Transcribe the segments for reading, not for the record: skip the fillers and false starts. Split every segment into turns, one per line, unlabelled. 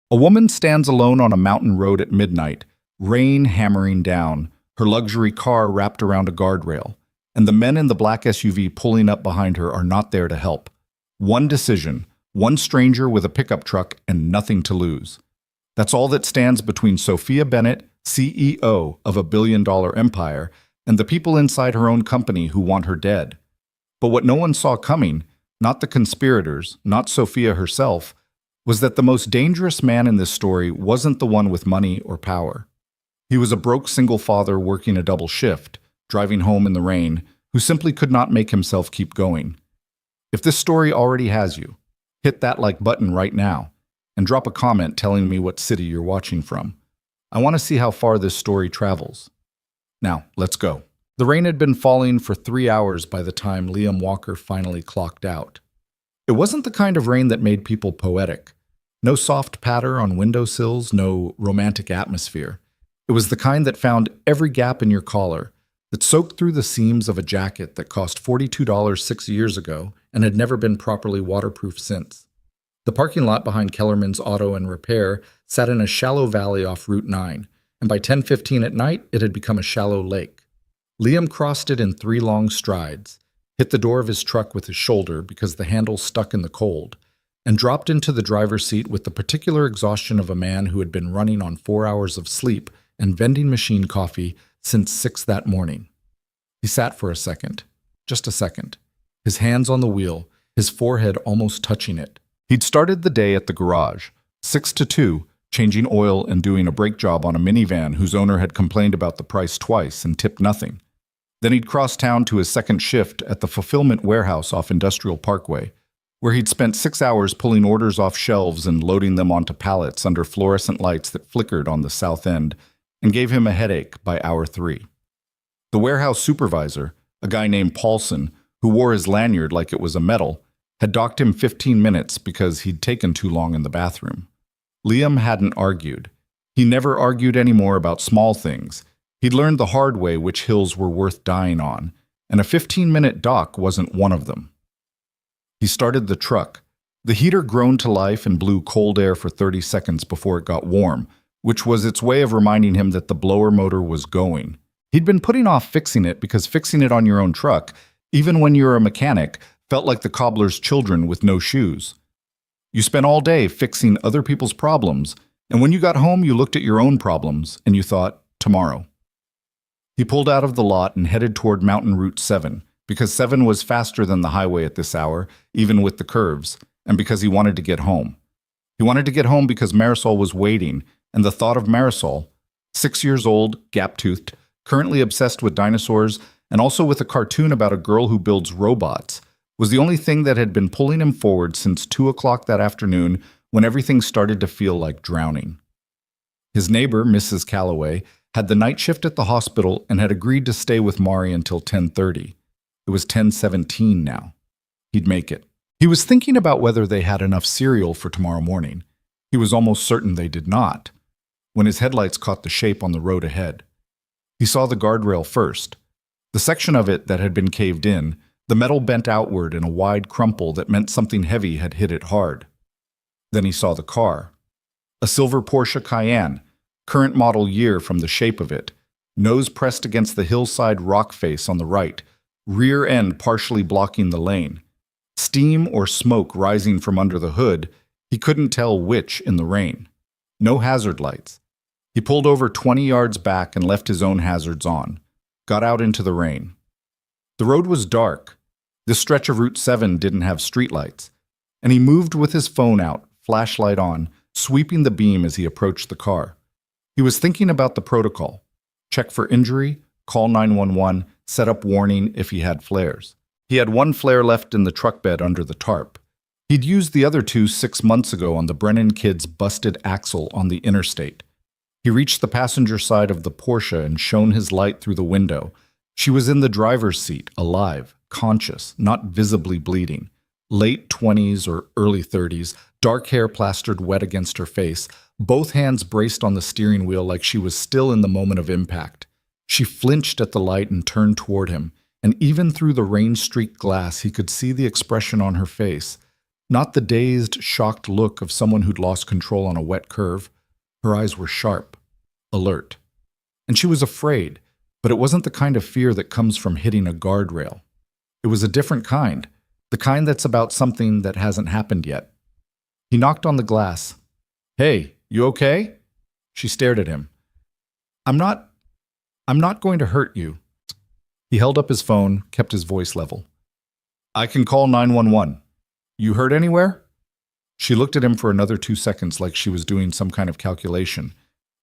A woman stands alone on a mountain road at midnight, rain hammering down, her luxury car wrapped around a guardrail, and the men in the black SUV pulling up behind her are not there to help. One decision, one stranger with a pickup truck and nothing to lose. That's all that stands between Sophia Bennett, CEO of a $1 billion empire, and the people inside her own company who want her dead. But what no one saw coming, not the conspirators, not Sophia herself, was that the most dangerous man in this story wasn't the one with money or power. He was a broke single father working a double shift, driving home in the rain, who simply could not make himself keep going. If this story already has you, hit that like button right now and drop a comment telling me what city you're watching from. I want to see how far this story travels. Now, let's go. The rain had been falling for 3 hours by the time Liam Walker finally clocked out. It wasn't the kind of rain that made people poetic. No soft patter on windowsills, no romantic atmosphere. It was the kind that found every gap in your collar, that soaked through the seams of a jacket that cost $42 6 years ago and had never been properly waterproof since. The parking lot behind Kellerman's Auto and Repair sat in a shallow valley off Route 9, and by 10:15 at night, it had become a shallow lake. Liam crossed it in 3 long strides, hit the door of his truck with his shoulder because the handle stuck in the cold, and dropped into the driver's seat with the particular exhaustion of a man who had been running on 4 hours of sleep and vending machine coffee since 6 that morning. He sat for a second, just a second, his hands on the wheel, his forehead almost touching it. He'd started the day at the garage, 6 to 2, changing oil and doing a brake job on a minivan whose owner had complained about the price twice and tipped nothing. Then he'd crossed town to his second shift at the fulfillment warehouse off Industrial Parkway, where he'd spent 6 hours pulling orders off shelves and loading them onto pallets under fluorescent lights that flickered on the south end and gave him a headache by hour 3. The warehouse supervisor, a guy named Paulson, who wore his lanyard like it was a medal, had docked him 15 minutes because he'd taken too long in the bathroom. Liam hadn't argued. He never argued anymore about small things. He'd learned the hard way which hills were worth dying on, and a 15-minute dock wasn't one of them. He started the truck. The heater groaned to life and blew cold air for 30 seconds before it got warm, which was its way of reminding him that the blower motor was going. He'd been putting off fixing it because fixing it on your own truck, even when you're a mechanic, felt like the cobbler's children with no shoes. You spent all day fixing other people's problems, and when you got home you looked at your own problems and you thought, tomorrow. He pulled out of the lot and headed toward Mountain Route 7, because 7 was faster than the highway at this hour, even with the curves, and because he wanted to get home. He wanted to get home because Marisol was waiting, and the thought of Marisol, 6 years old, gap-toothed, currently obsessed with dinosaurs, and also with a cartoon about a girl who builds robots, was the only thing that had been pulling him forward since 2 o'clock that afternoon when everything started to feel like drowning. His neighbor, Mrs. Calloway, had the night shift at the hospital and had agreed to stay with Mari until 10:30. It was 10:17 now. He'd make it. He was thinking about whether they had enough cereal for tomorrow morning. He was almost certain they did not, when his headlights caught the shape on the road ahead. He saw the guardrail first. The section of it that had been caved in, the metal bent outward in a wide crumple that meant something heavy had hit it hard. Then he saw the car. A silver Porsche Cayenne, current model year from the shape of it, nose pressed against the hillside rock face on the right, rear end partially blocking the lane. Steam or smoke rising from under the hood, he couldn't tell which in the rain. No hazard lights. He pulled over 20 yards back and left his own hazards on, got out into the rain. The road was dark. This stretch of Route 7 didn't have streetlights, and he moved with his phone out, flashlight on, sweeping the beam as he approached the car. He was thinking about the protocol. Check for injury, call 911, set up warning if he had flares. He had 1 flare left in the truck bed under the tarp. He'd used the other 2 6 months ago on the Brennan kid's busted axle on the interstate. He reached the passenger side of the Porsche and shone his light through the window. She was in the driver's seat, alive, conscious, not visibly bleeding. Late 20s or early 30s, dark hair plastered wet against her face, both hands braced on the steering wheel like she was still in the moment of impact. She flinched at the light and turned toward him, and even through the rain-streaked glass he could see the expression on her face, Not the dazed, shocked look of someone who'd lost control on a wet curve. Her eyes were sharp, alert. And she was afraid, but it wasn't the kind of fear that comes from hitting a guardrail. It was a different kind, the kind that's about something that hasn't happened yet. He knocked on the glass. "Hey, you okay?" She stared at him. I'm not going to hurt you." He held up his phone, kept his voice level. "I can call 911. You hurt anywhere?" She looked at him for another 2 seconds like she was doing some kind of calculation,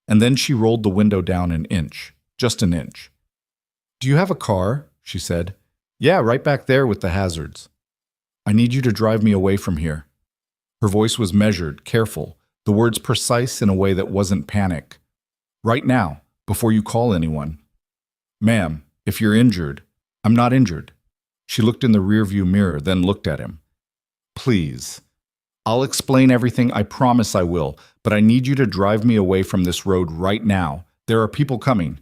and then she rolled the window down an inch, just an inch. "Do you have a car?" she said. "Yeah, right back there with the hazards." "I need you to drive me away from here." Her voice was measured, careful, the words precise in a way that wasn't panic. "Right now, before you call anyone." "Ma'am, if you're injured." "I'm not injured." She looked in the rearview mirror, then looked at him. "Please. I'll explain everything, I promise I will, but I need you to drive me away from this road right now. There are people coming."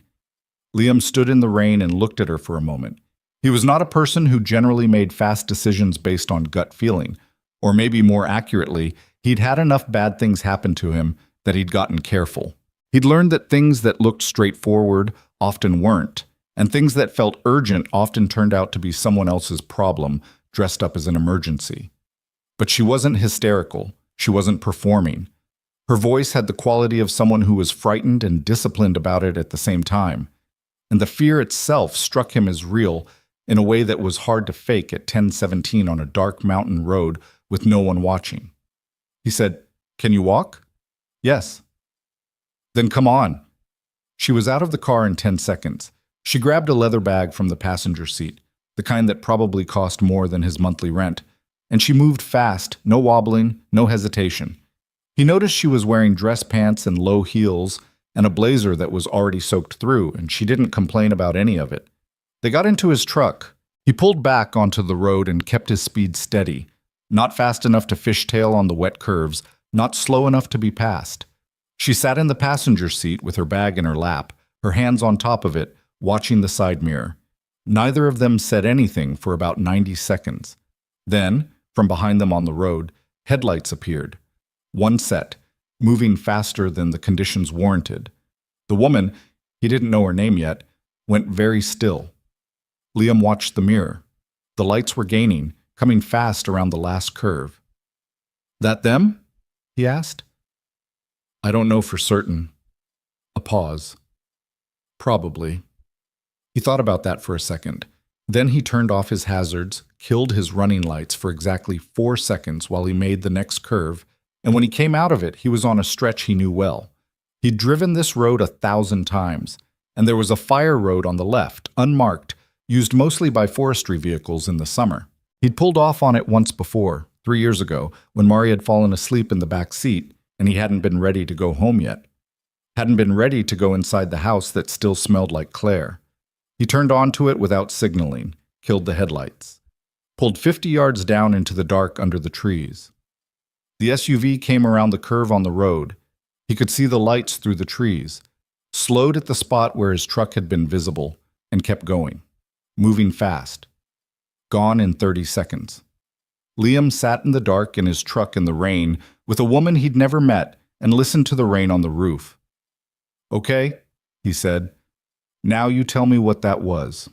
Liam stood in the rain and looked at her for a moment. He was not a person who generally made fast decisions based on gut feeling, or maybe more accurately, he'd had enough bad things happen to him that he'd gotten careful. He'd learned that things that looked straightforward often weren't, and things that felt urgent often turned out to be someone else's problem dressed up as an emergency. But she wasn't hysterical. She wasn't performing. Her voice had the quality of someone who was frightened and disciplined about it at the same time. And the fear itself struck him as real in a way that was hard to fake at 10:17 on a dark mountain road with no one watching. He said, "Can you walk?" "Yes." "Then come on." She was out of the car in 10 seconds. She grabbed a leather bag from the passenger seat, the kind that probably cost more than his monthly rent, and she moved fast, no wobbling, no hesitation. He noticed she was wearing dress pants and low heels and a blazer that was already soaked through, and she didn't complain about any of it. They got into his truck. He pulled back onto the road and kept his speed steady, not fast enough to fishtail on the wet curves, not slow enough to be passed. She sat in the passenger seat with her bag in her lap, her hands on top of it, watching the side mirror. Neither of them said anything for about 90 seconds. Then, from behind them on the road, headlights appeared. One set, moving faster than the conditions warranted. The woman, he didn't know her name yet, went very still. Liam watched the mirror. The lights were gaining, coming fast around the last curve. "That them?" he asked. "I don't know for certain." A pause. "Probably." He thought about that for a second. Then he turned off his hazards, killed his running lights for exactly 4 seconds while he made the next curve, and when he came out of it, he was on a stretch he knew well. He'd driven this road 1,000 times, and there was a fire road on the left, unmarked, used mostly by forestry vehicles in the summer. He'd pulled off on it once before, 3 years ago, when Mari had fallen asleep in the back seat, and he hadn't been ready to go home yet. Hadn't been ready to go inside the house that still smelled like Claire. He turned onto it without signaling, killed the headlights. Pulled 50 yards down into the dark under the trees. The SUV came around the curve on the road. He could see the lights through the trees. Slowed at the spot where his truck had been visible, and kept going. Moving fast. Gone in 30 seconds. Liam sat in the dark in his truck in the rain with a woman he'd never met and listened to the rain on the roof. "Okay," he said. "Now you tell me what that was."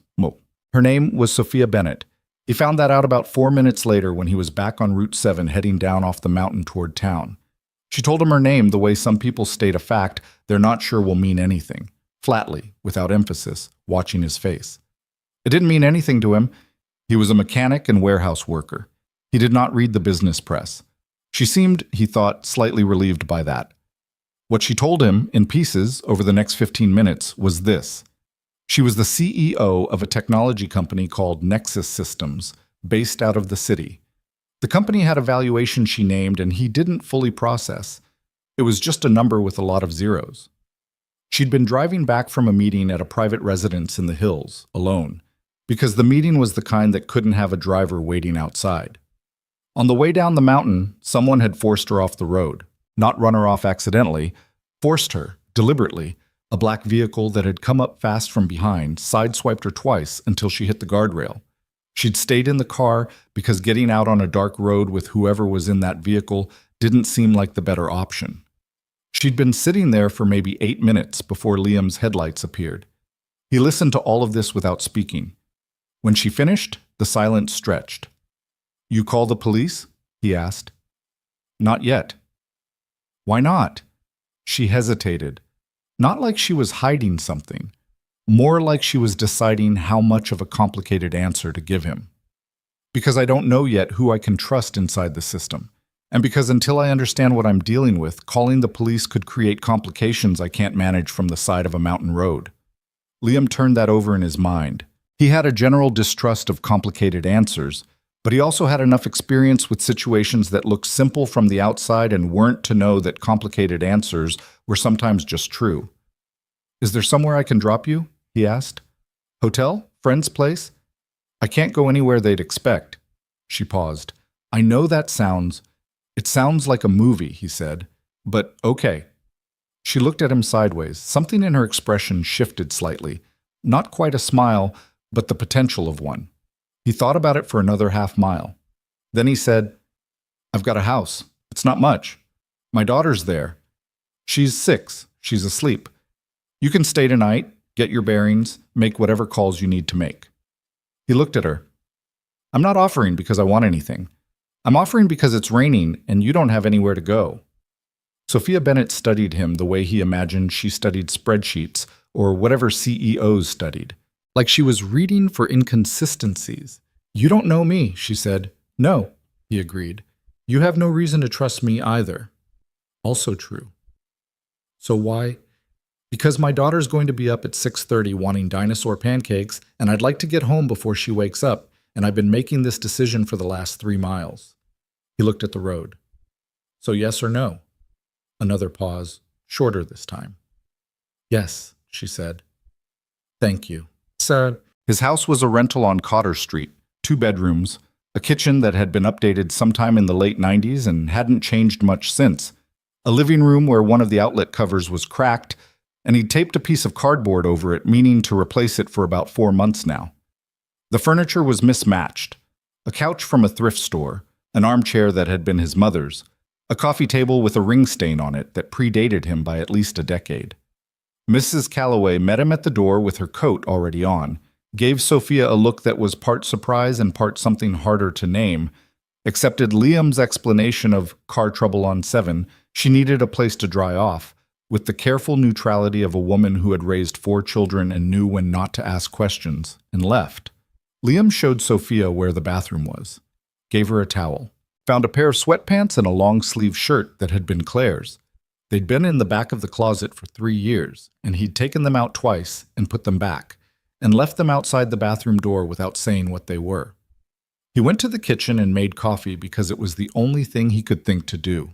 Her name was Sophia Bennett. He found that out about 4 minutes later when he was back on Route 7 heading down off the mountain toward town. She told him her name the way some people state a fact they're not sure will mean anything, flatly, without emphasis, watching his face. It didn't mean anything to him. He was a mechanic and warehouse worker. He did not read the business press. She seemed, he thought, slightly relieved by that. What she told him, in pieces, over the next 15 minutes, was this. She was the CEO of a technology company called Nexus Systems, based out of the city. The company had a valuation she named, and he didn't fully process. It was just a number with a lot of zeros. She'd been driving back from a meeting at a private residence in the hills, alone, because the meeting was the kind that couldn't have a driver waiting outside. On the way down the mountain, someone had forced her off the road. Not run her off accidentally, forced her, deliberately. A black vehicle that had come up fast from behind sideswiped her twice until she hit the guardrail. She'd stayed in the car because getting out on a dark road with whoever was in that vehicle didn't seem like the better option. She'd been sitting there for maybe 8 minutes before Liam's headlights appeared. He listened to all of this without speaking. When she finished, the silence stretched. "You call the police?" he asked. "Not yet." "Why not?" She hesitated. Not like she was hiding something, more like she was deciding how much of a complicated answer to give him. "Because I don't know yet who I can trust inside the system. And because until I understand what I'm dealing with, calling the police could create complications I can't manage from the side of a mountain road." Liam turned that over in his mind. He had a general distrust of complicated answers, but he also had enough experience with situations that looked simple from the outside and weren't to know that complicated answers were sometimes just true. "Is there somewhere I can drop you?" he asked. "Hotel? Friend's place?" "I can't go anywhere they'd expect." She paused. "I know that sounds... It sounds like a movie," he said, "but okay." She looked at him sideways. Something in her expression shifted slightly. Not quite a smile, but the potential of one. He thought about it for another half-mile. Then he said, "I've got a house. It's not much. My daughter's there. She's 6. She's asleep. You can stay tonight, get your bearings, make whatever calls you need to make." He looked at her. "I'm not offering because I want anything. I'm offering because it's raining and you don't have anywhere to go." Sophia Bennett studied him the way he imagined she studied spreadsheets or whatever CEOs studied. Like she was reading for inconsistencies. "You don't know me," she said. "No," he agreed. "You have no reason to trust me either." Also true. "So why?" "Because my daughter's going to be up at 6:30 wanting dinosaur pancakes, and I'd like to get home before she wakes up, and I've been making this decision for the last 3 miles. He looked at the road. "So yes or no?" Another pause, shorter this time. "Yes," she said. "Thank you." Sir. His house was a rental on Cotter Street, 2 bedrooms, a kitchen that had been updated sometime in the late 90s and hadn't changed much since, a living room where one of the outlet covers was cracked, and he'd taped a piece of cardboard over it, meaning to replace it for about 4 months now. The furniture was mismatched. A couch from a thrift store, an armchair that had been his mother's, a coffee table with a ring stain on it that predated him by at least a decade. Mrs. Calloway met him at the door with her coat already on, gave Sophia a look that was part surprise and part something harder to name, accepted Liam's explanation of car trouble on 7, she needed a place to dry off, with the careful neutrality of a woman who had raised 4 children and knew when not to ask questions, and left. Liam showed Sophia where the bathroom was, gave her a towel, found a pair of sweatpants and a long-sleeve shirt that had been Claire's. They'd been in the back of the closet for 3 years, and he'd taken them out twice and put them back, and left them outside the bathroom door without saying what they were. He went to the kitchen and made coffee because it was the only thing he could think to do.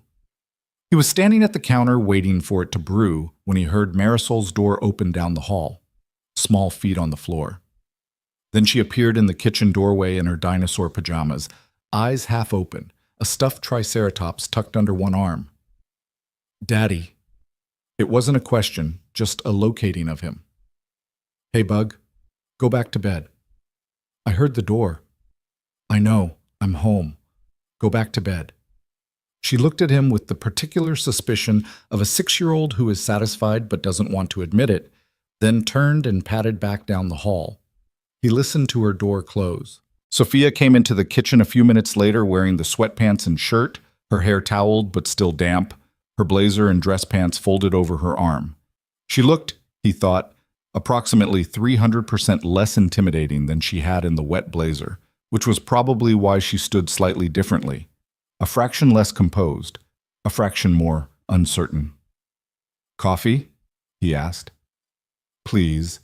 He was standing at the counter waiting for it to brew when he heard Marisol's door open down the hall, small feet on the floor. Then she appeared in the kitchen doorway in her dinosaur pajamas, eyes half open, a stuffed triceratops tucked under one arm. "Daddy." It wasn't a question, just a locating of him. "Hey, Bug, go back to bed." "I heard the door." "I know, I'm home. Go back to bed." She looked at him with the particular suspicion of a 6-year-old who is satisfied but doesn't want to admit it, then turned and padded back down the hall. He listened to her door close. Sophia came into the kitchen a few minutes later wearing the sweatpants and shirt, her hair toweled but still damp, her blazer and dress pants folded over her arm. She looked, he thought, approximately 300% less intimidating than she had in the wet blazer, which was probably why she stood slightly differently. A fraction less composed, a fraction more uncertain. "Coffee?" he asked. "Please."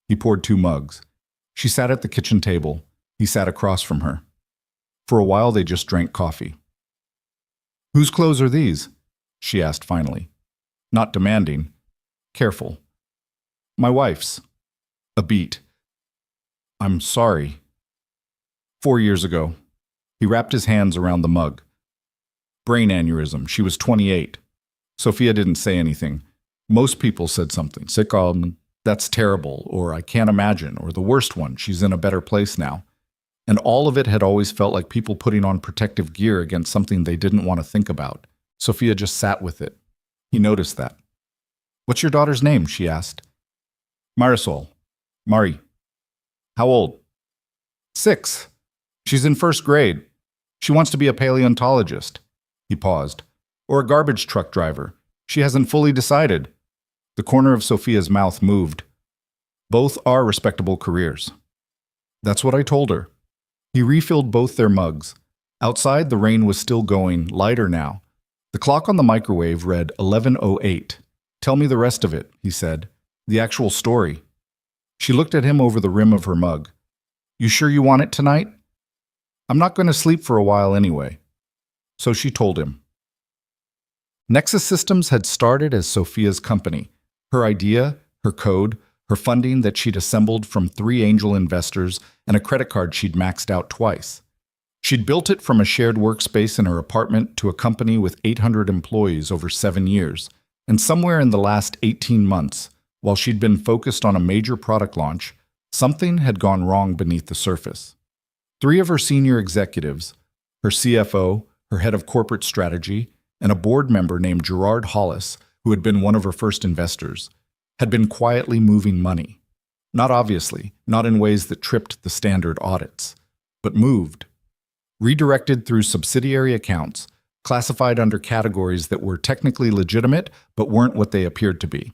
He poured 2 mugs. She sat at the kitchen table. He sat across from her. For a while they just drank coffee. "Whose clothes are these?" she asked finally. Not demanding. Careful. "My wife's." A beat. "I'm sorry." 4 years ago. He wrapped his hands around the mug. Brain aneurysm. She was 28. Sophia didn't say anything. Most people said something. Sick, that's terrible, or I can't imagine, or the worst one, she's in a better place now. And all of it had always felt like people putting on protective gear against something they didn't want to think about. Sophia just sat with it. He noticed that. "What's your daughter's name?" she asked. "Marisol. Mari." "How old?" "6. She's in first grade. She wants to be a paleontologist." He paused. "Or a garbage truck driver. She hasn't fully decided." The corner of Sophia's mouth moved. "Both are respectable careers." "That's what I told her." He refilled both their mugs. Outside, the rain was still going, lighter now. The clock on the microwave read 11:08. "Tell me the rest of it," he said. "The actual story." She looked at him over the rim of her mug. "You sure you want it tonight?" "I'm not going to sleep for a while anyway." So she told him. Nexus Systems had started as Sophia's company. Her idea, her code, her funding that she'd assembled from 3 angel investors and a credit card she'd maxed out twice. She'd built it from a shared workspace in her apartment to a company with 800 employees over 7 years. And somewhere in the last 18 months, while she'd been focused on a major product launch, something had gone wrong beneath the surface. 3 of her senior executives, her CFO, her head of corporate strategy, and a board member named Gerard Hollis, who had been one of her first investors, had been quietly moving money. Not obviously, not in ways that tripped the standard audits, but moved. Redirected through subsidiary accounts, classified under categories that were technically legitimate but weren't what they appeared to be.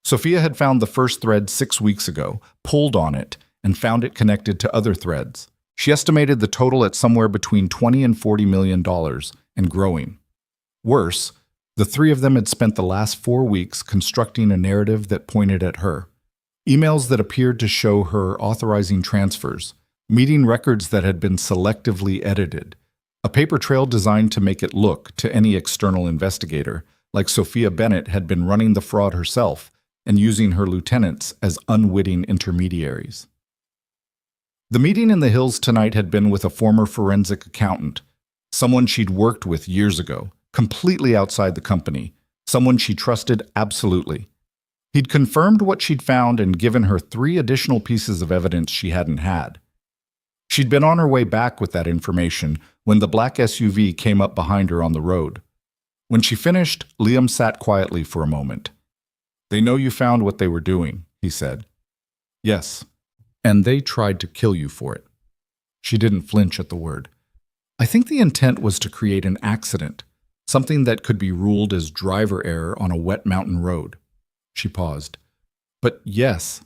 Sophia had found the first thread 6 weeks ago, pulled on it, and found it connected to other threads. She estimated the total at somewhere between $20 and $40 million, and growing. Worse, the 3 of them had spent the last 4 weeks constructing a narrative that pointed at her. Emails that appeared to show her authorizing transfers, meeting records that had been selectively edited, a paper trail designed to make it look, to any external investigator, like Sophia Bennett had been running the fraud herself and using her lieutenants as unwitting intermediaries. The meeting in the hills tonight had been with a former forensic accountant, someone she'd worked with years ago, completely outside the company, someone she trusted absolutely. He'd confirmed what she'd found and given her 3 additional pieces of evidence she hadn't had. She'd been on her way back with that information when the black SUV came up behind her on the road. When she finished, Liam sat quietly for a moment. "They know you found what they were doing," he said. "Yes, and they tried to kill you for it." She didn't flinch at the word. "I think the intent was to create an accident, something that could be ruled as driver error on a wet mountain road." She paused. "But yes."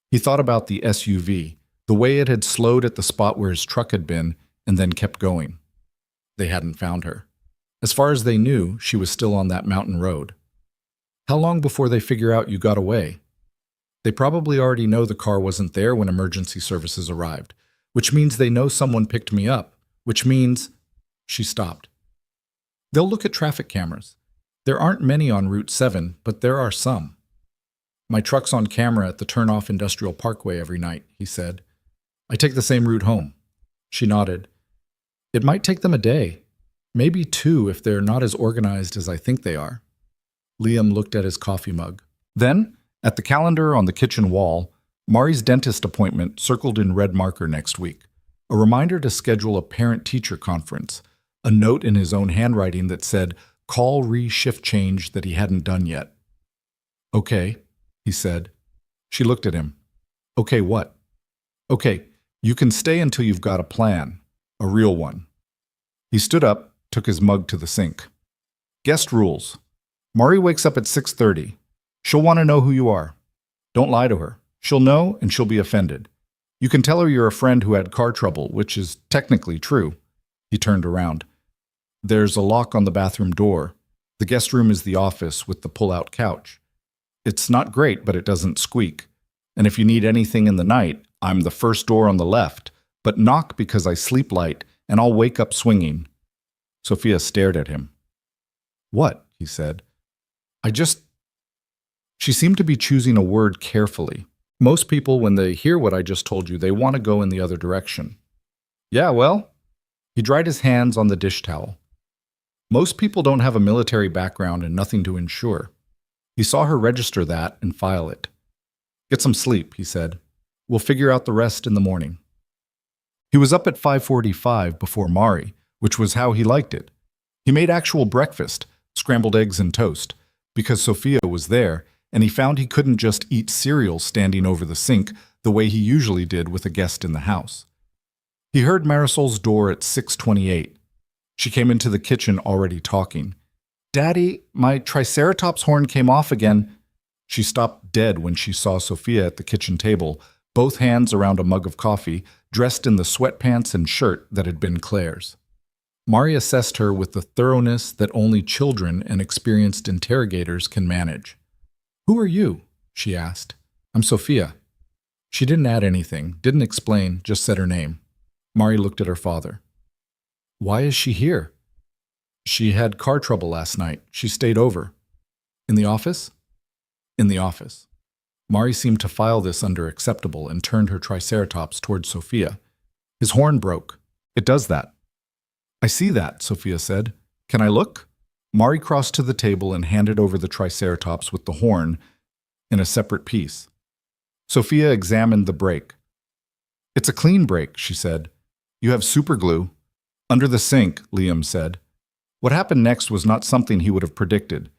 He thought about the SUV, the way it had slowed at the spot where his truck had been and then kept going. They hadn't found her. As far as they knew, she was still on that mountain road. "How long before they figure out you got away?" "They probably already know the car wasn't there when emergency services arrived, which means they know someone picked me up, which means—" She stopped. "They'll look at traffic cameras. There aren't many on Route 7, but there are some." "My truck's on camera at the Turnoff Industrial Parkway every night," he said. "I take the same route home." She nodded. "It might take them a day, maybe 2 if they're not as organized as I think they are." Liam looked at his coffee mug. Then, at the calendar on the kitchen wall, Mari's dentist appointment circled in red marker next week, a reminder to schedule a parent-teacher conference, a note in his own handwriting that said, "Call re-shift change" that he hadn't done yet. "Okay," he said. She looked at him. "Okay, what?" "Okay, you can stay until you've got a plan, a real one." He stood up, took his mug to the sink. "Guest rules. Mari wakes up at 6:30. She'll want to know who you are. Don't lie to her. She'll know and she'll be offended. You can tell her you're a friend who had car trouble, which is technically true." He turned around. "There's a lock on the bathroom door. The guest room is the office with the pull-out couch. It's not great, but it doesn't squeak. And if you need anything in the night, I'm the first door on the left, but knock because I sleep light and I'll wake up swinging." Sophia stared at him. "What?" he said. She seemed to be choosing a word carefully. Most people, when they hear what I just told you, they want to go in the other direction. "Yeah, well?" He dried his hands on the dish towel. "Most people don't have a military background and nothing to insure." He saw her register that and file it. "Get some sleep," he said. "We'll figure out the rest in the morning." He was up at 5:45 before Mari, which was how he liked it. He made actual breakfast, scrambled eggs and toast, because Sophia was there, and he found he couldn't just eat cereal standing over the sink the way he usually did with a guest in the house. He heard Marisol's door at 6:28. She came into the kitchen already talking. "Daddy, my triceratops horn came off again." She stopped dead when she saw Sophia at the kitchen table, both hands around a mug of coffee, dressed in the sweatpants and shirt that had been Claire's. Mari assessed her with the thoroughness that only children and experienced interrogators can manage. "Who are you?" she asked. "I'm Sophia." She didn't add anything, didn't explain, just said her name. Mari looked at her father. "Why is she here?" "She had car trouble last night. She stayed over." "In the office?" "In the office." Mari seemed to file this under acceptable and turned her triceratops towards Sophia. "His horn broke. It does that." "I see that," Sophia said. "Can I look?" Mari crossed to the table and handed over the triceratops with the horn in a separate piece. Sophia examined the break. "It's a clean break," she said. "You have super glue." "Under the sink," Liam said. What happened next was not something he would have predicted.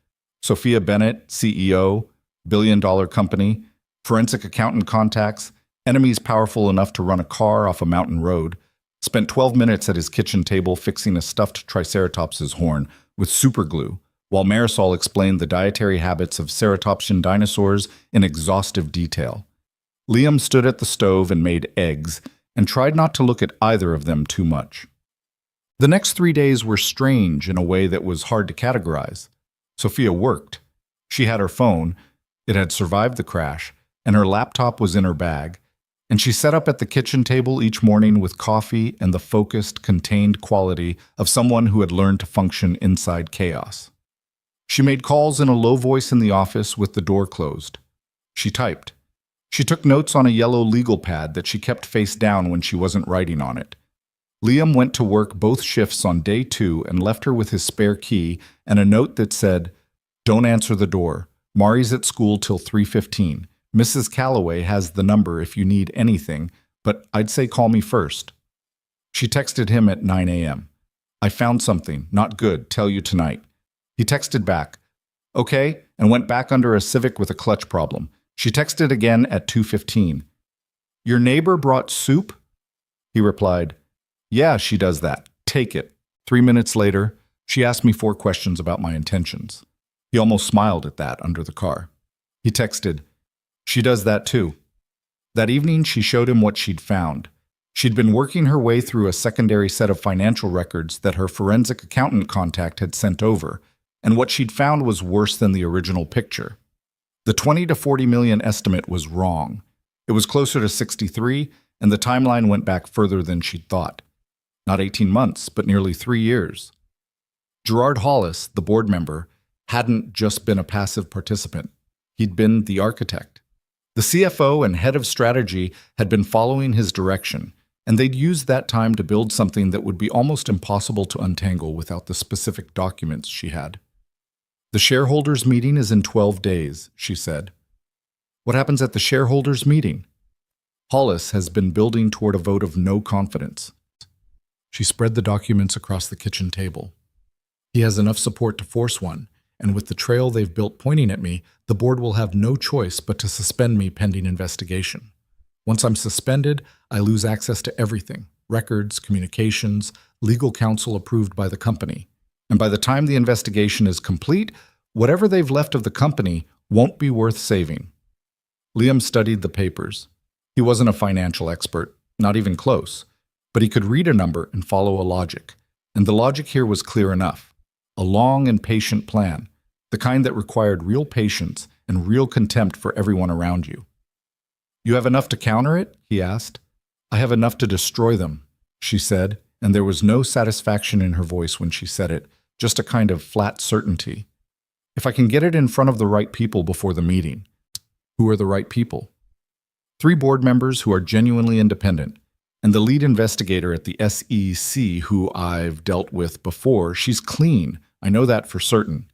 Sophia Bennett, CEO, billion-dollar company, forensic accountant contacts, enemies powerful enough to run a car off a mountain road, spent 12 minutes at his kitchen table fixing a stuffed triceratops's horn with super glue, while Marisol explained the dietary habits of ceratopsian dinosaurs in exhaustive detail. Liam stood at the stove and made eggs, and tried not to look at either of them too much. The next 3 days were strange in a way that was hard to categorize. Sophia worked. She had her phone. It had survived the crash, and her laptop was in her bag, and she sat up at the kitchen table each morning with coffee and the focused, contained quality of someone who had learned to function inside chaos. She made calls in a low voice in the office with the door closed. She typed. She took notes on a yellow legal pad that she kept face down when she wasn't writing on it. Liam went to work both shifts on day 2 and left her with his spare key and a note that said, "Don't answer the door. Mari's at school till 3:15. Mrs. Calloway has the number if you need anything, but I'd say call me first." She texted him at 9 a.m. "I found something, not good, tell you tonight." He texted back, "Okay," and went back under a Civic with a clutch problem. She texted again at 2:15. "Your neighbor brought soup?" He replied, "Yeah, she does that. Take it." 3 minutes later, she asked me 4 questions about my intentions. He almost smiled at that under the car. He texted, "She does that too." That evening, she showed him what she'd found. She'd been working her way through a secondary set of financial records that her forensic accountant contact had sent over, and what she'd found was worse than the original picture. The 20 to 40 million estimate was wrong. It was closer to 63, and the timeline went back further than she'd thought. Not 18 months, but nearly 3 years. Gerard Hollis, the board member, hadn't just been a passive participant. He'd been the architect. The CFO and head of strategy had been following his direction, and they'd used that time to build something that would be almost impossible to untangle without the specific documents she had. "The shareholders' meeting is in 12 days, she said. "What happens at the shareholders' meeting?" "Hollis has been building toward a vote of no confidence." She spread the documents across the kitchen table. "He has enough support to force one, and with the trail they've built pointing at me, the board will have no choice but to suspend me pending investigation. Once I'm suspended, I lose access to everything: records, communications, legal counsel approved by the company. And by the time the investigation is complete, whatever they've left of the company won't be worth saving." Liam studied the papers. He wasn't a financial expert, not even close, but he could read a number and follow a logic. And the logic here was clear enough. A long and patient plan, the kind that required real patience and real contempt for everyone around you. "You have enough to counter it?" he asked. "I have enough to destroy them," she said, and there was no satisfaction in her voice when she said it, just a kind of flat certainty. "If I can get it in front of the right people before the meeting." Who are the right people? 3 board members who are genuinely independent, and the lead investigator at the SEC who I've dealt with before. She's clean. I know that for certain.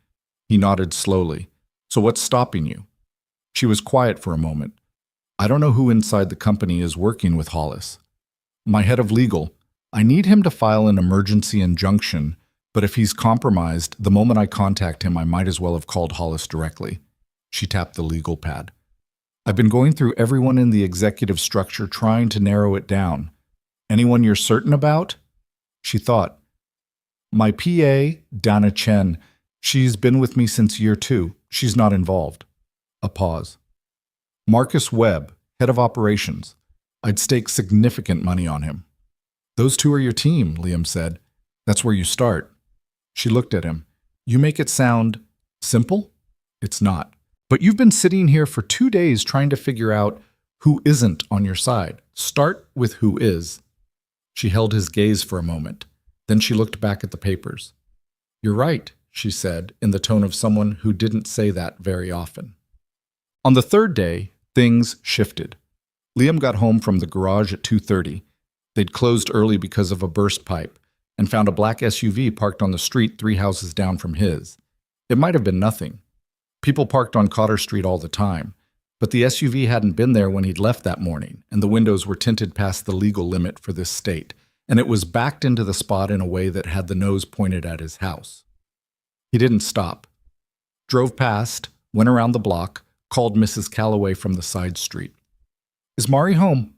He nodded slowly. "So what's stopping you?" She was quiet for a moment. "I don't know who inside the company is working with Hollis." My head of legal. I need him to file an emergency injunction, but if he's compromised, the moment I contact him, I might as well have called Hollis directly. She tapped the legal pad. I've been going through everyone in the executive structure trying to narrow it down. Anyone you're certain about? She thought. My PA, Dana Chen. She's been with me since year 2. She's not involved. A pause. Marcus Webb, head of operations. I'd stake significant money on him. Those 2 are your team, Liam said. That's where you start. She looked at him. You make it sound simple? It's not. But you've been sitting here for 2 days trying to figure out who isn't on your side. Start with who is. She held his gaze for a moment. Then she looked back at the papers. You're right, she said, in the tone of someone who didn't say that very often. On the 3rd day, things shifted. Liam got home from the garage at 2:30. They'd closed early because of a burst pipe and found a black SUV parked on the street 3 houses down from his. It might have been nothing. People parked on Cotter Street all the time, but the SUV hadn't been there when he'd left that morning, and the windows were tinted past the legal limit for this state, and it was backed into the spot in a way that had the nose pointed at his house. He didn't stop. Drove past, went around the block, called Mrs. Calloway from the side street. Is Mari home?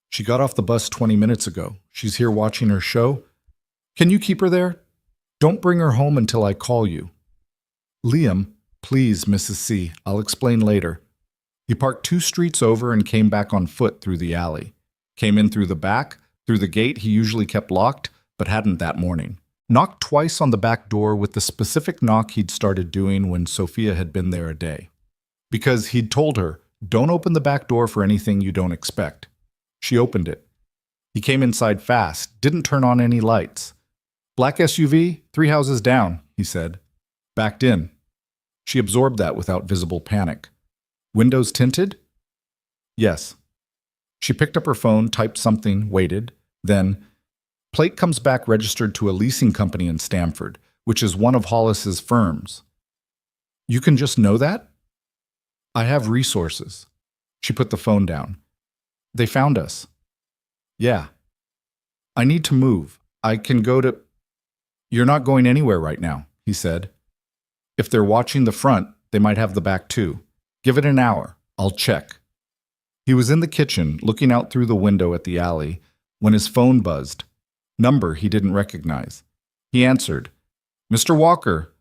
She got off the bus 20 minutes ago. She's here watching her show. Can you keep her there? Don't bring her home until I call you. Liam, please, Mrs. C. I'll explain later. He parked 2 streets over and came back on foot through the alley. Came in through the back, through the gate he usually kept locked, but hadn't that morning. Knocked twice on the back door with the specific knock he'd started doing when Sophia had been there a day. Because he'd told her, don't open the back door for anything you don't expect. She opened it. He came inside fast, didn't turn on any lights. Black SUV, 3 houses down, he said. Backed in. She absorbed that without visible panic. Windows tinted? Yes. She picked up her phone, typed something, waited. Then, plate comes back registered to a leasing company in Stamford, which is one of Hollis's firms. You can just know that? I have resources. She put the phone down. They found us. Yeah. I need to move. I can go to... You're not going anywhere right now, he said. If they're watching the front, they might have the back too. Give it an hour. I'll check. He was in the kitchen, looking out through the window at the alley, when his phone buzzed. Number he didn't recognize. He answered. Mr. Walker.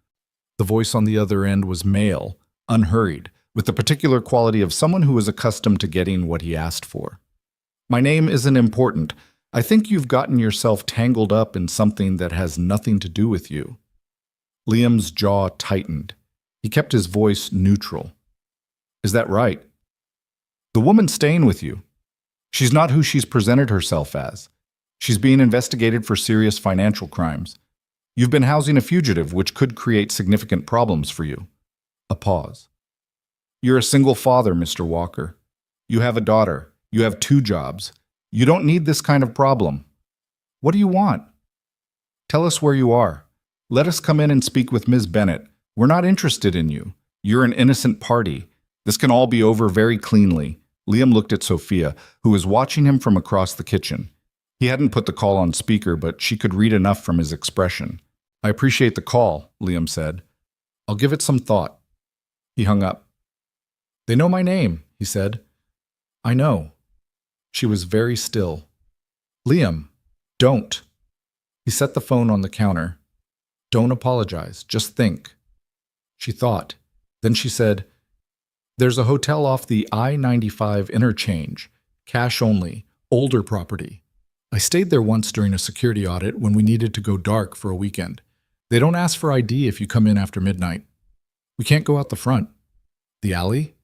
The voice on the other end was male, unhurried, with the particular quality of someone who was accustomed to getting what he asked for. My name isn't important. I think you've gotten yourself tangled up in something that has nothing to do with you. Liam's jaw tightened. He kept his voice neutral. Is that right? The woman's staying with you. She's not who she's presented herself as. She's being investigated for serious financial crimes. You've been housing a fugitive, which could create significant problems for you. A pause. You're a single father, Mr. Walker. You have a daughter. You have 2 jobs. You don't need this kind of problem. What do you want? Tell us where you are. Let us come in and speak with Ms. Bennett. We're not interested in you. You're an innocent party. This can all be over very cleanly. Liam looked at Sophia, who was watching him from across the kitchen. He hadn't put the call on speaker, but she could read enough from his expression. I appreciate the call, Liam said. I'll give it some thought. He hung up. They know my name, he said. I know. She was very still. Liam, don't. He set the phone on the counter. Don't apologize, just think. She thought. Then she said, There's a hotel off the I-95 interchange, cash only, older property. I stayed there once during a security audit when we needed to go dark for a weekend. They don't ask for ID if you come in after midnight. We can't go out the front. The alley?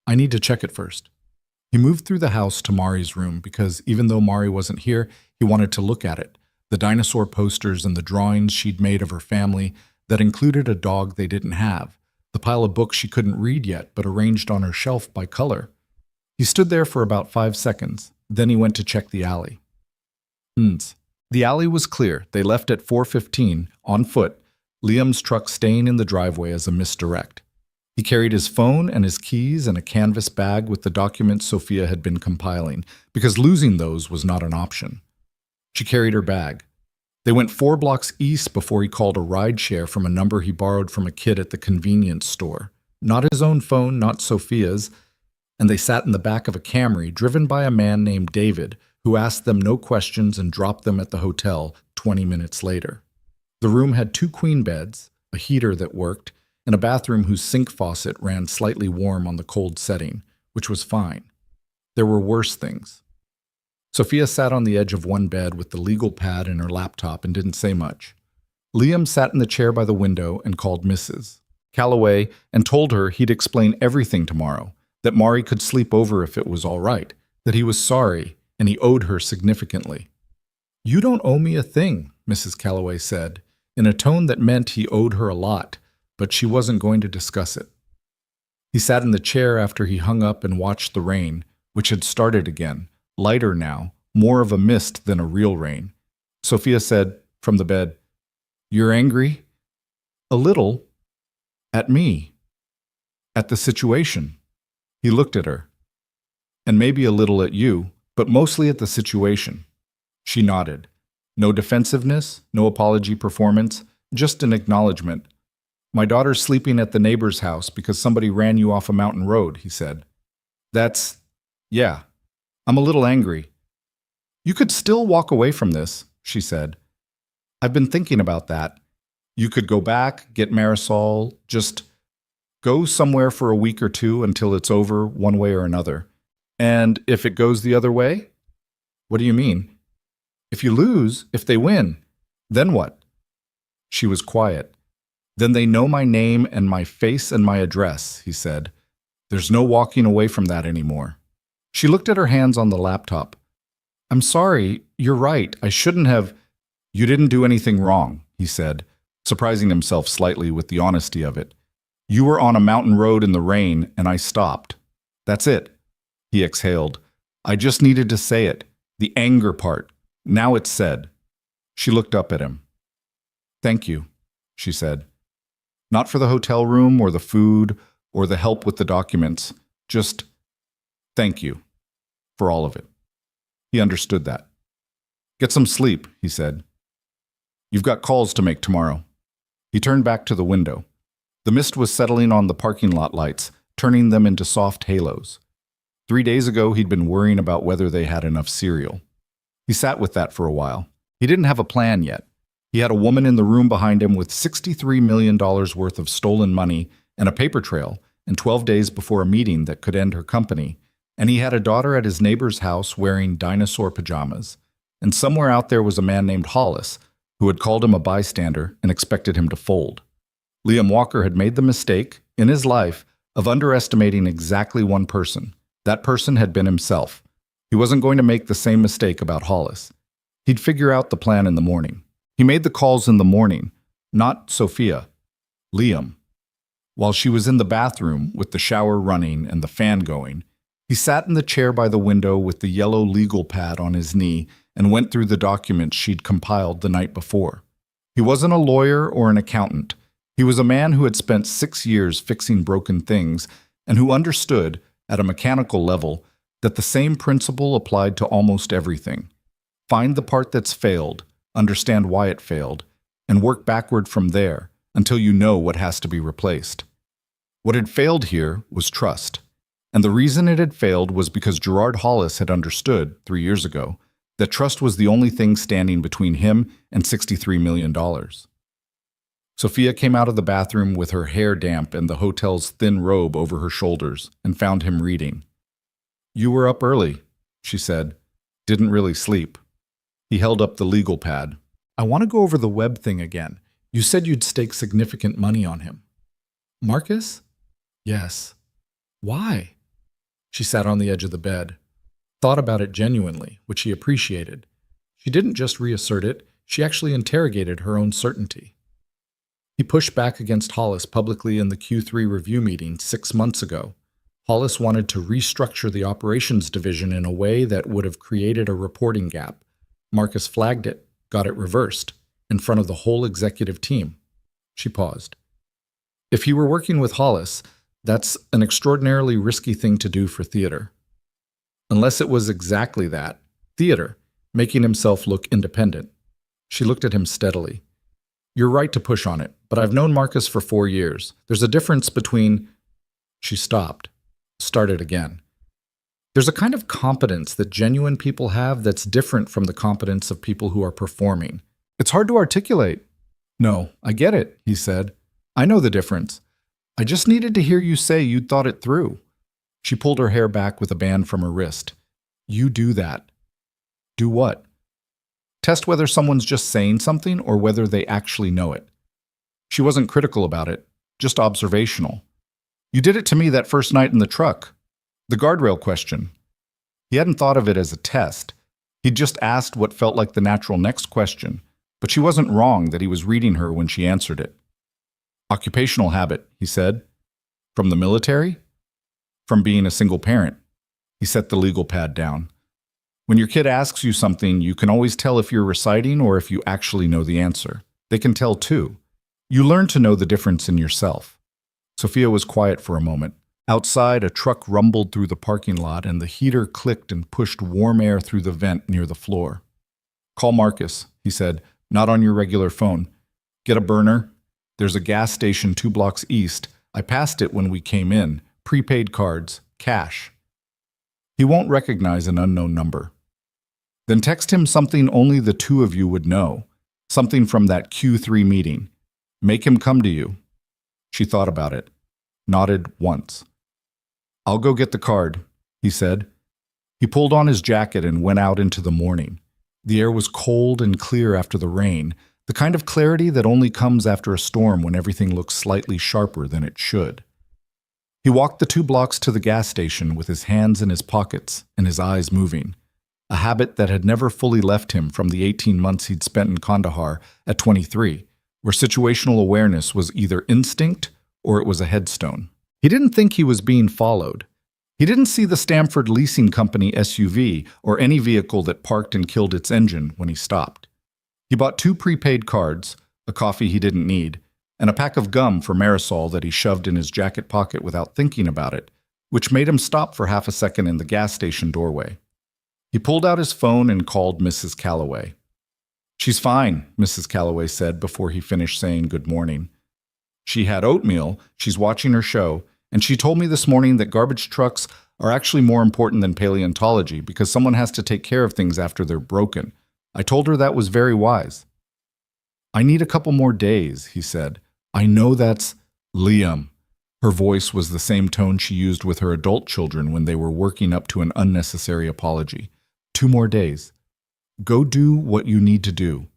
I need to check it first. He moved through the house to Mari's room because even though Mari wasn't here, he wanted to look at it. The dinosaur posters and the drawings she'd made of her family that included a dog they didn't have, the pile of books she couldn't read yet but arranged on her shelf by color. He stood there for about 5 seconds. Then he went to check the alley. The alley was clear. They left at 4:15, on foot, Liam's truck staying in the driveway as a misdirect. He carried his phone and his keys in a canvas bag with the documents Sophia had been compiling, because losing those was not an option. She carried her bag. They went 4 blocks east before he called a rideshare from a number he borrowed from a kid at the convenience store. Not his own phone, not Sophia's, and they sat in the back of a Camry driven by a man named David, who asked them no questions and dropped them at the hotel 20 minutes later. The room had 2 queen beds, a heater that worked, and a bathroom whose sink faucet ran slightly warm on the cold setting, which was fine. There were worse things. Sophia sat on the edge of one bed with the legal pad and her laptop and didn't say much. Liam sat in the chair by the window and called Mrs. Calloway and told her he'd explain everything tomorrow, that Mari could sleep over if it was all right, that he was sorry, and he owed her significantly. "You don't owe me a thing," Mrs. Calloway said, in a tone that meant he owed her a lot, but she wasn't going to discuss it. He sat in the chair after he hung up and watched the rain, which had started again, lighter now, more of a mist than a real rain. Sophia said, from the bed, "You're angry?" "A little. At me. At the situation." He looked at her. "And maybe a little at you, but mostly at the situation." She nodded. No defensiveness, no apology performance, just an acknowledgement. "My daughter's sleeping at the neighbor's house because somebody ran you off a mountain road," he said. Yeah, I'm a little angry." "You could still walk away from this," she said. "I've been thinking about that. You could go back, get Marisol, just go somewhere for a week or 2 until it's over one way or another. And if it goes the other way?" "What do you mean?" "If you lose, if they win, then what?" She was quiet. "Then they know my name and my face and my address," he said. "There's no walking away from that anymore." She looked at her hands on the laptop. "I'm sorry, you're right, I shouldn't have—" "You didn't do anything wrong," he said, surprising himself slightly with the honesty of it. "You were on a mountain road in the rain, and I stopped. That's it." He exhaled. "I just needed to say it. The anger part. Now it's said." She looked up at him. "Thank you," she said. "Not for the hotel room or the food or the help with the documents. Just thank you for all of it." He understood that. "Get some sleep," he said. "You've got calls to make tomorrow." He turned back to the window. The mist was settling on the parking lot lights, turning them into soft halos. 3 days ago, he'd been worrying about whether they had enough cereal. He sat with that for a while. He didn't have a plan yet. He had a woman in the room behind him with $63 million worth of stolen money and a paper trail, and 12 days before a meeting that could end her company. And he had a daughter at his neighbor's house wearing dinosaur pajamas. And somewhere out there was a man named Hollis, who had called him a bystander and expected him to fold. Liam Walker had made the mistake, in his life, of underestimating exactly one person. That person had been himself. He wasn't going to make the same mistake about Hollis. He'd figure out the plan in the morning. He made the calls in the morning, not Sophia, Liam. While she was in the bathroom with the shower running and the fan going, he sat in the chair by the window with the yellow legal pad on his knee and went through the documents she'd compiled the night before. He wasn't a lawyer or an accountant. He was a man who had spent 6 years fixing broken things and who understood, at a mechanical level, that the same principle applied to almost everything. Find the part that's failed, understand why it failed, and work backward from there until you know what has to be replaced. What had failed here was trust. And the reason it had failed was because Gerard Hollis had understood, 3 years ago, that trust was the only thing standing between him and $63 million. Sophia came out of the bathroom with her hair damp and the hotel's thin robe over her shoulders and found him reading. "You were up early," she said. "Didn't really sleep." He held up the legal pad. "I want to go over the web thing again. You said you'd stake significant money on him." "Marcus?" "Yes." "Why?" She sat on the edge of the bed, thought about it genuinely, which he appreciated. She didn't just reassert it, she actually interrogated her own certainty. He pushed back against Hollis publicly in the Q3 review meeting 6 months ago. Hollis wanted to restructure the operations division in a way that would have created a reporting gap. Marcus flagged it, got it reversed, in front of the whole executive team. She paused. If he were working with Hollis, That's an extraordinarily risky thing to do for theater. Unless it was exactly that, theater, making himself look independent. She looked at him steadily. You're right to push on it, but I've known Marcus for 4 years. There's a difference between... She stopped, started again. There's a kind of competence that genuine people have that's different from the competence of people who are performing. It's hard to articulate. No, I get it, he said. I know the difference. I just needed to hear you say you'd thought it through. She pulled her hair back with a band from her wrist. You do that. Do what? Test whether someone's just saying something or whether they actually know it. She wasn't critical about it, just observational. You did it to me that first night in the truck. The guardrail question. He hadn't thought of it as a test. He'd just asked what felt like the natural next question, but she wasn't wrong that he was reading her when she answered it. Occupational habit, he said. From the military? From being a single parent. He set the legal pad down. When your kid asks you something, you can always tell if you're reciting or if you actually know the answer. They can tell too. You learn to know the difference in yourself. Sophia was quiet for a moment. Outside, a truck rumbled through the parking lot and the heater clicked and pushed warm air through the vent near the floor. Call Marcus, he said, not on your regular phone. Get a burner. There's a gas station 2 blocks east. I passed it when we came in. Prepaid cards, cash. He won't recognize an unknown number. Then text him something only the two of you would know, something from that Q3 meeting. Make him come to you. She thought about it, nodded once. I'll go get the card, he said. He pulled on his jacket and went out into the morning. The air was cold and clear after the rain, the kind of clarity that only comes after a storm when everything looks slightly sharper than it should. He walked the 2 blocks to the gas station with his hands in his pockets and his eyes moving, a habit that had never fully left him from the 18 months he'd spent in Kandahar at 23, where situational awareness was either instinct or it was a headstone. He didn't think he was being followed. He didn't see the Stamford Leasing Company SUV or any vehicle that parked and killed its engine when he stopped. He bought 2 prepaid cards, a coffee he didn't need, and a pack of gum for Marisol that he shoved in his jacket pocket without thinking about it, which made him stop for half a second in the gas station doorway. He pulled out his phone and called Mrs. Calloway. She's fine, Mrs. Calloway said before he finished saying good morning. She had oatmeal, she's watching her show, and she told me this morning that garbage trucks are actually more important than paleontology because someone has to take care of things after they're broken. I told her that was very wise. I need a couple more days, he said. I know that's Liam. Her voice was the same tone she used with her adult children when they were working up to an unnecessary apology. 2 more days. Go do what you need to do.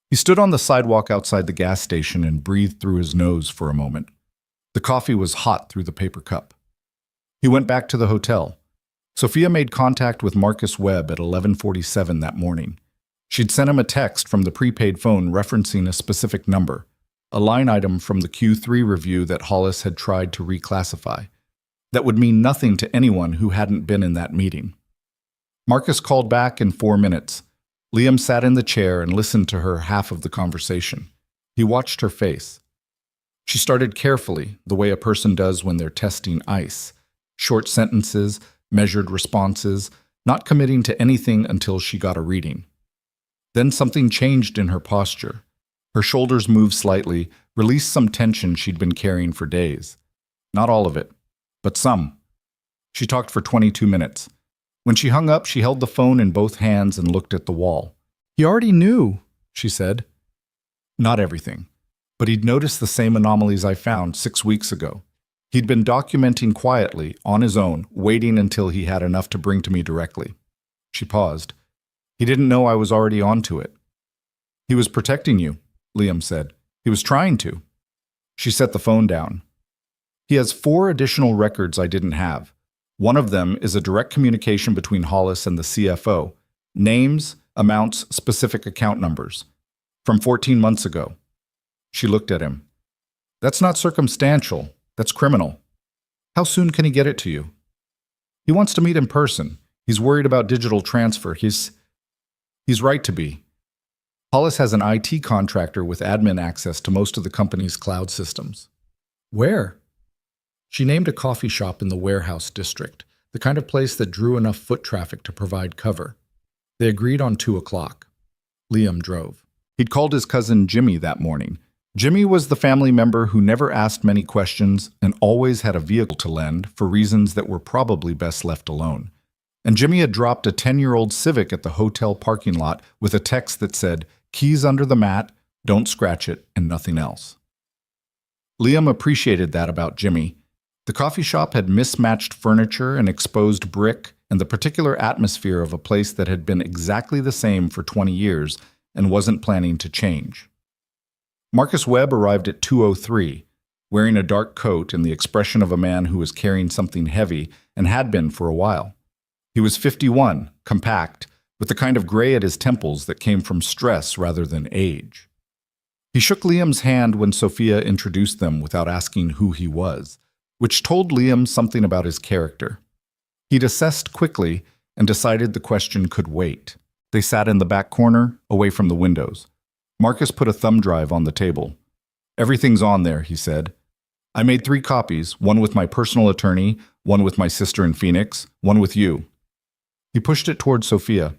He stood on the sidewalk outside the gas station and breathed through his nose for a moment. The coffee was hot through the paper cup. He went back to the hotel. Sophia made contact with Marcus Webb at 11:47 that morning. She'd sent him a text from the prepaid phone referencing a specific number, a line item from the Q3 review that Hollis had tried to reclassify. That would mean nothing to anyone who hadn't been in that meeting. Marcus called back in 4 minutes. Liam sat in the chair and listened to her half of the conversation. He watched her face. She started carefully, the way a person does when they're testing ice. Short sentences, measured responses, not committing to anything until she got a reading. Then something changed in her posture. Her shoulders moved slightly, released some tension she'd been carrying for days. Not all of it, but some. She talked for 22 minutes. When she hung up, she held the phone in both hands and looked at the wall. He already knew, she said. Not everything, but he'd noticed the same anomalies I found 6 weeks ago. He'd been documenting quietly, on his own, waiting until he had enough to bring to me directly. She paused. He didn't know I was already onto it. He was protecting you, Liam said. He was trying to. She set the phone down. He has 4 additional records I didn't have. One of them is a direct communication between Hollis and the CFO. Names, amounts, specific account numbers. From 14 months ago. She looked at him. That's not circumstantial. That's criminal. How soon can he get it to you? He wants to meet in person. He's worried about digital transfer. He's right to be. Hollis has an IT contractor with admin access to most of the company's cloud systems. Where? She named a coffee shop in the warehouse district, the kind of place that drew enough foot traffic to provide cover. They agreed on 2 o'clock. Liam drove. He'd called his cousin Jimmy that morning. Jimmy was the family member who never asked many questions and always had a vehicle to lend for reasons that were probably best left alone. And Jimmy had dropped a 10-year-old Civic at the hotel parking lot with a text that said, "Keys under the mat, don't scratch it, and nothing else." Liam appreciated that about Jimmy. The coffee shop had mismatched furniture and exposed brick and the particular atmosphere of a place that had been exactly the same for 20 years and wasn't planning to change. Marcus Webb arrived at 2:03, wearing a dark coat and the expression of a man who was carrying something heavy and had been for a while. He was 51, compact, with the kind of gray at his temples that came from stress rather than age. He shook Liam's hand when Sophia introduced them without asking who he was, which told Liam something about his character. He'd assessed quickly and decided the question could wait. They sat in the back corner, away from the windows. Marcus put a thumb drive on the table. "Everything's on there," he said. "I made 3 copies, one with my personal attorney, one with my sister in Phoenix, one with you." He pushed it toward Sophia.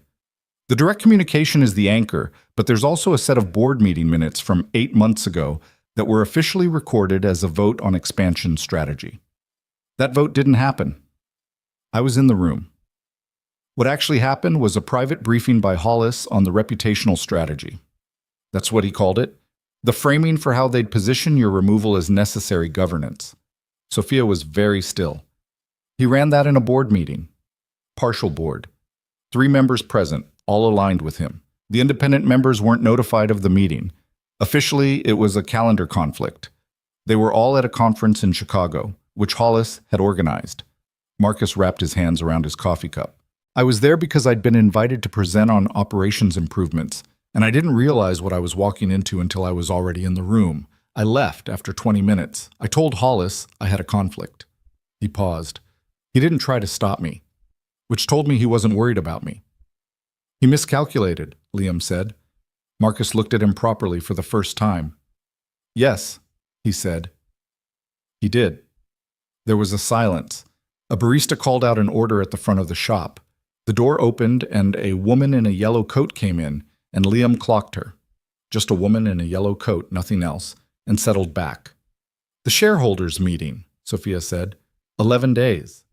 "The direct communication is the anchor, but there's also a set of board meeting minutes from 8 months ago that were officially recorded as a vote on expansion strategy. That vote didn't happen. I was in the room. What actually happened was a private briefing by Hollis on the reputational strategy. That's what he called it. The framing for how they'd position your removal as necessary governance." Sophia was very still. "He ran that in a board meeting. Partial board. 3 members present, all aligned with him. The independent members weren't notified of the meeting. Officially, it was a calendar conflict. They were all at a conference in Chicago, which Hollis had organized." Marcus wrapped his hands around his coffee cup. "I was there because I'd been invited to present on operations improvements, and I didn't realize what I was walking into until I was already in the room. I left after 20 minutes. I told Hollis I had a conflict." He paused. "He didn't try to stop me, which told me he wasn't worried about me." "He miscalculated," Liam said. Marcus looked at him properly for the first time. "Yes," he said. "He did." There was a silence. A barista called out an order at the front of the shop. The door opened and a woman in a yellow coat came in, and Liam clocked her. Just a woman in a yellow coat, nothing else, and settled back. "The shareholders' meeting," Sophia said. 11 days.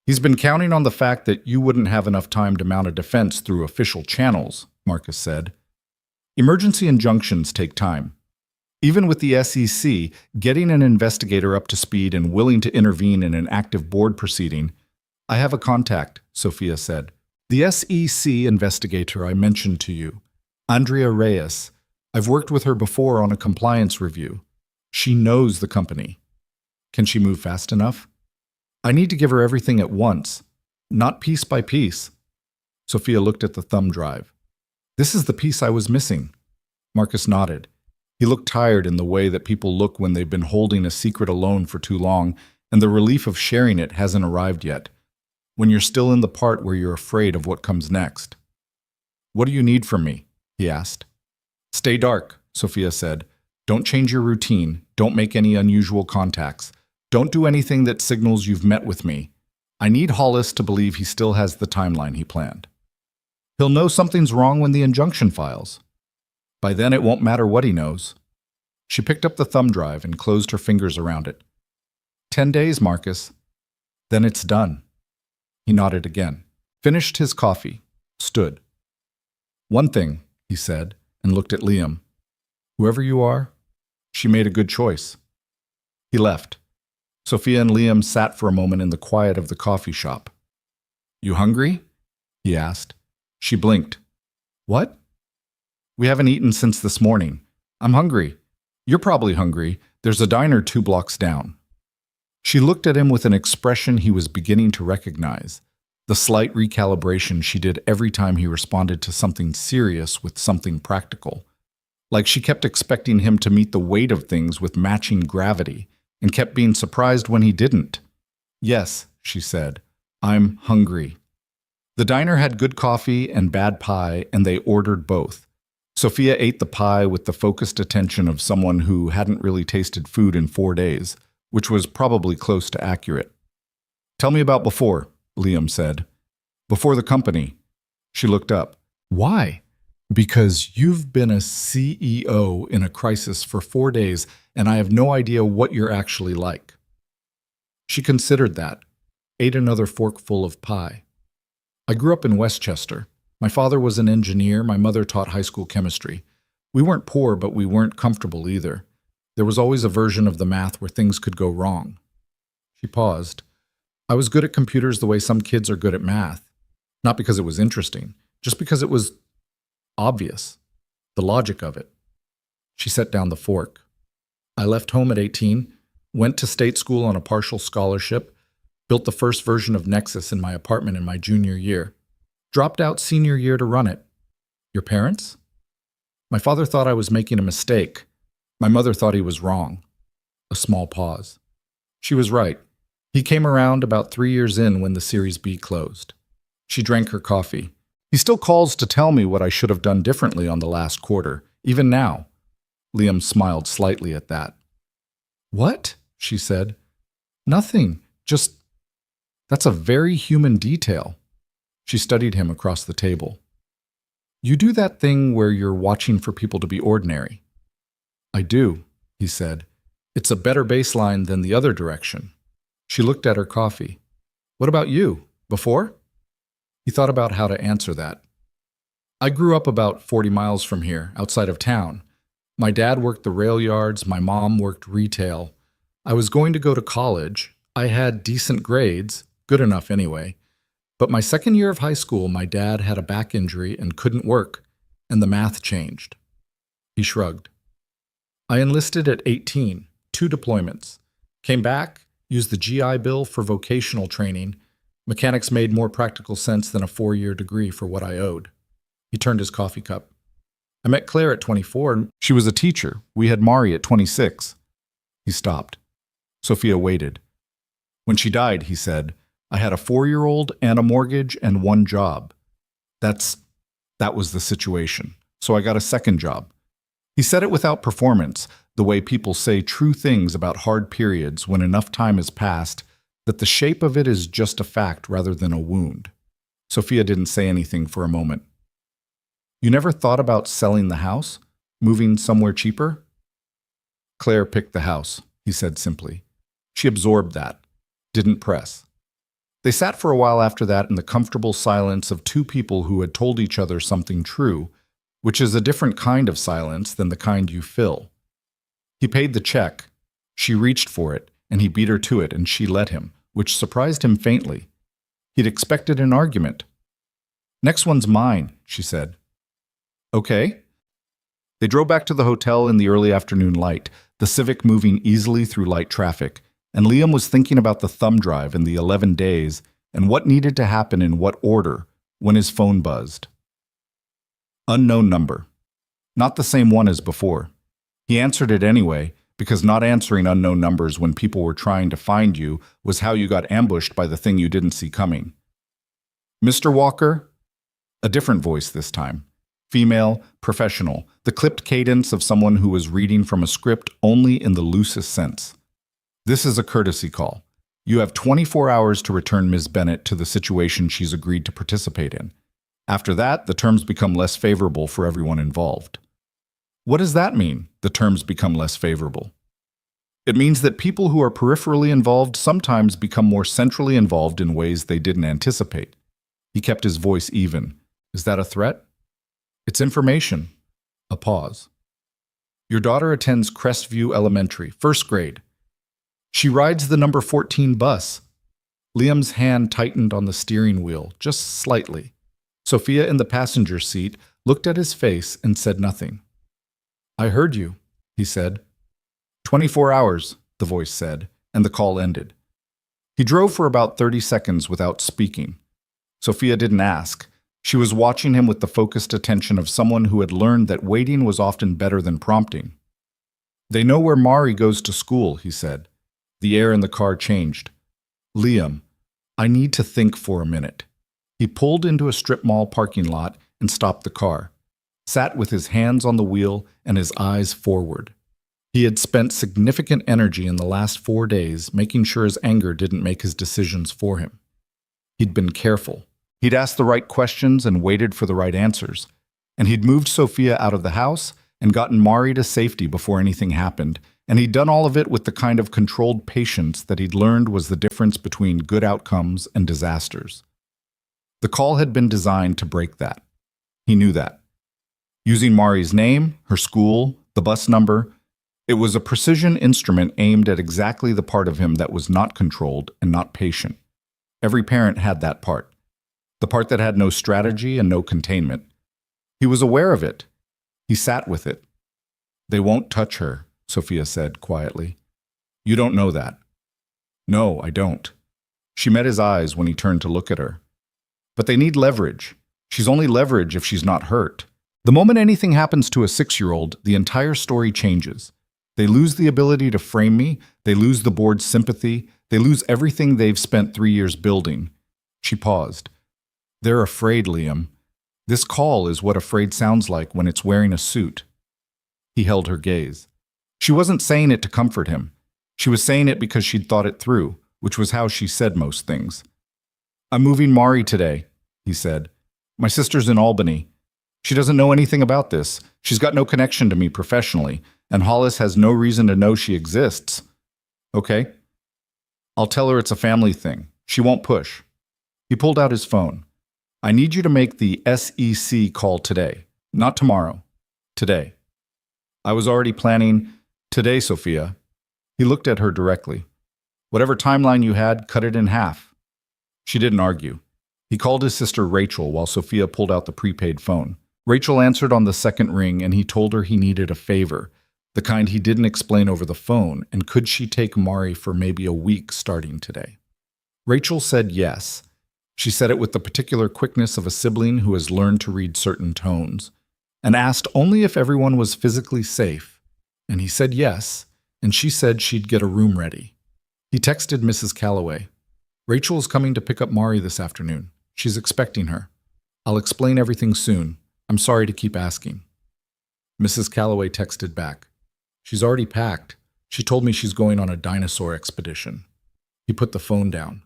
"He's been counting on the fact that you wouldn't have enough time to mount a defense through official channels," Marcus said. "Emergency injunctions take time. Even with the SEC, getting an investigator up to speed and willing to intervene in an active board proceeding—" "I have a contact," Sophia said. "The SEC investigator I mentioned to you, Andrea Reyes. I've worked with her before on a compliance review. She knows the company. Can she move fast enough? I need to give her everything at once, not piece by piece." Sophia looked at the thumb drive. "This is the piece I was missing." Marcus nodded. He looked tired in the way that people look when they've been holding a secret alone for too long, and the relief of sharing it hasn't arrived yet. When you're still in the part where you're afraid of what comes next. "What do you need from me?" he asked. "Stay dark," Sophia said. "Don't change your routine. Don't make any unusual contacts. Don't do anything that signals you've met with me. I need Hollis to believe he still has the timeline he planned. He'll know something's wrong when the injunction files. By then it won't matter what he knows." She picked up the thumb drive and closed her fingers around it. 10 days, Marcus. Then it's done." He nodded again, finished his coffee, stood. "One thing," he said, and looked at Liam. "Whoever you are, she made a good choice." He left. Sophia and Liam sat for a moment in the quiet of the coffee shop. "You hungry?" he asked. She blinked. "What?" "We haven't eaten since this morning. I'm hungry. You're probably hungry. There's a diner 2 blocks down." She looked at him with an expression he was beginning to recognize, the slight recalibration she did every time he responded to something serious with something practical. Like she kept expecting him to meet the weight of things with matching gravity, and kept being surprised when he didn't. "Yes," she said, "I'm hungry." The diner had good coffee and bad pie, and they ordered both. Sophia ate the pie with the focused attention of someone who hadn't really tasted food in 4 days, which was probably close to accurate. Tell me about before, Liam said. Before the company. She looked up. Why? Because you've been a CEO in a crisis for 4 days, and I have no idea what you're actually like. She considered that, ate another forkful of pie. I grew up in Westchester. My father was an engineer, my mother taught high school chemistry. We weren't poor, but we weren't comfortable either. There was always a version of the math where things could go wrong. She paused. I was good at computers the way some kids are good at math. Not because it was interesting, just because it was obvious, the logic of it. She set down the fork. I left home at 18, went to state school on a partial scholarship, built the first version of Nexus in my apartment in my junior year, dropped out senior year to run it. Your parents? My father thought I was making a mistake. My mother thought he was wrong. A small pause. She was right. He came around about 3 years in when the Series B closed. She drank her coffee. He still calls to tell me what I should have done differently on the last quarter, even now. Liam smiled slightly at that. What? She said. Nothing. Just, that's a very human detail. She studied him across the table. You do that thing where you're watching for people to be ordinary. I do, he said. It's a better baseline than the other direction. She looked at her coffee. What about you? Before? He thought about how to answer that. I grew up about 40 miles from here, outside of town. My dad worked the rail yards, my mom worked retail. I was going to go to college. I had decent grades, good enough anyway. But my second year of high school, my dad had a back injury and couldn't work, and the math changed. He shrugged. I enlisted at 18, 2 deployments. Came back, used the GI Bill for vocational training. Mechanics made more practical sense than a 4-year degree for what I owed. He turned his coffee cup. I met Claire at 24, and she was a teacher. We had Mari at 26. He stopped. Sophia waited. When she died, he said, I had a 4-year-old and a mortgage and 1 job. That was the situation. So I got a second job. He said it without performance, the way people say true things about hard periods when enough time has passed, that the shape of it is just a fact rather than a wound. Sophia didn't say anything for a moment. You never thought about selling the house? Moving somewhere cheaper? Claire picked the house, he said simply. She absorbed that, didn't press. They sat for a while after that in the comfortable silence of 2 people who had told each other something true, which is a different kind of silence than the kind you fill. He paid the check. She reached for it, and he beat her to it, and she let him, which surprised him faintly. He'd expected an argument. Next one's mine, she said. Okay. They drove back to the hotel in the early afternoon light, the Civic moving easily through light traffic, and Liam was thinking about the thumb drive and the 11 days and what needed to happen in what order when his phone buzzed. Unknown number. Not the same one as before. He answered it anyway, because not answering unknown numbers when people were trying to find you was how you got ambushed by the thing you didn't see coming. Mr. Walker? A different voice this time. Female, professional, the clipped cadence of someone who was reading from a script only in the loosest sense. This is a courtesy call. You have 24 hours to return Ms. Bennett to the situation she's agreed to participate in. After that, the terms become less favorable for everyone involved. What does that mean, the terms become less favorable? It means that people who are peripherally involved sometimes become more centrally involved in ways they didn't anticipate. He kept his voice even. Is that a threat? It's information. A pause. Your daughter attends Crestview Elementary, 1st grade. She rides the number 14 bus. Liam's hand tightened on the steering wheel, just slightly. Sophia in the passenger seat looked at his face and said nothing. I heard you, he said. 24 hours, the voice said, and the call ended. He drove for about 30 seconds without speaking. Sophia didn't ask. She was watching him with the focused attention of someone who had learned that waiting was often better than prompting. They know where Mari goes to school, he said. The air in the car changed. Liam, I need to think for a minute. He pulled into a strip mall parking lot and stopped the car, sat with his hands on the wheel and his eyes forward. He had spent significant energy in the last 4 days making sure his anger didn't make his decisions for him. He'd been careful. He'd asked the right questions and waited for the right answers. And he'd moved Sophia out of the house and gotten Mari to safety before anything happened. And he'd done all of it with the kind of controlled patience that he'd learned was the difference between good outcomes and disasters. The call had been designed to break that. He knew that. Using Mari's name, her school, the bus number, it was a precision instrument aimed at exactly the part of him that was not controlled and not patient. Every parent had that part. The part that had no strategy and no containment. He was aware of it. He sat with it. "They won't touch her," Sophia said quietly. "You don't know that." "No, I don't." She met his eyes when he turned to look at her. "But they need leverage. She's only leverage if she's not hurt. The moment anything happens to a 6-year-old, the entire story changes. They lose the ability to frame me, they lose the board's sympathy, they lose everything they've spent 3 years building." She paused. "They're afraid, Liam. This call is what afraid sounds like when it's wearing a suit." He held her gaze. She wasn't saying it to comfort him. She was saying it because she'd thought it through, which was how she said most things. "I'm moving Mari today," he said. "My sister's in Albany. She doesn't know anything about this. She's got no connection to me professionally, and Hollis has no reason to know she exists." "Okay. I'll tell her it's a family thing. She won't push." He pulled out his phone. "I need you to make the SEC call today, not tomorrow. Today." "I was already planning today, Sophia." He looked at her directly. "Whatever timeline you had, cut it in half." She didn't argue. He called his sister Rachel while Sophia pulled out the prepaid phone. Rachel answered on the second ring, and he told her he needed a favor, the kind he didn't explain over the phone, and could she take Mari for maybe a week starting today. Rachel said yes. She said it with the particular quickness of a sibling who has learned to read certain tones, and asked only if everyone was physically safe. And he said yes, and she said she'd get a room ready. He texted Mrs. Calloway. "Rachel is coming to pick up Mari this afternoon. She's expecting her. I'll explain everything soon. I'm sorry to keep asking." Mrs. Calloway texted back. "She's already packed. She told me she's going on a dinosaur expedition." He put the phone down.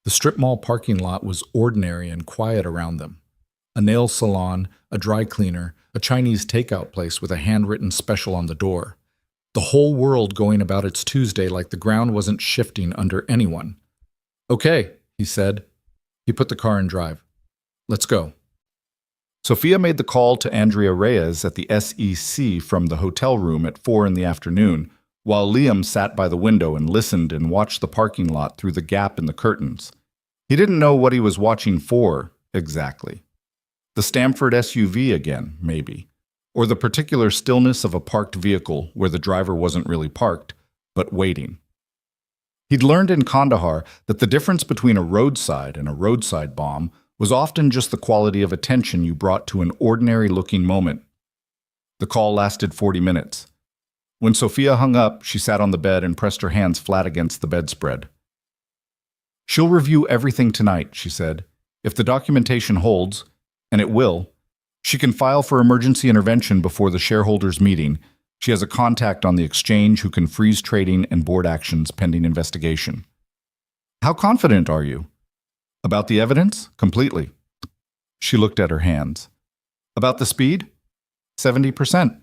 The strip mall parking lot was ordinary and quiet around them. A nail salon, a dry cleaner, a Chinese takeout place with a handwritten special on the door. The whole world going about its Tuesday like the ground wasn't shifting under anyone. "Okay," he said. He put the car in drive. "Let's go." Sophia made the call to Andrea Reyes at the SEC from the hotel room at 4 in the afternoon, while Liam sat by the window and listened and watched the parking lot through the gap in the curtains. He didn't know what he was watching for, exactly. The Stamford SUV again, maybe. Or the particular stillness of a parked vehicle where the driver wasn't really parked, but waiting. He'd learned in Kandahar that the difference between a roadside and a roadside bomb was often just the quality of attention you brought to an ordinary-looking moment. The call lasted 40 minutes. When Sophia hung up, she sat on the bed and pressed her hands flat against the bedspread. "She'll review everything tonight," she said. "If the documentation holds, and it will, she can file for emergency intervention before the shareholders' meeting. She has a contact on the exchange who can freeze trading and board actions pending investigation." "How confident are you?" "About the evidence? Completely." She looked at her hands. "About the speed? 70%.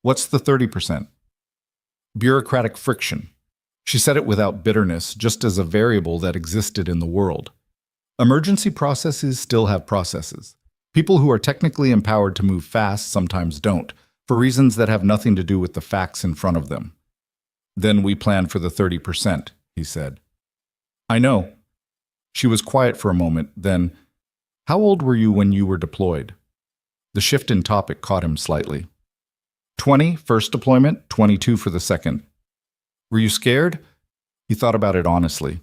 What's the 30%? Bureaucratic friction." She said it without bitterness, just as a variable that existed in the world. Emergency processes still have processes. People who are technically empowered to move fast sometimes don't, for reasons that have nothing to do with the facts in front of them. "Then we plan for the 30%, he said. "I know." She was quiet for a moment, then, "How old were you when you were deployed?" The shift in topic caught him slightly. 20, first deployment, 22 for the second. "Were you scared?" He thought about it honestly.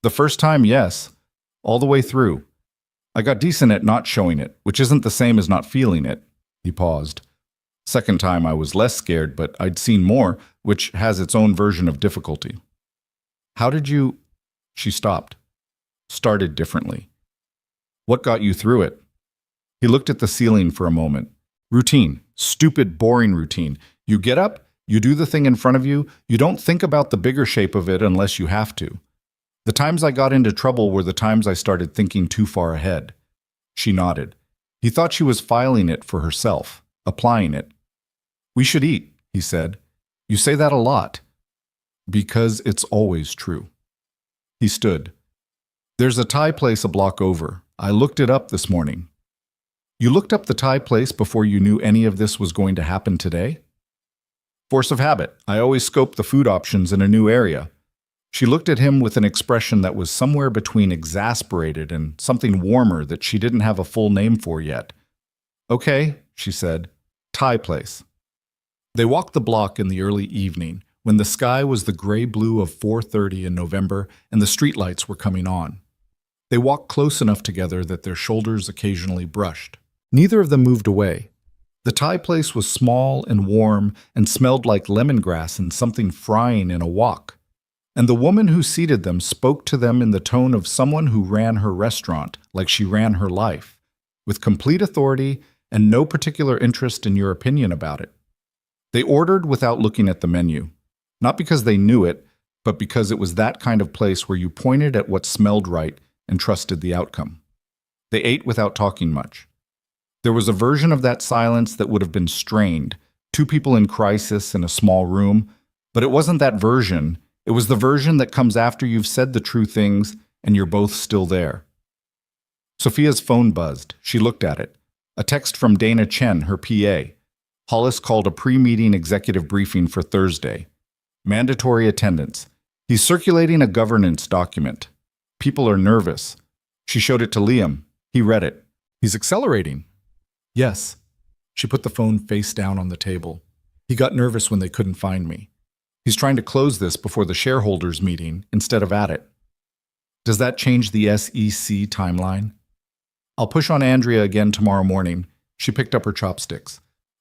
"The first time, yes. All the way through. I got decent at not showing it, which isn't the same as not feeling it." He paused. "Second time I was less scared, but I'd seen more, which has its own version of difficulty." "How did you—" She stopped. "Started differently." "What got you through it?" He looked at the ceiling for a moment. "Routine. Stupid, boring routine. You get up, You do the thing in front of you, you don't think about the bigger shape of it unless you have to. The times I got into trouble were the times I started thinking too far ahead. She nodded. He thought she was filing it for herself, applying it. We should eat, he said. You say that a lot. Because it's always true. He stood. There's a Thai place a block over. I looked it up this morning. You looked up the Thai place before you knew any of this was going to happen today? Force of habit. I always scope the food options in a new area. She looked at him with an expression that was somewhere between exasperated and something warmer that she didn't have a full name for yet. Okay, she said. Thai place. They walked the block in the early evening, when the sky was the gray-blue of 4:30 in November and the streetlights were coming on. They walked close enough together that their shoulders occasionally brushed. Neither of them moved away. The Thai place was small and warm and smelled like lemongrass and something frying in a wok. And the woman who seated them spoke to them in the tone of someone who ran her restaurant like she ran her life, with complete authority and no particular interest in your opinion about it. They ordered without looking at the menu, not because they knew it, but because it was that kind of place where you pointed at what smelled right and trusted the outcome. They ate without talking much. There was a version of that silence that would have been strained, two people in crisis in a small room, but it wasn't that version. It was the version that comes after you've said the true things and you're both still there. Sophia's phone buzzed. She looked at it. A text from Dana Chen, her PA. Hollis called a pre-meeting executive briefing for Thursday. Mandatory attendance. He's circulating a governance document. People are nervous. She showed it to Liam. He read it. He's accelerating. Yes. She put the phone face down on the table. He got nervous when they couldn't find me. He's trying to close this before the shareholders meeting instead of at it. Does that change the SEC timeline? I'll push on Andrea again tomorrow morning. She picked up her chopsticks.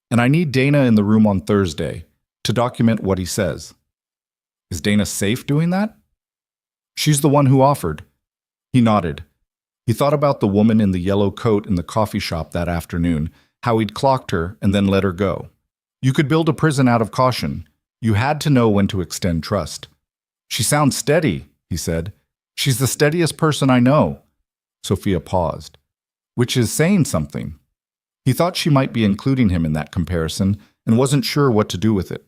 And I need Dana in the room on Thursday to document what he says. Is Dana safe doing that? She's the one who offered. He nodded. He thought about the woman in the yellow coat in the coffee shop that afternoon, how he'd clocked her and then let her go. You could build a prison out of caution. You had to know when to extend trust. She sounds steady, he said. She's the steadiest person I know. Sophia paused. Which is saying something. He thought she might be including him in that comparison and wasn't sure what to do with it.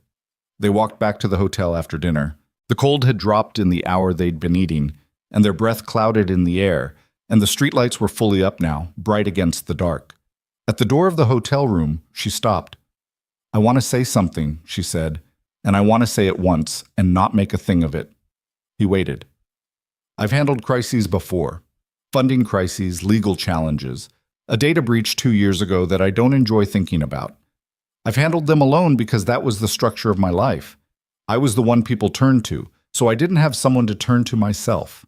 They walked back to the hotel after dinner. The cold had dropped in the hour they'd been eating, and their breath clouded in the air, and the streetlights were fully up now, bright against the dark. At the door of the hotel room, she stopped. I want to say something, she said, and I want to say it once and not make a thing of it. He waited. I've handled crises before. Funding crises, legal challenges, a data breach 2 years ago that I don't enjoy thinking about. I've handled them alone because that was the structure of my life. I was the one people turned to, so I didn't have someone to turn to myself.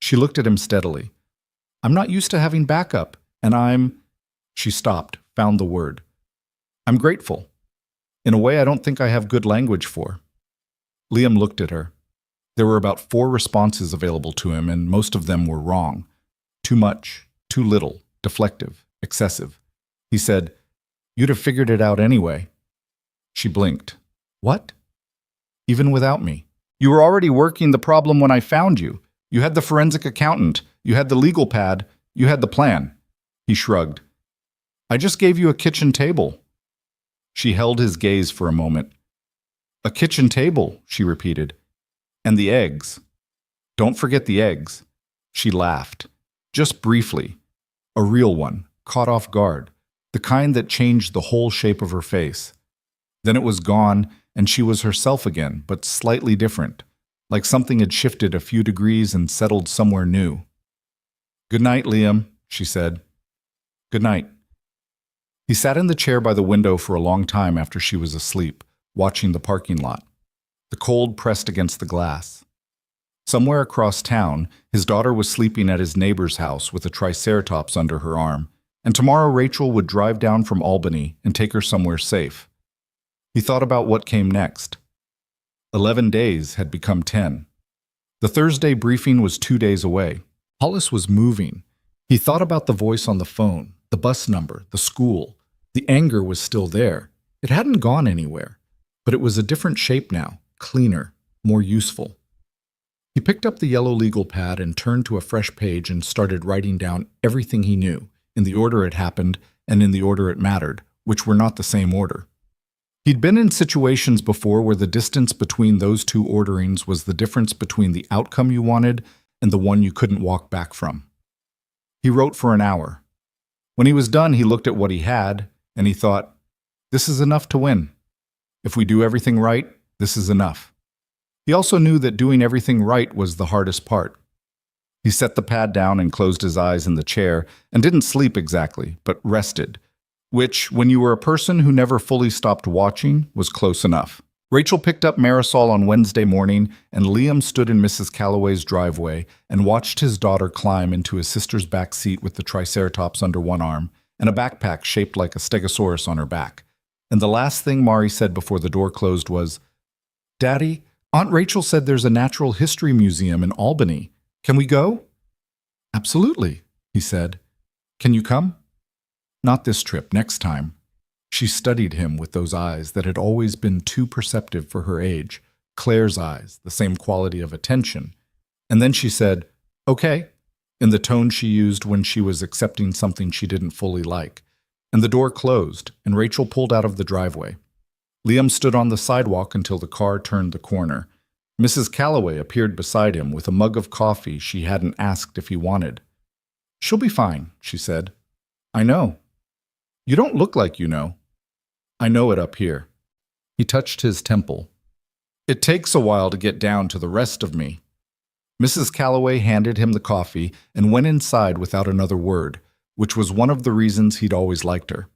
She looked at him steadily. I'm not used to having backup, and She stopped, found the word. I'm grateful. In a way I don't think I have good language for. Liam looked at her. There were about 4 responses available to him, and most of them were wrong. Too much, too little, deflective, excessive. He said, You'd have figured it out anyway. She blinked. What? Even without me. You were already working the problem when I found you. You had the forensic accountant. You had the legal pad. You had the plan. He shrugged. I just gave you a kitchen table. She held his gaze for a moment. A kitchen table, she repeated. And the eggs. Don't forget the eggs. She laughed. Just briefly. A real one, caught off guard. The kind that changed the whole shape of her face. Then it was gone, and she was herself again, but slightly different, like something had shifted a few degrees and settled somewhere new. Good night, Liam, she said. Good night. He sat in the chair by the window for a long time after she was asleep, watching the parking lot. The cold pressed against the glass. Somewhere across town, his daughter was sleeping at his neighbor's house with a triceratops under her arm, and tomorrow Rachel would drive down from Albany and take her somewhere safe. He thought about what came next. 11 days had become 10. The Thursday briefing was 2 days away. Hollis was moving. He thought about the voice on the phone, the bus number, the school. The anger was still there. It hadn't gone anywhere. But it was a different shape now, cleaner, more useful. He picked up the yellow legal pad and turned to a fresh page and started writing down everything he knew, in the order it happened and in the order it mattered, which were not the same order. He'd been in situations before where the distance between those two orderings was the difference between the outcome you wanted and the one you couldn't walk back from. He wrote for an hour. When he was done, he looked at what he had, and he thought, this is enough to win. If we do everything right, this is enough. He also knew that doing everything right was the hardest part. He set the pad down and closed his eyes in the chair and didn't sleep exactly, but rested, which, when you were a person who never fully stopped watching, was close enough. Rachel picked up Marisol on Wednesday morning, and Liam stood in Mrs. Calloway's driveway and watched his daughter climb into his sister's back seat with the Triceratops under one arm and a backpack shaped like a stegosaurus on her back. And the last thing Mari said before the door closed was, "Daddy, Aunt Rachel said there's a natural history museum in Albany. Can we go?" "Absolutely," he said. "Can you come?" "Not this trip, next time." She studied him with those eyes that had always been too perceptive for her age, Claire's eyes, the same quality of attention. And then she said, "Okay," in the tone she used when she was accepting something she didn't fully like. And the door closed, and Rachel pulled out of the driveway. Liam stood on the sidewalk until the car turned the corner. Mrs. Calloway appeared beside him with a mug of coffee she hadn't asked if he wanted. "She'll be fine," she said. "I know." "You don't look like you know." "I know it up here." He touched his temple. "It takes a while to get down to the rest of me." Mrs. Calloway handed him the coffee and went inside without another word, which was one of the reasons he'd always liked her.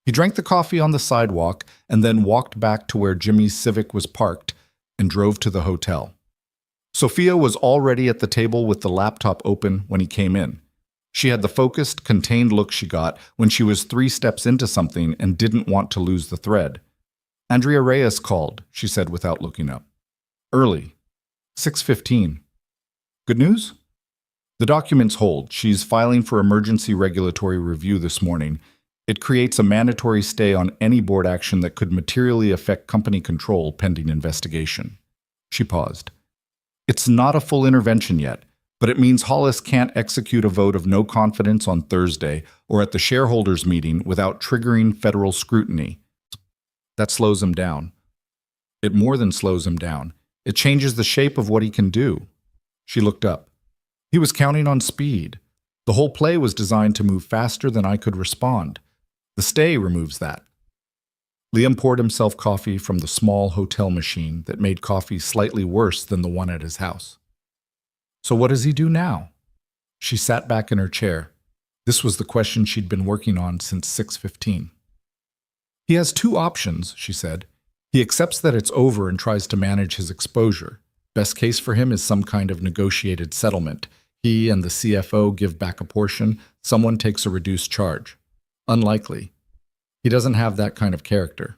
He drank the coffee on the sidewalk and then walked back to where Jimmy's Civic was parked and drove to the hotel. Sophia was already at the table with the laptop open when he came in. She had the focused, contained look she got when she was 3 steps into something and didn't want to lose the thread. "Andrea Reyes called," she said without looking up. "Early. 6:15. Good news?" "The documents hold. She's filing for emergency regulatory review this morning. It creates a mandatory stay on any board action that could materially affect company control pending investigation." She paused. "It's not a full intervention yet, but it means Hollis can't execute a vote of no confidence on Thursday or at the shareholders' meeting without triggering federal scrutiny. That slows him down. It more than slows him down. It changes the shape of what he can do." She looked up. "He was counting on speed. The whole play was designed to move faster than I could respond. The stay removes that." Liam poured himself coffee from the small hotel machine that made coffee slightly worse than the one at his house. "So what does he do now?" She sat back in her chair. This was the question she'd been working on since 6:15. "He has 2 options," she said. "He accepts that it's over and tries to manage his exposure. Best case for him is some kind of negotiated settlement. He and the CFO give back a portion, someone takes a reduced charge. Unlikely. He doesn't have that kind of character."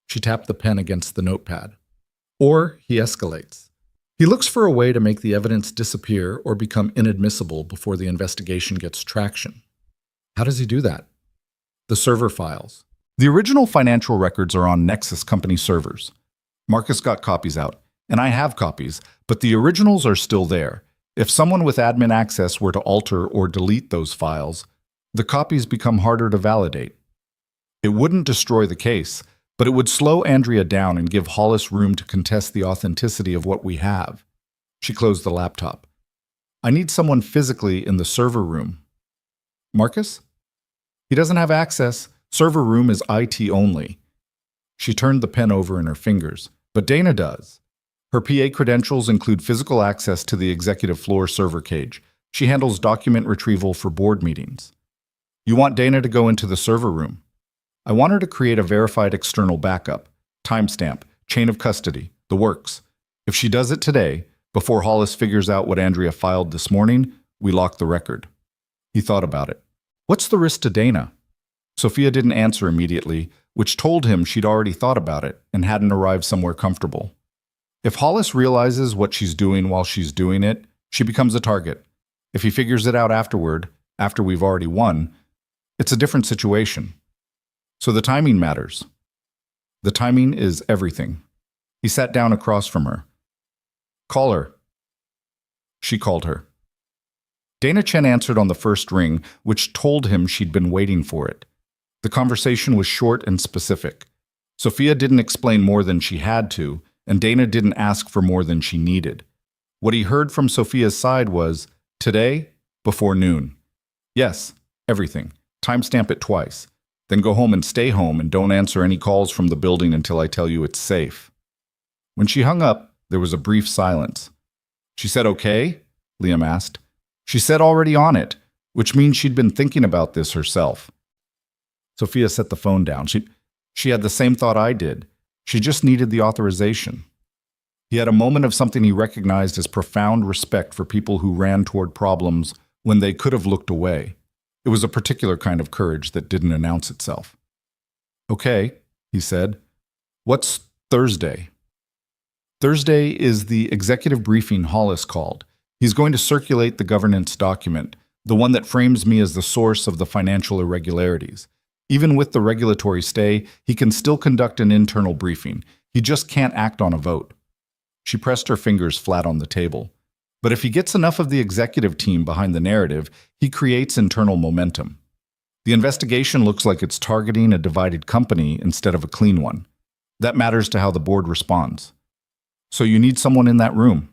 She tapped the pen against the notepad. "Or he escalates. He looks for a way to make the evidence disappear or become inadmissible before the investigation gets traction." "How does he do that?" "The server files. The original financial records are on Nexus company servers. Marcus got copies out, and I have copies, but the originals are still there. If someone with admin access were to alter or delete those files, the copies become harder to validate. It wouldn't destroy the case, but it would slow Andrea down and give Hollis room to contest the authenticity of what we have." She closed the laptop. "I need someone physically in the server room." "Marcus?" "He doesn't have access. Server room is IT only." She turned the pen over in her fingers. "But Dana does. Her PA credentials include physical access to the executive floor server cage. She handles document retrieval for board meetings." "You want Dana to go into the server room?" "I want her to create a verified external backup, timestamp, chain of custody, the works. If she does it today, before Hollis figures out what Andrea filed this morning, we lock the record." He thought about it. "What's the risk to Dana?" Sophia didn't answer immediately, which told him she'd already thought about it and hadn't arrived somewhere comfortable. If Hollis realizes what she's doing while she's doing it, she becomes a target. If he figures it out afterward, after we've already won, it's a different situation. So the timing matters. The timing is everything. He sat down across from her. Call her. She called her. Dana Chen answered on the first ring, which told him she'd been waiting for it. The conversation was short and specific. Sophia didn't explain more than she had to, and Dana didn't ask for more than she needed. What he heard from Sophia's side was, today, before noon. Yes, everything. Timestamp it twice. Then go home and stay home and don't answer any calls from the building until I tell you it's safe. When she hung up, there was a brief silence. She said, okay? Liam asked. She said already on it, which means she'd been thinking about this herself. Sophia set the phone down. She had the same thought I did. She just needed the authorization. He had a moment of something he recognized as profound respect for people who ran toward problems when they could have looked away. It was a particular kind of courage that didn't announce itself. Okay, he said. What's Thursday? Thursday is the executive briefing Hollis called. He's going to circulate the governance document, the one that frames me as the source of the financial irregularities. Even with the regulatory stay, he can still conduct an internal briefing. He just can't act on a vote. She pressed her fingers flat on the table. But if he gets enough of the executive team behind the narrative, he creates internal momentum. The investigation looks like it's targeting a divided company instead of a clean one. That matters to how the board responds. So you need someone in that room.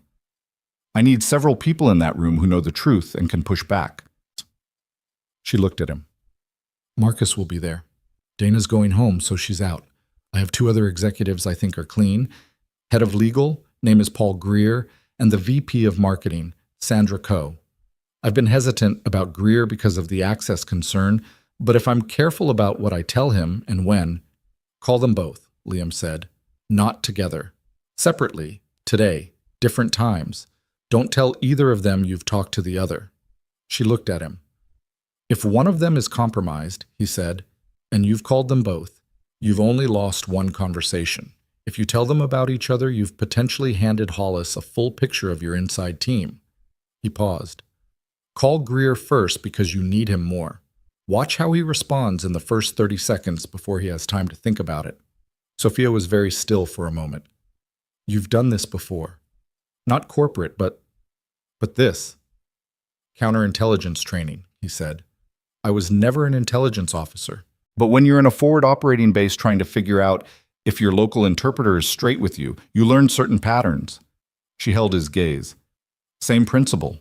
I need several people in that room who know the truth and can push back. She looked at him. Marcus will be there. Dana's going home, so she's out. I have 2 other executives I think are clean. Head of legal, name is Paul Greer, and the VP of marketing, Sandra Coe. I've been hesitant about Greer because of the access concern, but if I'm careful about what I tell him and when, call them both, Liam said. Not together. Separately, today, different times. Don't tell either of them you've talked to the other. She looked at him. If one of them is compromised, he said, and you've called them both, you've only lost one conversation. If you tell them about each other, you've potentially handed Hollis a full picture of your inside team. He paused. Call Greer first because you need him more. Watch how he responds in the first 30 seconds before he has time to think about it. Sophia was very still for a moment. You've done this before. Not corporate, but this. Counterintelligence training, he said. I was never an intelligence officer. But when you're in a forward operating base trying to figure out if your local interpreter is straight with you, you learn certain patterns. She held his gaze. Same principle.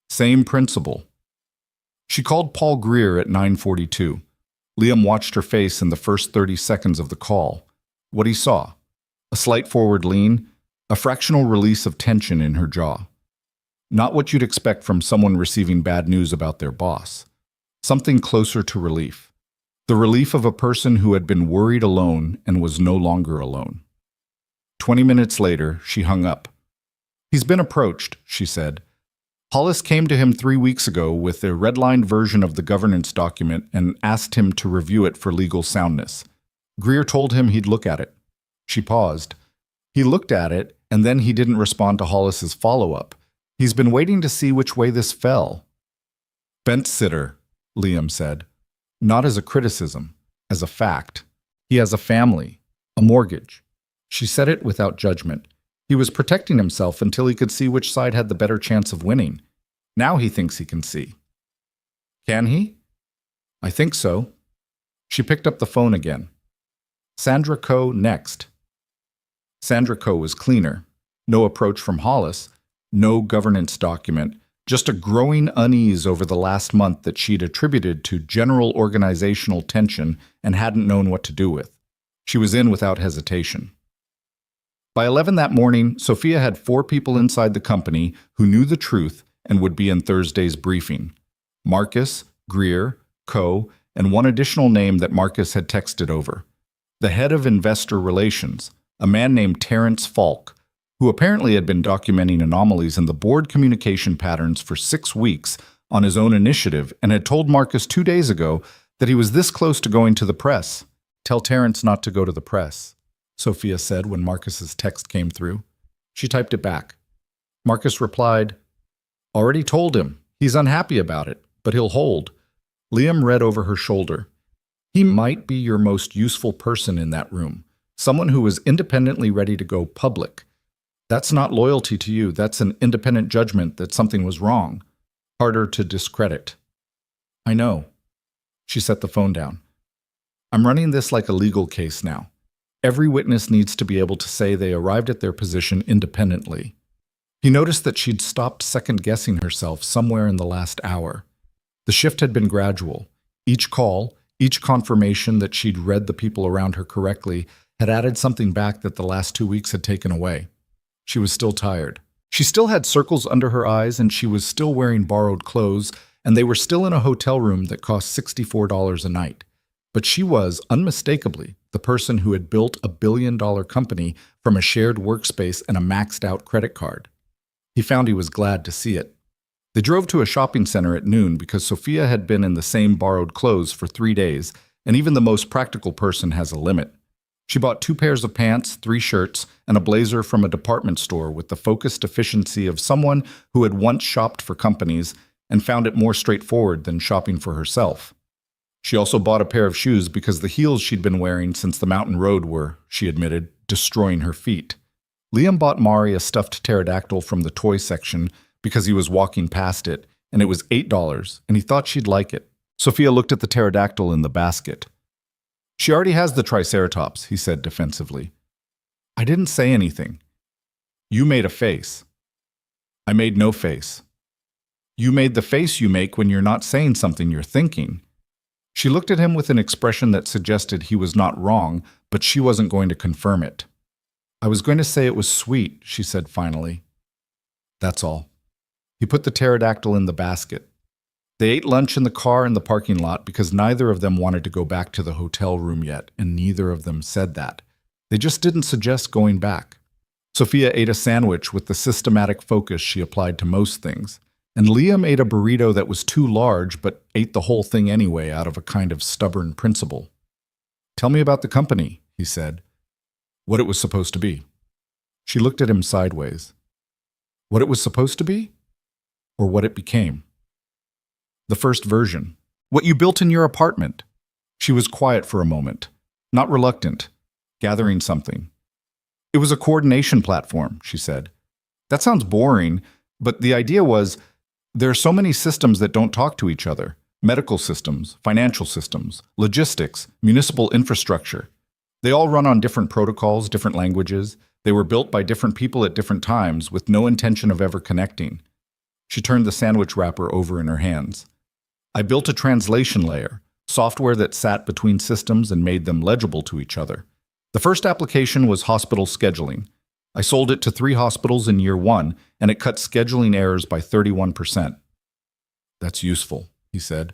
Same principle. She called Paul Greer at 9:42. Liam watched her face in the first 30 seconds of the call. What he saw. A slight forward lean, a fractional release of tension in her jaw. Not what you'd expect from someone receiving bad news about their boss. Something closer to relief. The relief of a person who had been worried alone and was no longer alone. 20 minutes later, she hung up. He's been approached, she said. Hollis came to him 3 weeks ago with a redlined version of the governance document and asked him to review it for legal soundness. Greer told him he'd look at it. She paused. He looked at it, and then he didn't respond to Hollis's follow-up. He's been waiting to see which way this fell. Fence-sitter, Liam said. Not as a criticism, as a fact. He has a family, a mortgage. She said it without judgment. He was protecting himself until he could see which side had the better chance of winning. Now he thinks he can see. Can he? I think so. She picked up the phone again. Sandra Coe next. Sandra Coe was cleaner. No approach from Hollis, no governance document, just a growing unease over the last month that she'd attributed to general organizational tension and hadn't known what to do with. She was in without hesitation. By 11 that morning, Sophia had 4 people inside the company who knew the truth and would be in Thursday's briefing. Marcus, Greer, Coe, and one additional name that Marcus had texted over. The head of investor relations, a man named Terrence Falk, who apparently had been documenting anomalies in the board communication patterns for 6 weeks on his own initiative and had told Marcus 2 days ago that he was this close to going to the press. Tell Terrence not to go to the press, Sophia said when Marcus's text came through. She typed it back. Marcus replied, Already told him. He's unhappy about it, but he'll hold. Liam read over her shoulder. He might be your most useful person in that room. Someone who was independently ready to go public. That's not loyalty to you. That's an independent judgment that something was wrong. Harder to discredit. I know. She set the phone down. I'm running this like a legal case now. Every witness needs to be able to say they arrived at their position independently. He noticed that she'd stopped second-guessing herself somewhere in the last hour. The shift had been gradual. Each call, each confirmation that she'd read the people around her correctly, had added something back that the last 2 weeks had taken away. She was still tired. She still had circles under her eyes, and she was still wearing borrowed clothes, and they were still in a hotel room that cost $64 a night. But she was, unmistakably, the person who had built a billion-dollar company from a shared workspace and a maxed-out credit card. He found he was glad to see it. They drove to a shopping center at noon because Sophia had been in the same borrowed clothes for 3 days, and even the most practical person has a limit. She bought 2 pairs of pants, 3 shirts, and a blazer from a department store with the focused efficiency of someone who had once shopped for companies and found it more straightforward than shopping for herself. She also bought a pair of shoes because the heels she'd been wearing since the mountain road were, she admitted, destroying her feet. Liam bought Mari a stuffed pterodactyl from the toy section because he was walking past it, and it was $8, and he thought she'd like it. Sophia looked at the pterodactyl in the basket. She already has the triceratops, he said defensively. I didn't say anything. You made a face. I made no face. You made the face you make when you're not saying something you're thinking. She looked at him with an expression that suggested he was not wrong, but she wasn't going to confirm it. I was going to say it was sweet, she said finally. That's all. He put the pterodactyl in the basket. They ate lunch in the car in the parking lot because neither of them wanted to go back to the hotel room yet, and neither of them said that. They just didn't suggest going back. Sophia ate a sandwich with the systematic focus she applied to most things, and Liam ate a burrito that was too large but ate the whole thing anyway out of a kind of stubborn principle. Tell me about the company, he said. What it was supposed to be. She looked at him sideways. What it was supposed to be? Or what it became? The first version. What you built in your apartment. She was quiet for a moment, not reluctant, gathering something. It was a coordination platform, she said. That sounds boring, but the idea was, there are so many systems that don't talk to each other. Medical systems, financial systems, logistics, municipal infrastructure. They all run on different protocols, different languages. They were built by different people at different times with no intention of ever connecting. She turned the sandwich wrapper over in her hands. I built a translation layer, software that sat between systems and made them legible to each other. The first application was hospital scheduling. I sold it to 3 hospitals in year 1, and it cut scheduling errors by 31%. That's useful, he said.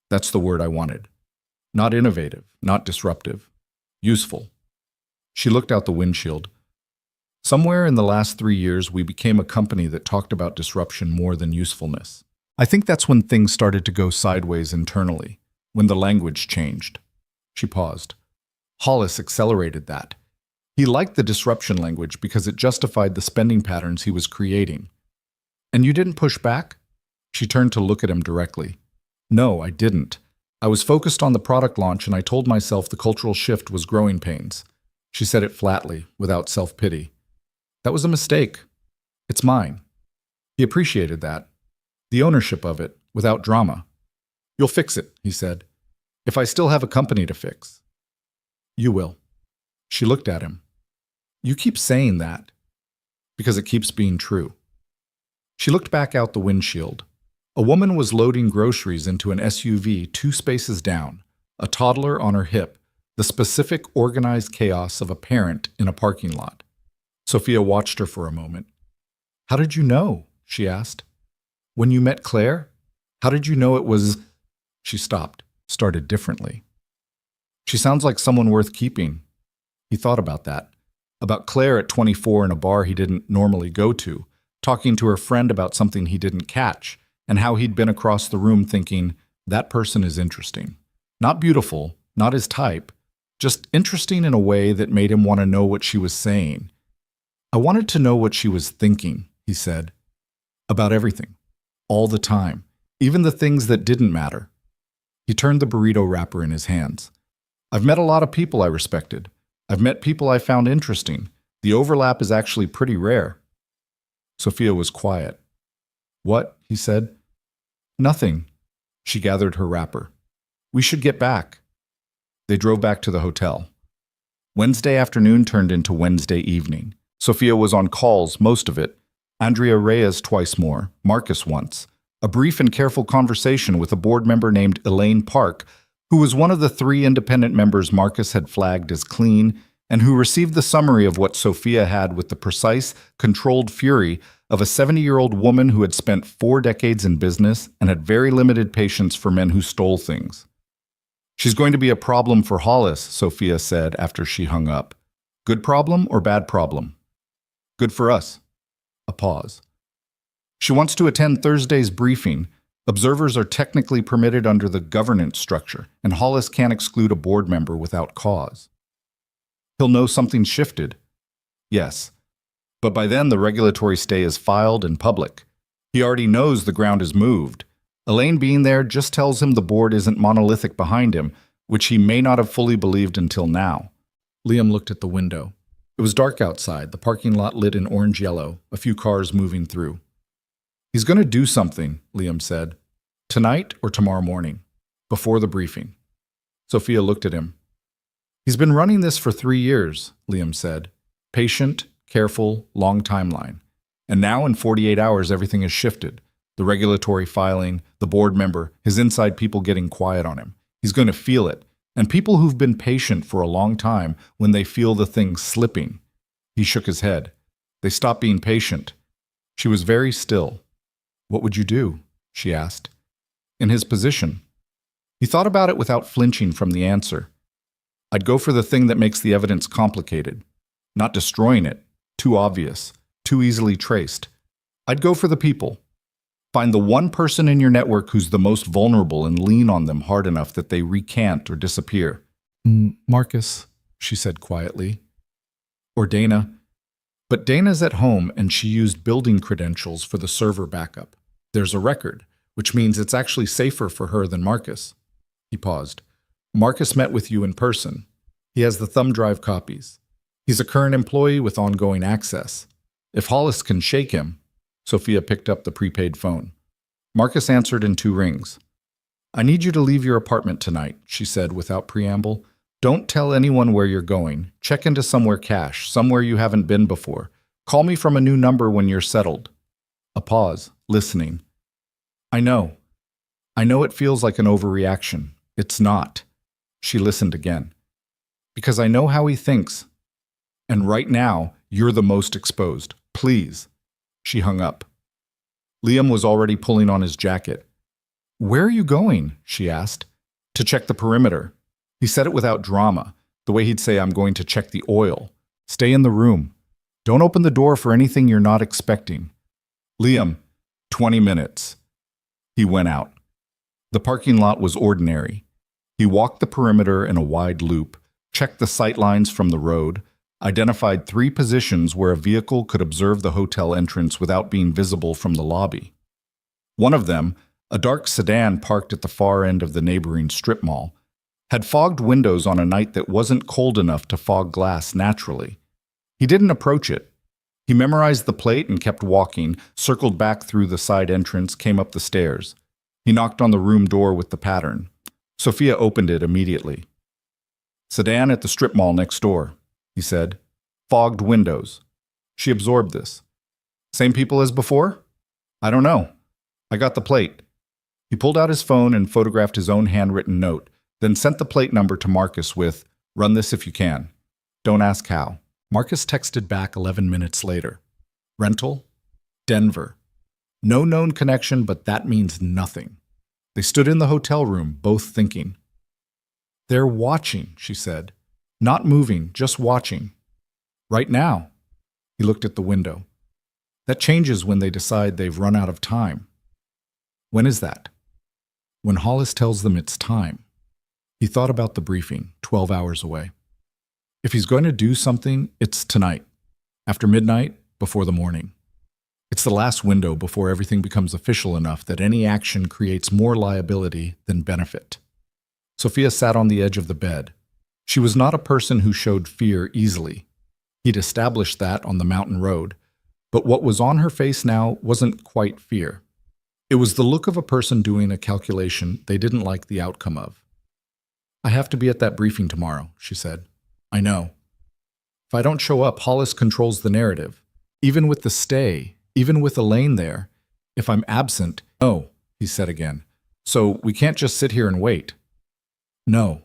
That's the word I wanted. Not innovative, not disruptive. Useful. She looked out the windshield. Somewhere in the last 3 years, we became a company that talked about disruption more than usefulness. I think that's when things started to go sideways internally, when the language changed. She paused. Hollis accelerated that. He liked the disruption language because it justified the spending patterns he was creating. And you didn't push back? She turned to look at him directly. No, I didn't. I was focused on the product launch and I told myself the cultural shift was growing pains. She said it flatly, without self-pity. That was a mistake. It's mine. He appreciated that. The ownership of it, without drama. You'll fix it, he said. If I still have a company to fix. You will. She looked at him. You keep saying that. Because it keeps being true. She looked back out the windshield. A woman was loading groceries into an SUV 2 spaces down, a toddler on her hip, the specific organized chaos of a parent in a parking lot. Sophia watched her for a moment. How did you know? She asked. When you met Claire? How did you know it was... She stopped, started differently. She sounds like someone worth keeping. He thought about that. About Claire at 24 in a bar he didn't normally go to, talking to her friend about something he didn't catch, and how he'd been across the room thinking, that person is interesting. Not beautiful, not his type, just interesting in a way that made him want to know what she was saying. I wanted to know what she was thinking, he said. About everything. All the time. Even the things that didn't matter. He turned the burrito wrapper in his hands. I've met a lot of people I respected. I've met people I found interesting. The overlap is actually pretty rare. Sophia was quiet. What? He said. Nothing. She gathered her wrapper. We should get back. They drove back to the hotel. Wednesday afternoon turned into Wednesday evening. Sophia was on calls, most of it. Andrea Reyes twice more, Marcus once. A brief and careful conversation with a board member named Elaine Park, who was one of the 3 independent members Marcus had flagged as clean, and who received the summary of what Sophia had with the precise, controlled fury of a 70-year-old woman who had spent 4 decades in business and had very limited patience for men who stole things. She's going to be a problem for Hollis, Sophia said after she hung up. Good problem or bad problem? Good for us. A pause. She wants to attend Thursday's briefing. Observers are technically permitted under the governance structure, and Hollis can't exclude a board member without cause. He'll know something's shifted. Yes. But by then the regulatory stay is filed and public. He already knows the ground is moved. Elaine being there just tells him the board isn't monolithic behind him, which he may not have fully believed until now. Liam looked at the window. It was dark outside, the parking lot lit in orange-yellow, a few cars moving through. He's going to do something, Liam said. Tonight or tomorrow morning, before the briefing. Sophia looked at him. He's been running this for 3 years, Liam said. Patient, careful, long timeline. And now in 48 hours everything has shifted. The regulatory filing, the board member, his inside people getting quiet on him. He's going to feel it. And people who've been patient for a long time, when they feel the thing slipping. He shook his head. They stop being patient. She was very still. What would you do? She asked. In his position. He thought about it without flinching from the answer. I'd go for the thing that makes the evidence complicated. Not destroying it. Too obvious. Too easily traced. I'd go for the people. Find the one person in your network who's the most vulnerable and lean on them hard enough that they recant or disappear. Marcus, she said quietly. Or Dana. But Dana's at home and she used building credentials for the server backup. There's a record, which means it's actually safer for her than Marcus. He paused. Marcus met with you in person. He has the thumb drive copies. He's a current employee with ongoing access. If Hollis can shake him. Sophia picked up the prepaid phone. Marcus answered in 2 rings. I need you to leave your apartment tonight, she said without preamble. Don't tell anyone where you're going. Check into somewhere cash, somewhere you haven't been before. Call me from a new number when you're settled. A pause, listening. I know it feels like an overreaction. It's not. She listened again. Because I know how he thinks. And right now, you're the most exposed. Please. She hung up. Liam was already pulling on his jacket. Where are you going? She asked. To check the perimeter. He said it without drama, the way he'd say, I'm going to check the oil. Stay in the room. Don't open the door for anything you're not expecting. Liam, 20 minutes. He went out. The parking lot was ordinary. He walked the perimeter in a wide loop, checked the sight lines from the road, identified 3 positions where a vehicle could observe the hotel entrance without being visible from the lobby. One of them, a dark sedan parked at the far end of the neighboring strip mall, had fogged windows on a night that wasn't cold enough to fog glass naturally. He didn't approach it. He memorized the plate and kept walking, circled back through the side entrance, came up the stairs. He knocked on the room door with the pattern. Sophia opened it immediately. Sedan at the strip mall next door, he said. Fogged windows. She absorbed this. Same people as before? I don't know. I got the plate. He pulled out his phone and photographed his own handwritten note, then sent the plate number to Marcus with, run this if you can. Don't ask how. Marcus texted back 11 minutes later. Rental? Denver. No known connection, but that means nothing. They stood in the hotel room, both thinking. They're watching, she said. Not moving, just watching. Right now. He looked at the window. That changes when they decide they've run out of time. When is that? When Hollis tells them it's time. He thought about the briefing, 12 hours away. If he's going to do something, it's tonight. After midnight, before the morning. It's the last window before everything becomes official enough that any action creates more liability than benefit. Sophia sat on the edge of the bed. She was not a person who showed fear easily. He'd established that on the mountain road. But what was on her face now wasn't quite fear. It was the look of a person doing a calculation they didn't like the outcome of. "I have to be at that briefing tomorrow," she said. "I know. If I don't show up, Hollis controls the narrative. Even with the stay, even with Elaine there, if I'm absent—" "No," he said again. "So we can't just sit here and wait." "No."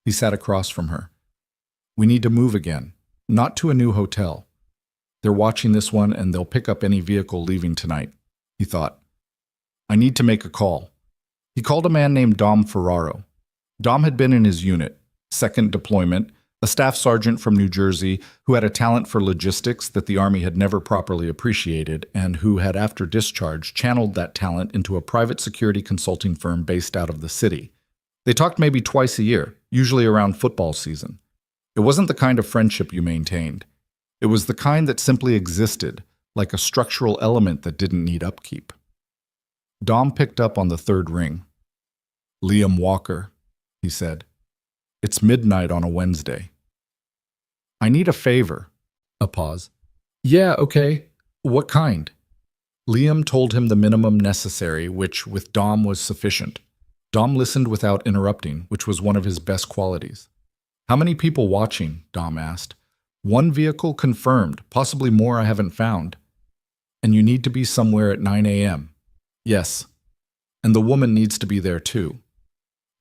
He sat across from her. "We need to move again, not to a new hotel. They're watching this one and they'll pick up any vehicle leaving tonight," he thought. "I need to make a call." He called a man named Dom Ferraro. Dom had been in his unit, second deployment, a staff sergeant from New Jersey who had a talent for logistics that the Army had never properly appreciated and who had, after discharge, channeled that talent into a private security consulting firm based out of the city. They talked maybe twice a year, usually around football season. It wasn't the kind of friendship you maintained. It was the kind that simply existed, like a structural element that didn't need upkeep. Dom picked up on the third ring. "Liam Walker," he said. "It's midnight on a Wednesday. I need a favor." A pause. "Yeah, okay. What kind?" Liam told him the minimum necessary, which, with Dom, was sufficient. Dom listened without interrupting, which was one of his best qualities. "How many people watching?" Dom asked. "One vehicle confirmed, possibly more I haven't found. And you need to be somewhere at 9 a.m. "Yes." "And the woman needs to be there too."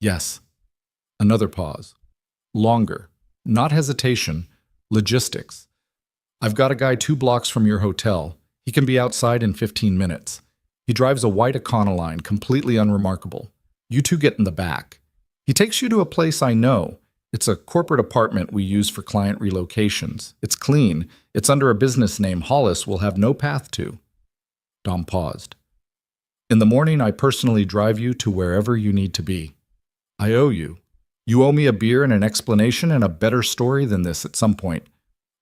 "Yes." Another pause. Longer. Not hesitation. Logistics. "I've got a guy 2 blocks from your hotel. He can be outside in 15 minutes. He drives a white Econoline, completely unremarkable. You two get in the back. He takes you to a place I know. It's a corporate apartment we use for client relocations. It's clean. It's under a business name Hollis will have no path to." Dom paused. "In the morning, I personally drive you to wherever you need to be. I owe you. You owe me a beer and an explanation and a better story than this at some point."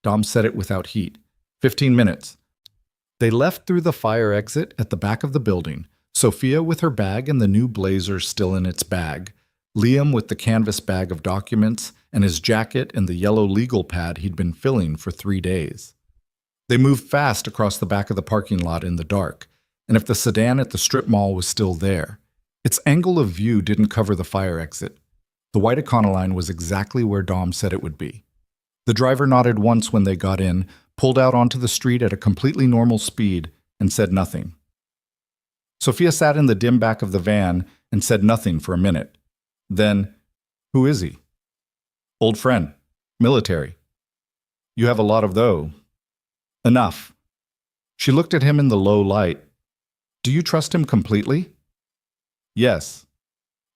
Dom said it without heat. 15 minutes. They left through the fire exit at the back of the building, Sophia with her bag and the new blazer still in its bag, Liam with the canvas bag of documents and his jacket and the yellow legal pad he'd been filling for 3 days. They moved fast across the back of the parking lot in the dark, and if the sedan at the strip mall was still there, its angle of view didn't cover the fire exit. The white Econoline was exactly where Dom said it would be. The driver nodded once when they got in, pulled out onto the street at a completely normal speed, and said nothing. Sophia sat in the dim back of the van and said nothing for a minute. Then, "Who is he?" "Old friend. Military." "You have a lot of those." "Enough." She looked at him in the low light. "Do you trust him completely?" "Yes."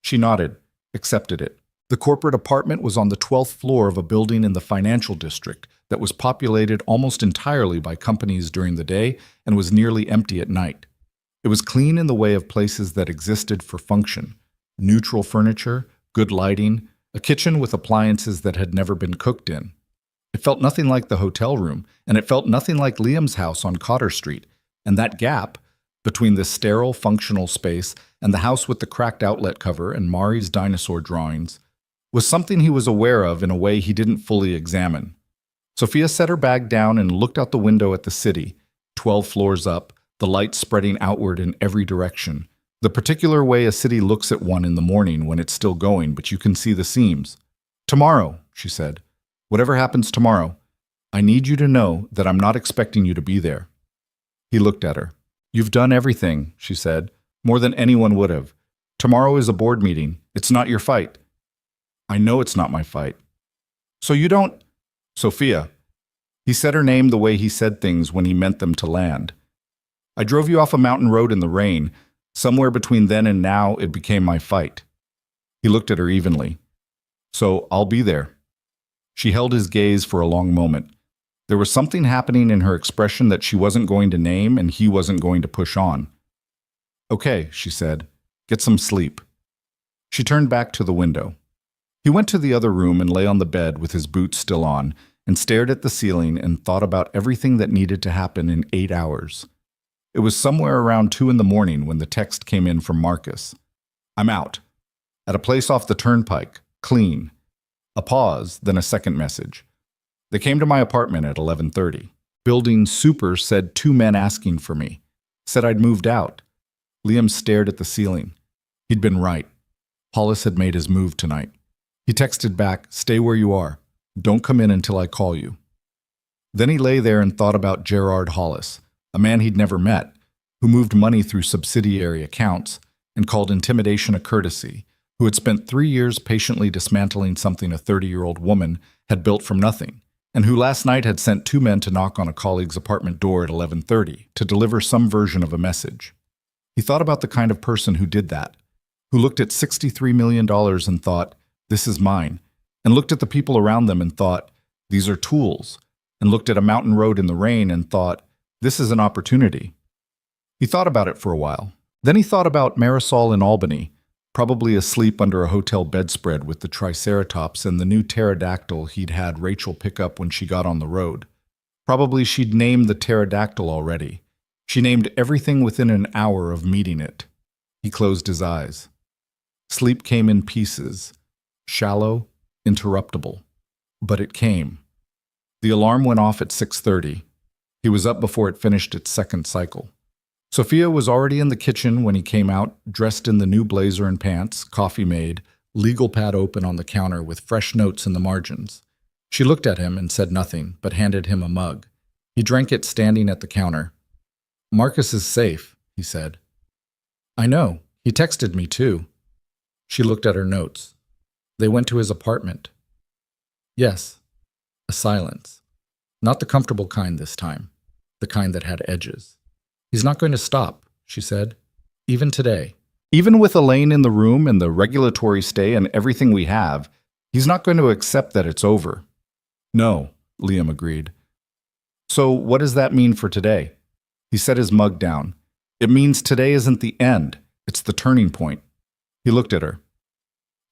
She nodded, accepted it. The corporate apartment was on the 12th floor of a building in the financial district that was populated almost entirely by companies during the day and was nearly empty at night. It was clean in the way of places that existed for function. Neutral furniture, good lighting, a kitchen with appliances that had never been cooked in. It felt nothing like the hotel room, and it felt nothing like Liam's house on Cotter Street, and that gap between this sterile, functional space and the house with the cracked outlet cover and Mari's dinosaur drawings was something he was aware of in a way he didn't fully examine. Sophia set her bag down and looked out the window at the city, 12 floors up, the light spreading outward in every direction, the particular way a city looks at one in the morning when it's still going, but you can see the seams. "Tomorrow," she said, "whatever happens tomorrow, I need you to know that I'm not expecting you to be there." He looked at her. "You've done everything," she said, "more than anyone would have. Tomorrow is a board meeting. It's not your fight." "I know it's not my fight." "So you don't—" "Sophia." He said her name the way he said things when he meant them to land. "I drove you off a mountain road in the rain. Somewhere between then and now, it became my fight." He looked at her evenly. "So I'll be there." She held his gaze for a long moment. There was something happening in her expression that she wasn't going to name and he wasn't going to push on. "Okay," she said. "Get some sleep." She turned back to the window. He went to the other room and lay on the bed with his boots still on and stared at the ceiling and thought about everything that needed to happen in 8 hours. It was somewhere around 2 in the morning when the text came in from Marcus. "I'm out. At a place off the turnpike. Clean. A pause, then a second message. They came to my apartment at 11:30. Building super said 2 men asking for me. Said I'd moved out. Liam stared at the ceiling. He'd been right. Hollis had made his move tonight. He texted back, "Stay where you are. Don't come in until I call you." Then he lay there and thought about Gerard Hollis, a man he'd never met, who moved money through subsidiary accounts and called intimidation a courtesy, who had spent 3 years patiently dismantling something a 30-year-old woman had built from nothing, and who last night had sent 2 men to knock on a colleague's apartment door at 11:30 to deliver some version of a message. He thought about the kind of person who did that, who looked at $63 million and thought, "This is mine," and looked at the people around them and thought, "These are tools," and looked at a mountain road in the rain and thought, "This is an opportunity." He thought about it for a while. Then he thought about Marisol in Albany, probably asleep under a hotel bedspread with the Triceratops and the new pterodactyl he'd had Rachel pick up when she got on the road. Probably she'd named the pterodactyl already. She named everything within an hour of meeting it. He closed his eyes. Sleep came in pieces, shallow, interruptible. But it came. The alarm went off at 6:30. He was up before it finished its second cycle. Sophia was already in the kitchen when he came out, dressed in the new blazer and pants, coffee made, legal pad open on the counter with fresh notes in the margins. She looked at him and said nothing, but handed him a mug. He drank it standing at the counter. "Marcus is safe," he said. "I know. He texted me too." She looked at her notes. They went to his apartment. "Yes." A silence. Not the comfortable kind this time. The kind that had edges. "He's not going to stop," she said. "Even today. Even with Elaine in the room and the regulatory stay and everything we have, he's not going to accept that it's over." "No," Liam agreed. "So what does that mean for today?" He set his mug down. "It means today isn't the end. It's the turning point." He looked at her.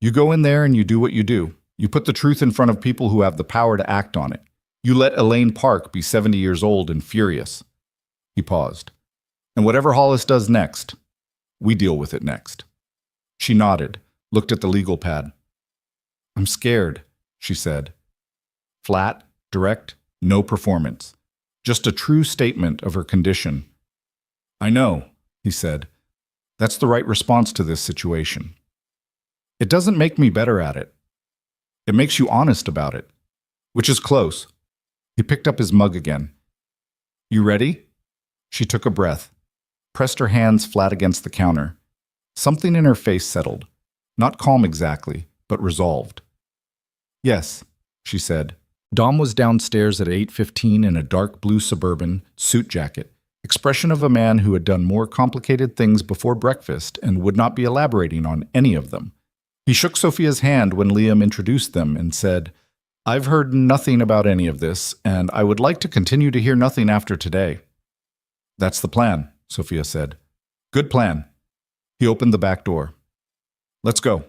"You go in there and you do what you do. You put the truth in front of people who have the power to act on it. You let Elaine Park be 70 years old and furious." He paused. "And whatever Hollis does next, we deal with it next." She nodded, looked at the legal pad. "I'm scared," she said. Flat, direct, no performance. Just a true statement of her condition. "I know," he said. "That's the right response to this situation. It doesn't make me better at it. It makes you honest about it, which is close." He picked up his mug again. "You ready?" She took a breath, pressed her hands flat against the counter. Something in her face settled. Not calm exactly, but resolved. "Yes," she said. Dom was downstairs at 8:15 in a dark blue Suburban suit jacket, expression of a man who had done more complicated things before breakfast and would not be elaborating on any of them. He shook Sophia's hand when Liam introduced them and said, "I've heard nothing about any of this, and I would like to continue to hear nothing after today." "That's the plan," Sophia said. "Good plan." He opened the back door. "Let's go."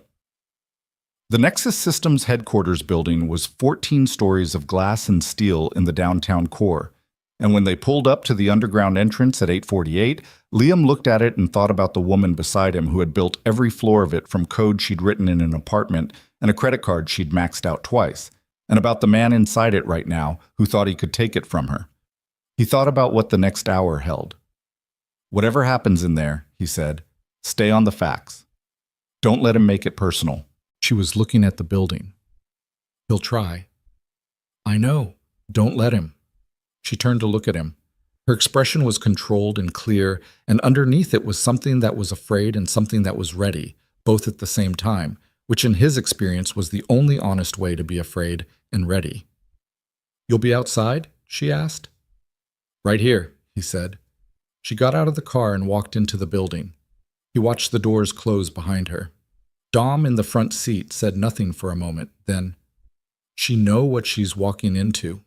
The Nexus Systems headquarters building was 14 stories of glass and steel in the downtown core, and when they pulled up to the underground entrance at 8:48, Liam looked at it and thought about the woman beside him who had built every floor of it from code she'd written in an apartment and a credit card she'd maxed out twice, and about the man inside it right now who thought he could take it from her. He thought about what the next hour held. "Whatever happens in there," he said, "stay on the facts. Don't let him make it personal." She was looking at the building. "He'll try." "I know. Don't let him." She turned to look at him. Her expression was controlled and clear, and underneath it was something that was afraid and something that was ready, both at the same time, which in his experience was the only honest way to be afraid and ready. "You'll be outside?" she asked. "Right here," he said. She got out of the car and walked into the building. He watched the doors close behind her. Dom in the front seat said nothing for a moment, then, "She know what she's walking into?"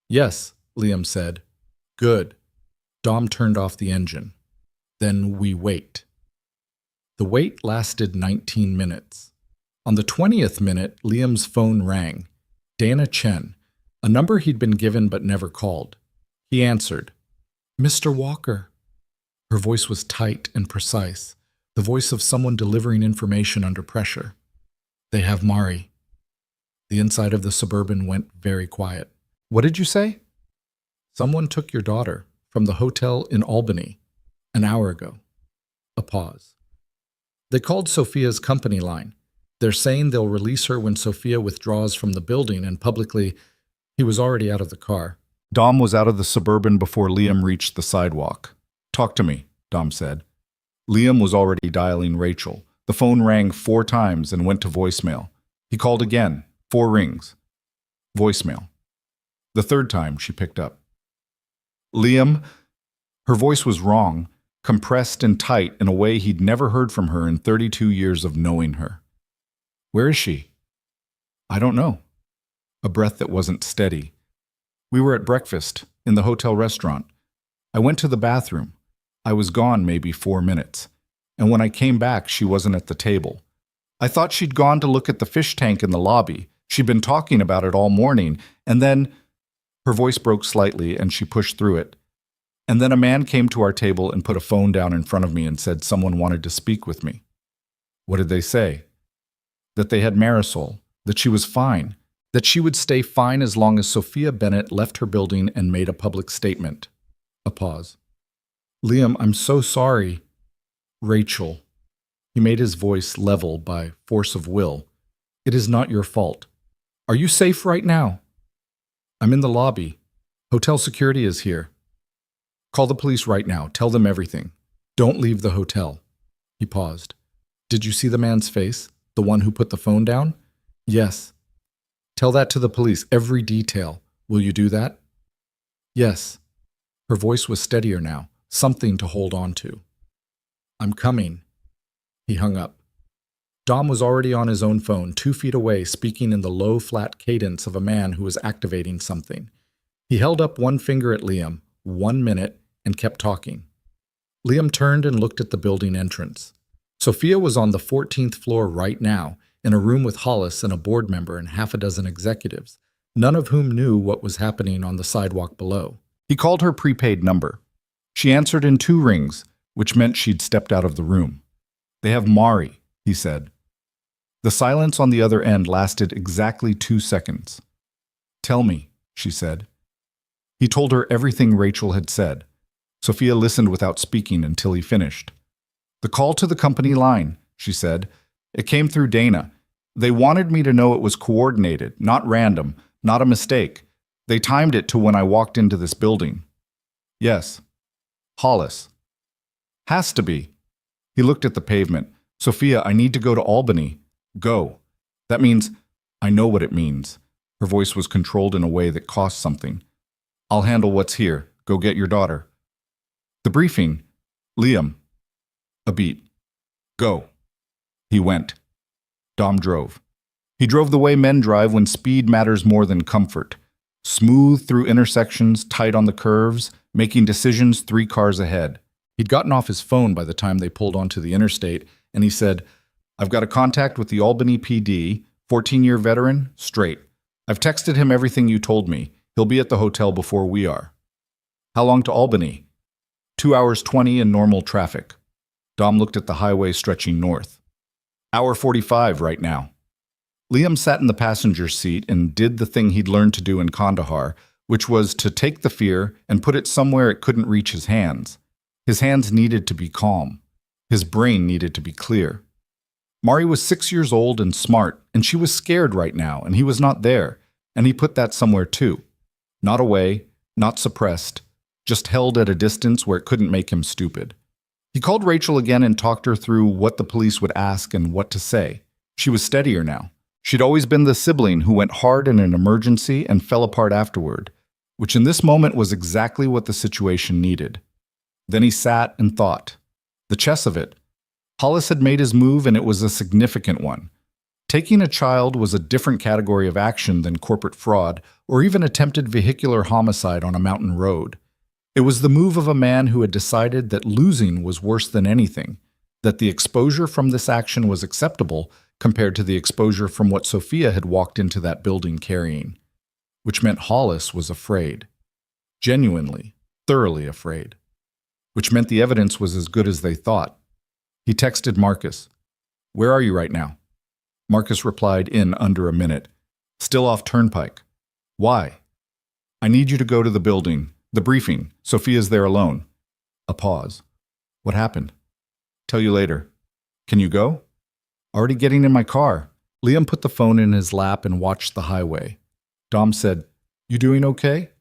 "Yes," Liam said. "Good." Dom turned off the engine. "Then we wait." The wait lasted 19 minutes. On the 20th minute, Liam's phone rang. Dana Chen, a number he'd been given but never called. He answered. "Mr. Walker." Her voice was tight and precise, the voice of someone delivering information under pressure. "They have Mari." The inside of the Suburban went very quiet. What did you say? Someone took your daughter from the hotel in Albany an hour ago. A pause. They called Sophia's company line. They're saying they'll release her when Sophia withdraws from the building, and publicly, he was already out of the car. Dom was out of the Suburban before Liam reached the sidewalk. Talk to me, Dom said. Liam was already dialing Rachel. The phone rang 4 times and went to voicemail. He called again, 4 rings. Voicemail. The 3rd time, she picked up. Liam, her voice was wrong, compressed and tight in a way he'd never heard from her in 32 years of knowing her. Where is she? I don't know. A breath that wasn't steady. We were at breakfast in the hotel restaurant. I went to the bathroom. I was gone maybe 4 minutes. And when I came back, she wasn't at the table. I thought she'd gone to look at the fish tank in the lobby. She'd been talking about it all morning. And then her voice broke slightly and she pushed through it. And then a man came to our table and put a phone down in front of me and said someone wanted to speak with me. What did they say? That they had Marisol, that she was fine, that she would stay fine as long as Sophia Bennett left her building and made a public statement. A pause. Liam, I'm so sorry. Rachel. He made his voice level by force of will. It is not your fault. Are you safe right now? I'm in the lobby. Hotel security is here. Call the police right now. Tell them everything. Don't leave the hotel. He paused. Did you see the man's face? The one who put the phone down? Yes. Tell that to the police, every detail. Will you do that? Yes. Her voice was steadier now, something to hold on to. I'm coming. He hung up. Dom was already on his own phone, 2 feet away, speaking in the low, flat cadence of a man who was activating something. He held up one finger at Liam, 1 minute, and kept talking. Liam turned and looked at the building entrance. Sophia was on the 14th floor right now, in a room with Hollis and a board member and 6 executives, none of whom knew what was happening on the sidewalk below. He called her prepaid number. She answered in 2 rings, which meant she'd stepped out of the room. They have Mari, he said. The silence on the other end lasted exactly 2 seconds. Tell me, she said. He told her everything Rachel had said. Sophia listened without speaking until he finished. The call to the company line, she said. It came through Dana. They wanted me to know it was coordinated, not random, not a mistake. They timed it to when I walked into this building. Yes. Hollis. Has to be. He looked at the pavement. Sophia, I need to go to Albany. Go. That means, I know what it means. Her voice was controlled in a way that cost something. I'll handle what's here. Go get your daughter. The briefing. Liam. A beat. Go. He went. Dom drove. He drove the way men drive when speed matters more than comfort. Smooth through intersections, tight on the curves, making decisions 3 cars ahead. He'd gotten off his phone by the time they pulled onto the interstate, and he said, I've got a contact with the Albany PD, 14-year veteran, straight. I've texted him everything you told me. He'll be at the hotel before we are. How long to Albany? 2 hours 20 in normal traffic. Dom looked at the highway stretching north. Hour 45 right now. Liam sat in the passenger seat and did the thing he'd learned to do in Kandahar, which was to take the fear and put it somewhere it couldn't reach his hands. His hands needed to be calm. His brain needed to be clear. Mari was 6 years old and smart, and she was scared right now, and he was not there, and he put that somewhere too. Not away, not suppressed, just held at a distance where it couldn't make him stupid. He called Rachel again and talked her through what the police would ask and what to say. She was steadier now. She'd always been the sibling who went hard in an emergency and fell apart afterward, which in this moment was exactly what the situation needed. Then he sat and thought. The chess of it. Hollis had made his move, and it was a significant one. Taking a child was a different category of action than corporate fraud or even attempted vehicular homicide on a mountain road. It was the move of a man who had decided that losing was worse than anything, that the exposure from this action was acceptable compared to the exposure from what Sophia had walked into that building carrying, which meant Hollis was afraid. Genuinely, thoroughly afraid. Which meant the evidence was as good as they thought. He texted Marcus. Where are you right now? Marcus replied in under a minute. Still off Turnpike. Why? I need you to go to the building. The briefing. Sophia's there alone. A pause. What happened? Tell you later. Can you go? Already getting in my car. Liam put the phone in his lap and watched the highway. Dom said, You doing okay?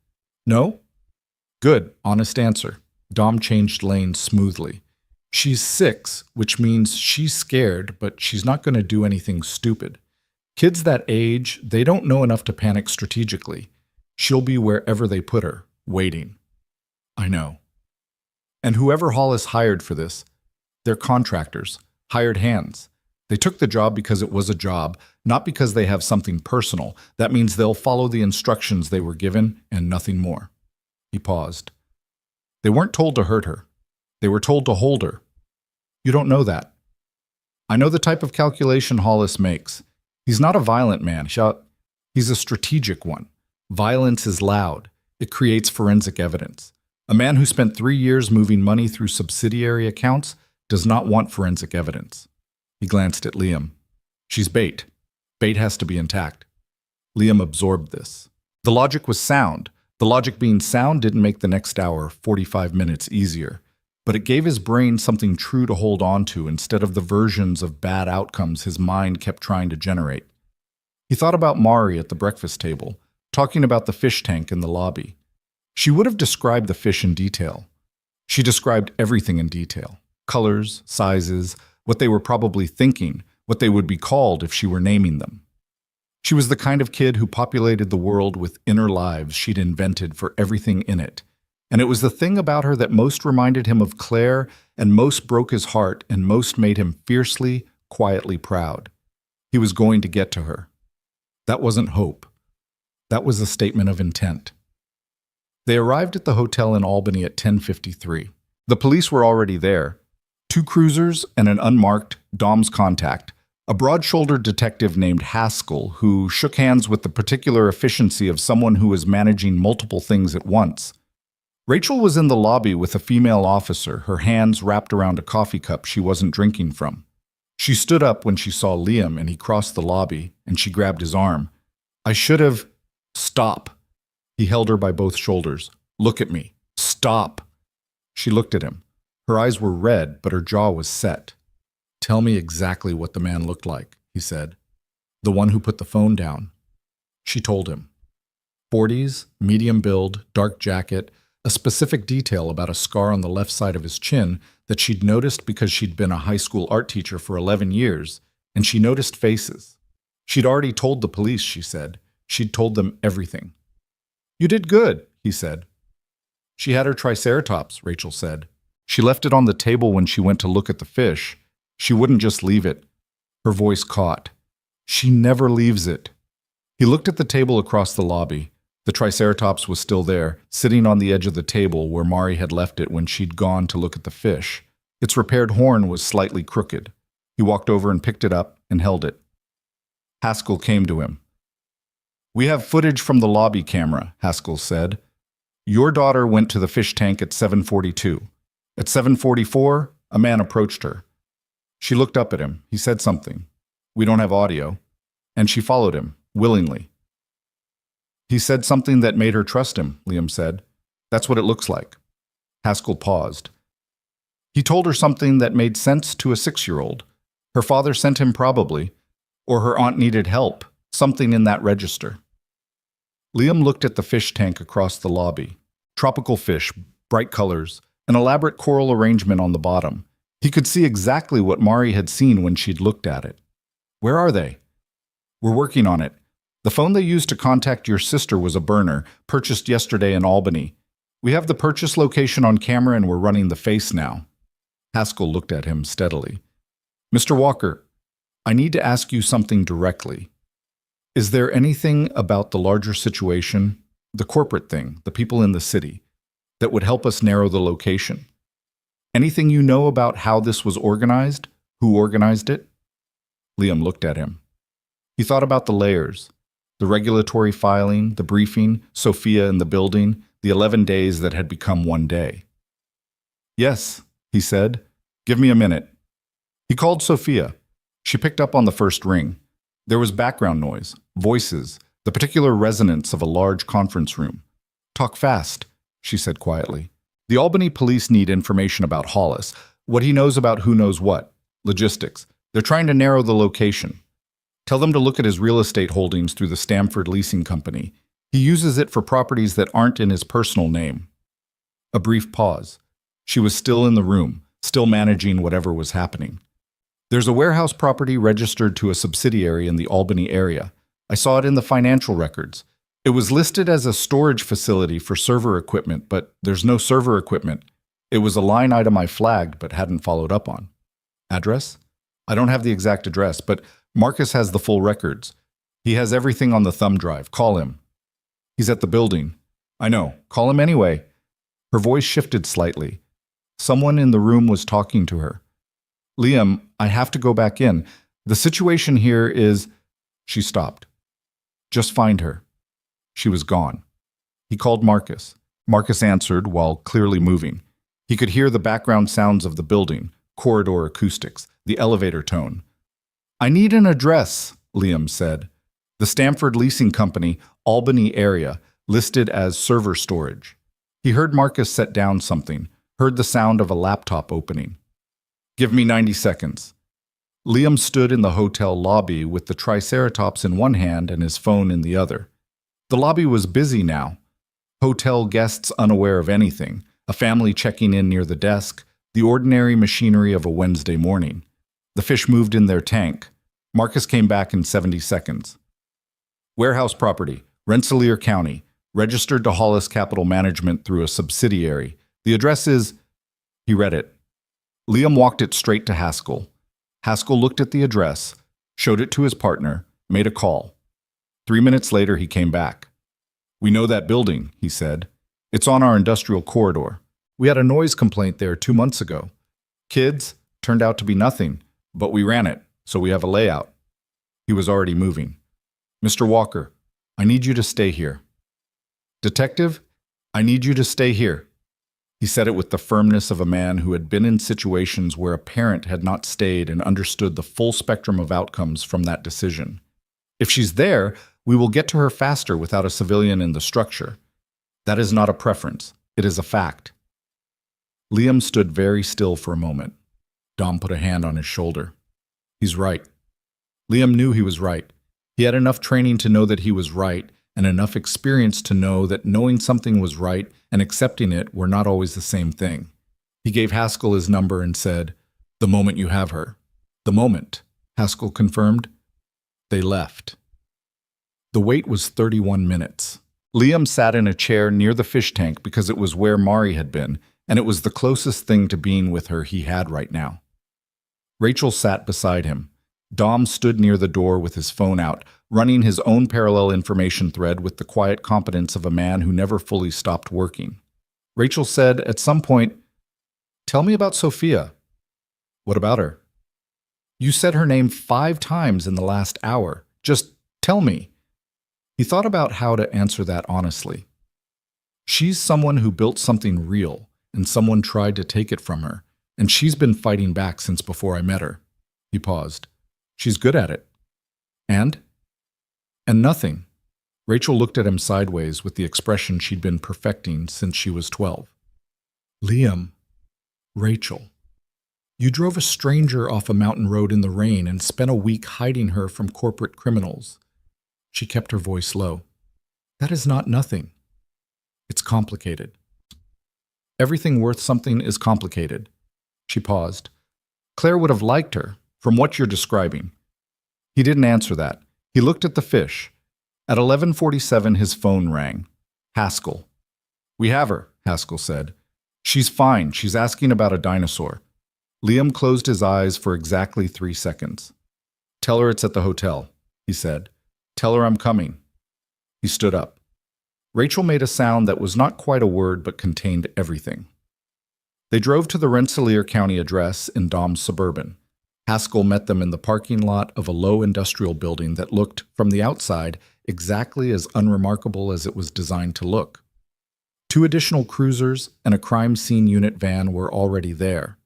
No? Good, honest answer. Dom changed lanes smoothly. She's 6, which means she's scared, but she's not going to do anything stupid. Kids that age, they don't know enough to panic strategically. She'll be wherever they put her, waiting. I know. And whoever Hollis hired for this, they're contractors, hired hands. They took the job because it was a job, not because they have something personal. That means they'll follow the instructions they were given and nothing more. He paused. They weren't told to hurt her. They were told to hold her. You don't know that. I know the type of calculation Hollis makes. He's not a violent man. He's a strategic one. Violence is loud. It creates forensic evidence. A man who spent 3 years moving money through subsidiary accounts does not want forensic evidence. He glanced at Liam. She's bait. Bait has to be intact. Liam absorbed this. The logic was sound. The logic being sound didn't make the next hour, 45 minutes, easier. But it gave his brain something true to hold on to instead of the versions of bad outcomes his mind kept trying to generate. He thought about Mari at the breakfast table, talking about the fish tank in the lobby. She would have described the fish in detail. She described everything in detail. Colors, sizes, what they were probably thinking, what they would be called if she were naming them. She was the kind of kid who populated the world with inner lives she'd invented for everything in it. And it was the thing about her that most reminded him of Claire and most broke his heart and most made him fiercely, quietly proud. He was going to get to her. That wasn't hope. That was a statement of intent. They arrived at the hotel in Albany at 10:53. The police were already there. 2 cruisers and an unmarked Dom's contact, a broad-shouldered detective named Haskell who shook hands with the particular efficiency of someone who was managing multiple things at once. Rachel was in the lobby with a female officer, her hands wrapped around a coffee cup she wasn't drinking from. She stood up when she saw Liam and he crossed the lobby, and she grabbed his arm. I should have... Stop. He held her by both shoulders. Look at me. Stop. She looked at him. Her eyes were red, but her jaw was set. Tell me exactly what the man looked like, he said. The one who put the phone down. She told him. 40s, medium build, dark jacket, a specific detail about a scar on the left side of his chin that she'd noticed because she'd been a high school art teacher for 11 years, and she noticed faces. She'd already told the police, she said. She'd told them everything. You did good, he said. She had her triceratops, Rachel said. She left it on the table when she went to look at the fish. She wouldn't just leave it. Her voice caught. She never leaves it. He looked at the table across the lobby. The triceratops was still there, sitting on the edge of the table where Mari had left it when she'd gone to look at the fish. Its repaired horn was slightly crooked. He walked over and picked it up and held it. Haskell came to him. We have footage from the lobby camera, Haskell said. Your daughter went to the fish tank at 7:42. At 7:44, a man approached her. She looked up at him. He said something. We don't have audio. And she followed him, willingly. He said something that made her trust him, Liam said. That's what it looks like. Haskell paused. He told her something that made sense to a 6-year-old. Her father sent him probably, or her aunt needed help, something in that register. Liam looked at the fish tank across the lobby. Tropical fish, bright colors, an elaborate coral arrangement on the bottom. He could see exactly what Mari had seen when she'd looked at it. Where are they? We're working on it. The phone they used to contact your sister was a burner, purchased yesterday in Albany. We have the purchase location on camera and we're running the face now. Haskell looked at him steadily. Mr. Walker, I need to ask you something directly. Is there anything about the larger situation, the corporate thing, the people in the city, that would help us narrow the location? Anything you know about how this was organized? Who organized it? Liam looked at him. He thought about the layers. The regulatory filing, the briefing, Sophia in the building, the 11 days that had become one day. Yes, he said. Give me a minute. He called Sophia. She picked up on the first ring. There was background noise, voices, the particular resonance of a large conference room. "Talk fast," she said quietly. "The Albany police need information about Hollis, what he knows about who knows what, logistics. They're trying to narrow the location. Tell them to look at his real estate holdings through the Stamford Leasing Company. He uses it for properties that aren't in his personal name." A brief pause. She was still in the room, still managing whatever was happening. "There's a warehouse property registered to a subsidiary in the Albany area. I saw it in the financial records. It was listed as a storage facility for server equipment, but there's no server equipment. It was a line item I flagged but hadn't followed up on." "Address?" "I don't have the exact address, but Marcus has the full records. He has everything on the thumb drive. Call him." "He's at the building." "I know. Call him anyway." Her voice shifted slightly. Someone in the room was talking to her. "Liam, I have to go back in. The situation here is—" She stopped. "Just find her." She was gone. He called Marcus. Marcus answered while clearly moving. He could hear the background sounds of the building, corridor acoustics, the elevator tone. "I need an address," Liam said. "The Stamford Leasing Company, Albany area, listed as server storage." He heard Marcus set down something, heard the sound of a laptop opening. "Give me 90 seconds." Liam stood in the hotel lobby with the Triceratops in one hand and his phone in the other. The lobby was busy now. Hotel guests unaware of anything, a family checking in near the desk, the ordinary machinery of a Wednesday morning. The fish moved in their tank. Marcus came back in 70 seconds. "Warehouse property, Rensselaer County, registered to Hollis Capital Management through a subsidiary. The address is—" He read it. Liam walked it straight to Haskell. Haskell looked at the address, showed it to his partner, made a call. 3 minutes later, he came back. "We know that building," he said. "It's on our industrial corridor. We had a noise complaint there 2 months ago. Kids, turned out to be nothing, but we ran it, so we have a layout." He was already moving. "Mr. Walker, I need you to stay here." "Detective, I need you to stay here." He said it with the firmness of a man who had been in situations where a parent had not stayed and understood the full spectrum of outcomes from that decision. "If she's there, we will get to her faster without a civilian in the structure. That is not a preference. It is a fact." Liam stood very still for a moment. Dom put a hand on his shoulder. "He's right." Liam knew he was right. He had enough training to know that he was right, and enough experience to know that knowing something was right and accepting it were not always the same thing. He gave Haskell his number and said, "The moment you have her." "The moment," Haskell confirmed. They left. The wait was 31 minutes. Liam sat in a chair near the fish tank because it was where Mari had been, and it was the closest thing to being with her he had right now. Rachel sat beside him. Dom stood near the door with his phone out, running his own parallel information thread with the quiet competence of a man who never fully stopped working. Rachel said at some point, "Tell me about Sophia." "What about her?" "You said her name 5 times in the last hour. Just tell me." He thought about how to answer that honestly. "She's someone who built something real, and someone tried to take it from her, and she's been fighting back since before I met her." He paused. "She's good at it." "And?" "And nothing." Rachel looked at him sideways with the expression she'd been perfecting since she was 12. "Liam." "Rachel. You drove a stranger off a mountain road in the rain and spent a week hiding her from corporate criminals." She kept her voice low. "That is not nothing. It's complicated. Everything worth something is complicated." She paused. "Claire would have liked her, from what you're describing." He didn't answer that. He looked at the fish. At 11:47, his phone rang. Haskell. "We have her," Haskell said. "She's fine. She's asking about a dinosaur." Liam closed his eyes for exactly 3 seconds. "Tell her it's at the hotel," he said. "Tell her I'm coming." He stood up. Rachel made a sound that was not quite a word but contained everything. They drove to the Rensselaer County address in Dom's Suburban. Haskell met them in the parking lot of a low industrial building that looked, from the outside, exactly as unremarkable as it was designed to look. 2 additional cruisers and a crime scene unit van were already there.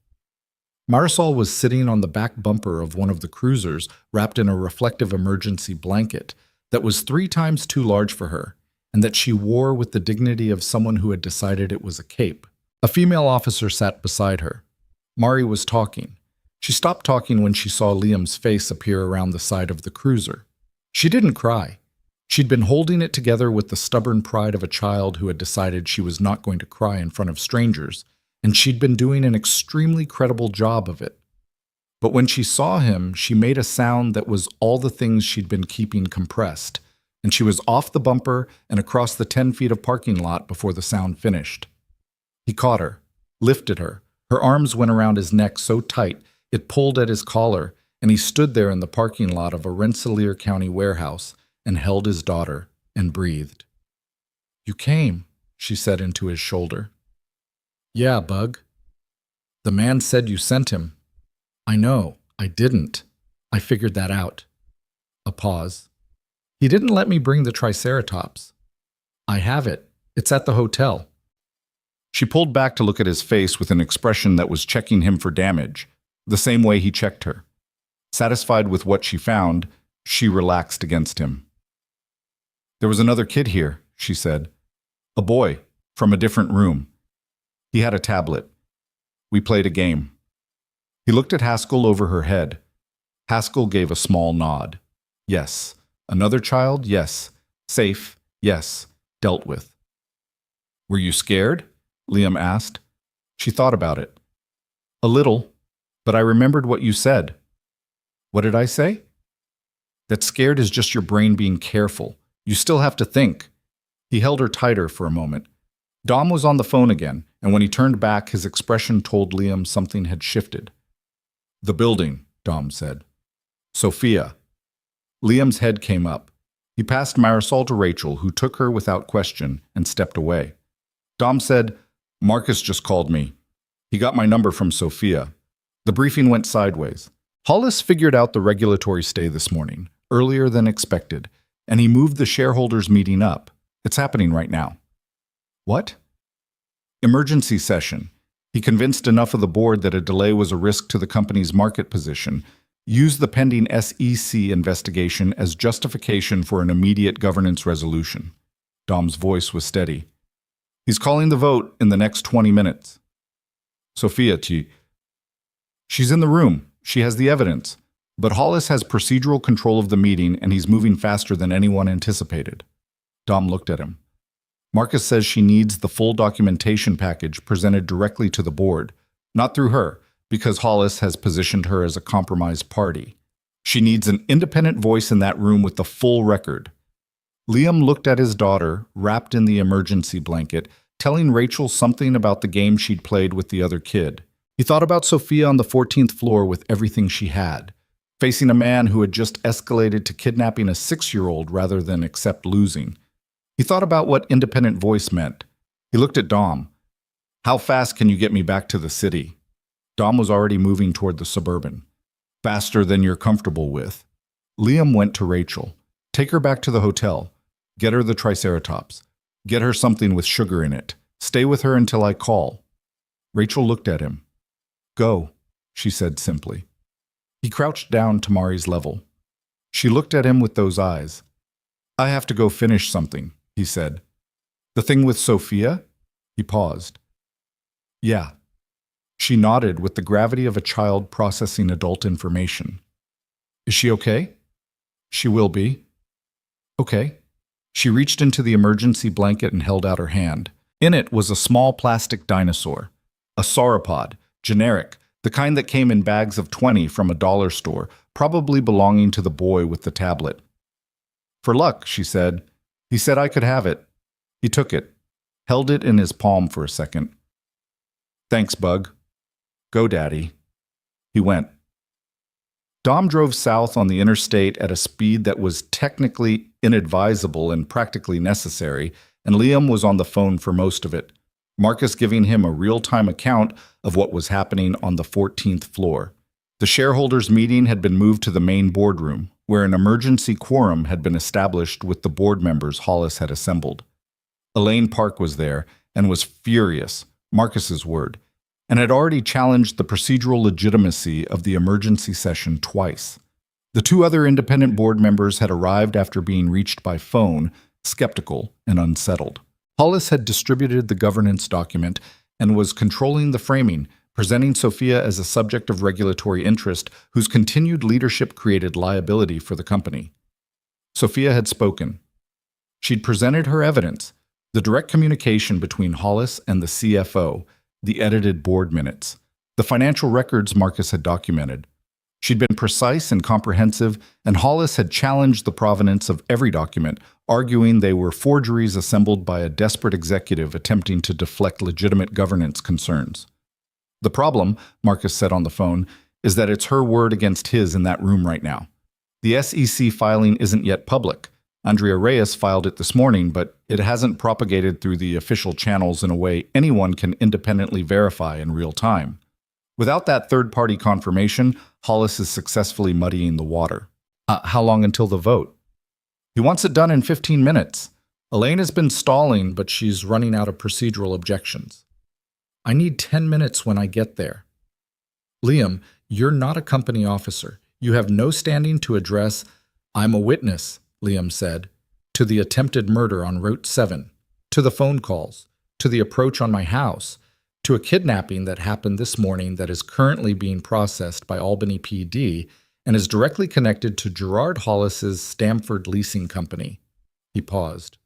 Marisol was sitting on the back bumper of one of the cruisers, wrapped in a reflective emergency blanket, that was 3 times too large for her, and that she wore with the dignity of someone who had decided it was a cape. A female officer sat beside her. Mari was talking. She stopped talking when she saw Liam's face appear around the side of the cruiser. She didn't cry. She'd been holding it together with the stubborn pride of a child who had decided she was not going to cry in front of strangers, and she'd been doing an extremely credible job of it. But when she saw him, she made a sound that was all the things she'd been keeping compressed, and she was off the bumper and across the 10 feet of parking lot before the sound finished. He caught her, lifted her. Her arms went around his neck so tight it pulled at his collar, and he stood there in the parking lot of a Rensselaer County warehouse and held his daughter and breathed. "You came," she said into his shoulder. "Yeah, Bug. The man said you sent him." "I know, I didn't. I figured that out." A pause. "He didn't let me bring the Triceratops." "I have it. It's at the hotel." She pulled back to look at his face with an expression that was checking him for damage, the same way he checked her. Satisfied with what she found, she relaxed against him. "There was another kid here," she said. "A boy, from a different room. He had a tablet. We played a game." He looked at Haskell over her head. Haskell gave a small nod. Yes. Another child? Yes. Safe? Yes. Dealt with. "Were you scared?" Liam asked. She thought about it. "A little, but I remembered what you said." "What did I say?" "That scared is just your brain being careful. You still have to think." He held her tighter for a moment. Dom was on the phone again, and when he turned back, his expression told Liam something had shifted. "The building," Dom said. "Sophia." Liam's head came up. He passed Marisol to Rachel, who took her without question and stepped away. Dom said, "Marcus just called me. He got my number from Sophia." The briefing went sideways. Hollis figured out the regulatory stay this morning, earlier than expected, and he moved the shareholders' meeting up. It's happening right now. What? Emergency session. He convinced enough of the board that a delay was a risk to the company's market position, used the pending SEC investigation as justification for an immediate governance resolution. Dom's voice was steady. "He's calling the vote in the next 20 minutes. Sophia, she's in the room. She has the evidence. But Hollis has procedural control of the meeting, and he's moving faster than anyone anticipated." Dom looked at him. "Marcus says she needs the full documentation package presented directly to the board, not through her, because Hollis has positioned her as a compromised party. She needs an independent voice in that room with the full record." Liam looked at his daughter, wrapped in the emergency blanket, telling Rachel something about the game she'd played with the other kid. He thought about Sophia on the 14th floor with everything she had, facing a man who had just escalated to kidnapping a 6-year-old rather than accept losing. He thought about what independent voice meant. He looked at Dom. "How fast can you get me back to the city?" Dom was already moving toward the Suburban. "Faster than you're comfortable with." Liam went to Rachel. "Take her back to the hotel. Get her the Triceratops. Get her something with sugar in it. Stay with her until I call." Rachel looked at him. "Go," she said simply. He crouched down to Mari's level. She looked at him with those eyes. "I have to go finish something," he said. "The thing with Sophia?" He paused. "Yeah." She nodded with the gravity of a child processing adult information. "Is she okay?" "She will be." "Okay." She reached into the emergency blanket and held out her hand. In it was a small plastic dinosaur, a sauropod, generic, the kind that came in bags of 20 from a dollar store, probably belonging to the boy with the tablet. "For luck," she said. "He said I could have it." He took it, held it in his palm for a second. "Thanks, Bug. Go, Daddy." He went. Dom drove south on the interstate at a speed that was technically inadvisable and practically necessary, and Liam was on the phone for most of it, Marcus giving him a real-time account of what was happening on the 14th floor. The shareholders' meeting had been moved to the main boardroom, where an emergency quorum had been established with the board members Hollis had assembled. Elaine Park was there and was furious, Marcus's word, and had already challenged the procedural legitimacy of the emergency session twice. The two other independent board members had arrived after being reached by phone, skeptical and unsettled. Hollis had distributed the governance document and was controlling the framing, presenting Sophia as a subject of regulatory interest whose continued leadership created liability for the company. Sophia had spoken. She'd presented her evidence, the direct communication between Hollis and the CFO, the edited board minutes, the financial records Marcus had documented. She'd been precise and comprehensive, and Hollis had challenged the provenance of every document, arguing they were forgeries assembled by a desperate executive attempting to deflect legitimate governance concerns. The problem, Marcus said on the phone, is that it's her word against his in that room right now. The SEC filing isn't yet public. Andrea Reyes filed it this morning, but it hasn't propagated through the official channels in a way anyone can independently verify in real time. Without that third-party confirmation, Hollis is successfully muddying the water. How long until the vote? He wants it done in 15 minutes. Elaine has been stalling, but she's running out of procedural objections. I need 10 minutes when I get there. Liam, you're not a company officer. You have no standing to address. I'm a witness, Liam said, to the attempted murder on Route 7, to the phone calls, to the approach on my house, to a kidnapping that happened this morning that is currently being processed by Albany PD and is directly connected to Gerard Hollis's Stamford Leasing Company. He paused.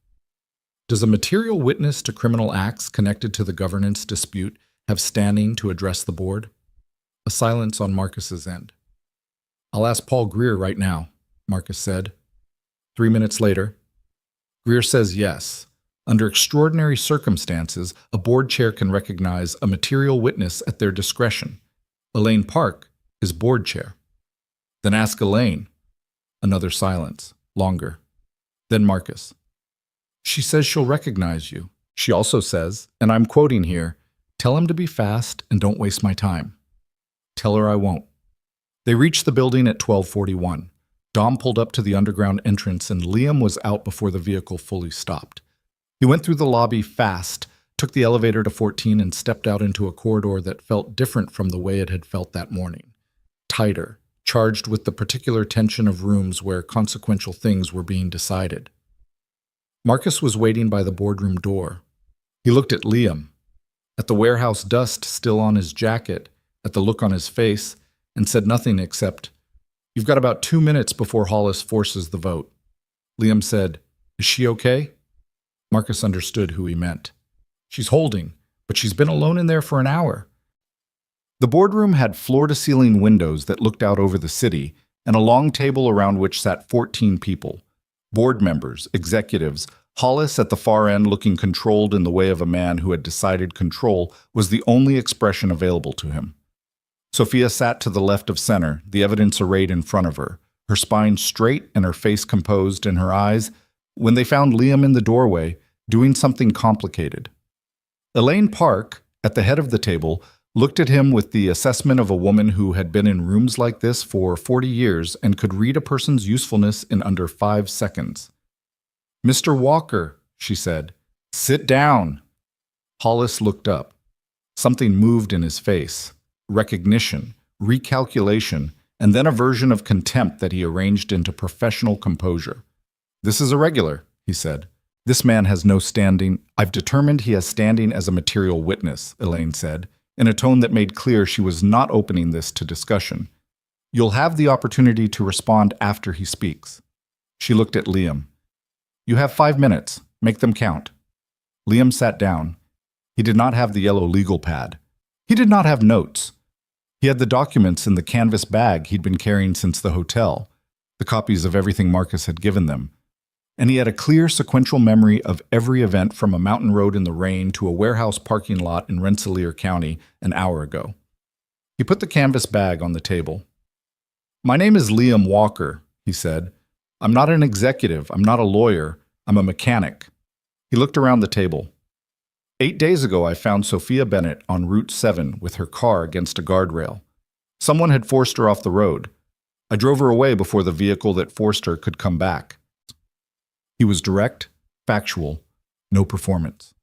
Does a material witness to criminal acts connected to the governance dispute have standing to address the board? A silence on Marcus's end. I'll ask Paul Greer right now, Marcus said. 3 minutes later, Greer says yes. Under extraordinary circumstances, a board chair can recognize a material witness at their discretion. Elaine Park is board chair. Then ask Elaine. Another silence, longer. Then Marcus. She says she'll recognize you. She also says, and I'm quoting here, tell him to be fast and don't waste my time. Tell her I won't. They reached the building at 12:41. Dom pulled up to the underground entrance and Liam was out before the vehicle fully stopped. He went through the lobby fast, took the elevator to 14 and stepped out into a corridor that felt different from the way it had felt that morning. Tighter, charged with the particular tension of rooms where consequential things were being decided. Marcus was waiting by the boardroom door. He looked at Liam, at the warehouse dust still on his jacket, at the look on his face, and said nothing except, "You've got about 2 minutes before Hollis forces the vote." Liam said, "Is she okay?" Marcus understood who he meant. She's holding, but she's been alone in there for an hour. The boardroom had floor-to-ceiling windows that looked out over the city and a long table around which sat 14 people. Board members, executives. Hollis at the far end, looking controlled in the way of a man who had decided control was the only expression available to him. Sophia sat to the left of center, the evidence arrayed in front of her, her spine straight and her face composed in her eyes, when they found Liam in the doorway, doing something complicated. Elaine Park, at the head of the table, looked at him with the assessment of a woman who had been in rooms like this for 40 years and could read a person's usefulness in under 5 seconds. "Mr. Walker," she said, "sit down." Hollis looked up. Something moved in his face. Recognition, recalculation, and then a version of contempt that he arranged into professional composure. "This is irregular," he said. "This man has no standing." "I've determined he has standing as a material witness," Elaine said, in a tone that made clear she was not opening this to discussion. "You'll have the opportunity to respond after he speaks." She looked at Liam. "You have 5 minutes. Make them count." Liam sat down. He did not have the yellow legal pad. He did not have notes. He had the documents in the canvas bag he'd been carrying since the hotel, the copies of everything Marcus had given them. And he had a clear sequential memory of every event from a mountain road in the rain to a warehouse parking lot in Rensselaer County an hour ago. He put the canvas bag on the table. "My name is Liam Walker," he said. "I'm not an executive. I'm not a lawyer. I'm a mechanic." He looked around the table. 8 days ago, I found Sophia Bennett on Route 7 with her car against a guardrail. Someone had forced her off the road. I drove her away before the vehicle that forced her could come back. He was direct, factual, no performance.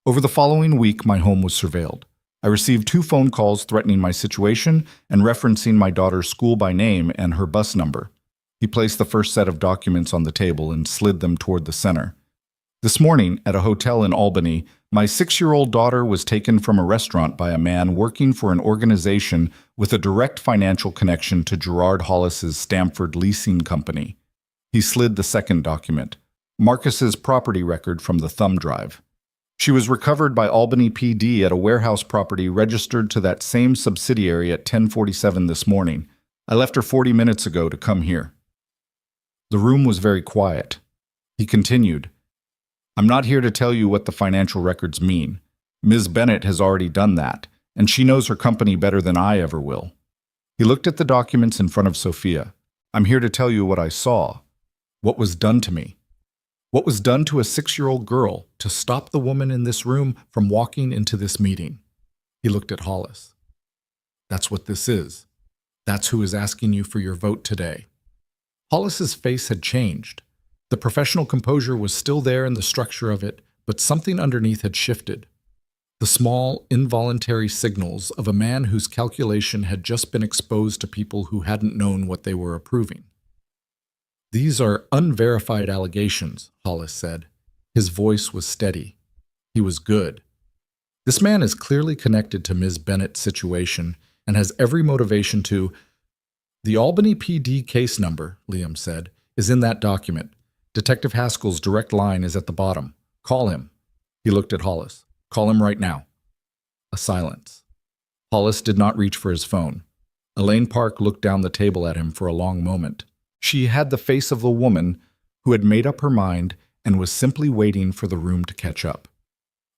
Over the following week, my home was surveilled. I received 2 phone calls threatening my situation and referencing my daughter's school by name and her bus number. He placed the first set of documents on the table and slid them toward the center. This morning, at a hotel in Albany, my 6-year-old daughter was taken from a restaurant by a man working for an organization with a direct financial connection to Gerard Hollis's Stamford leasing company. He slid the second document, Marcus's property record, from the thumb drive. She was recovered by Albany PD at a warehouse property registered to that same subsidiary at 10:47 this morning. I left her 40 minutes ago to come here. The room was very quiet. He continued, I'm not here to tell you what the financial records mean. Ms. Bennett has already done that, and she knows her company better than I ever will. He looked at the documents in front of Sophia. I'm here to tell you what I saw, what was done to me. What was done to a 6-year-old girl to stop the woman in this room from walking into this meeting. He looked at Hollis. That's what this is. That's who is asking you for your vote today. Hollis's face had changed. The professional composure was still there in the structure of it, but something underneath had shifted. The small, involuntary signals of a man whose calculation had just been exposed to people who hadn't known what they were approving. These are unverified allegations, Hollis said. His voice was steady. He was good. This man is clearly connected to Ms. Bennett's situation and has every motivation to... The Albany PD case number, Liam said, is in that document. Detective Haskell's direct line is at the bottom. Call him. He looked at Hollis. Call him right now. A silence. Hollis did not reach for his phone. Elaine Park looked down the table at him for a long moment. She had the face of the woman who had made up her mind and was simply waiting for the room to catch up.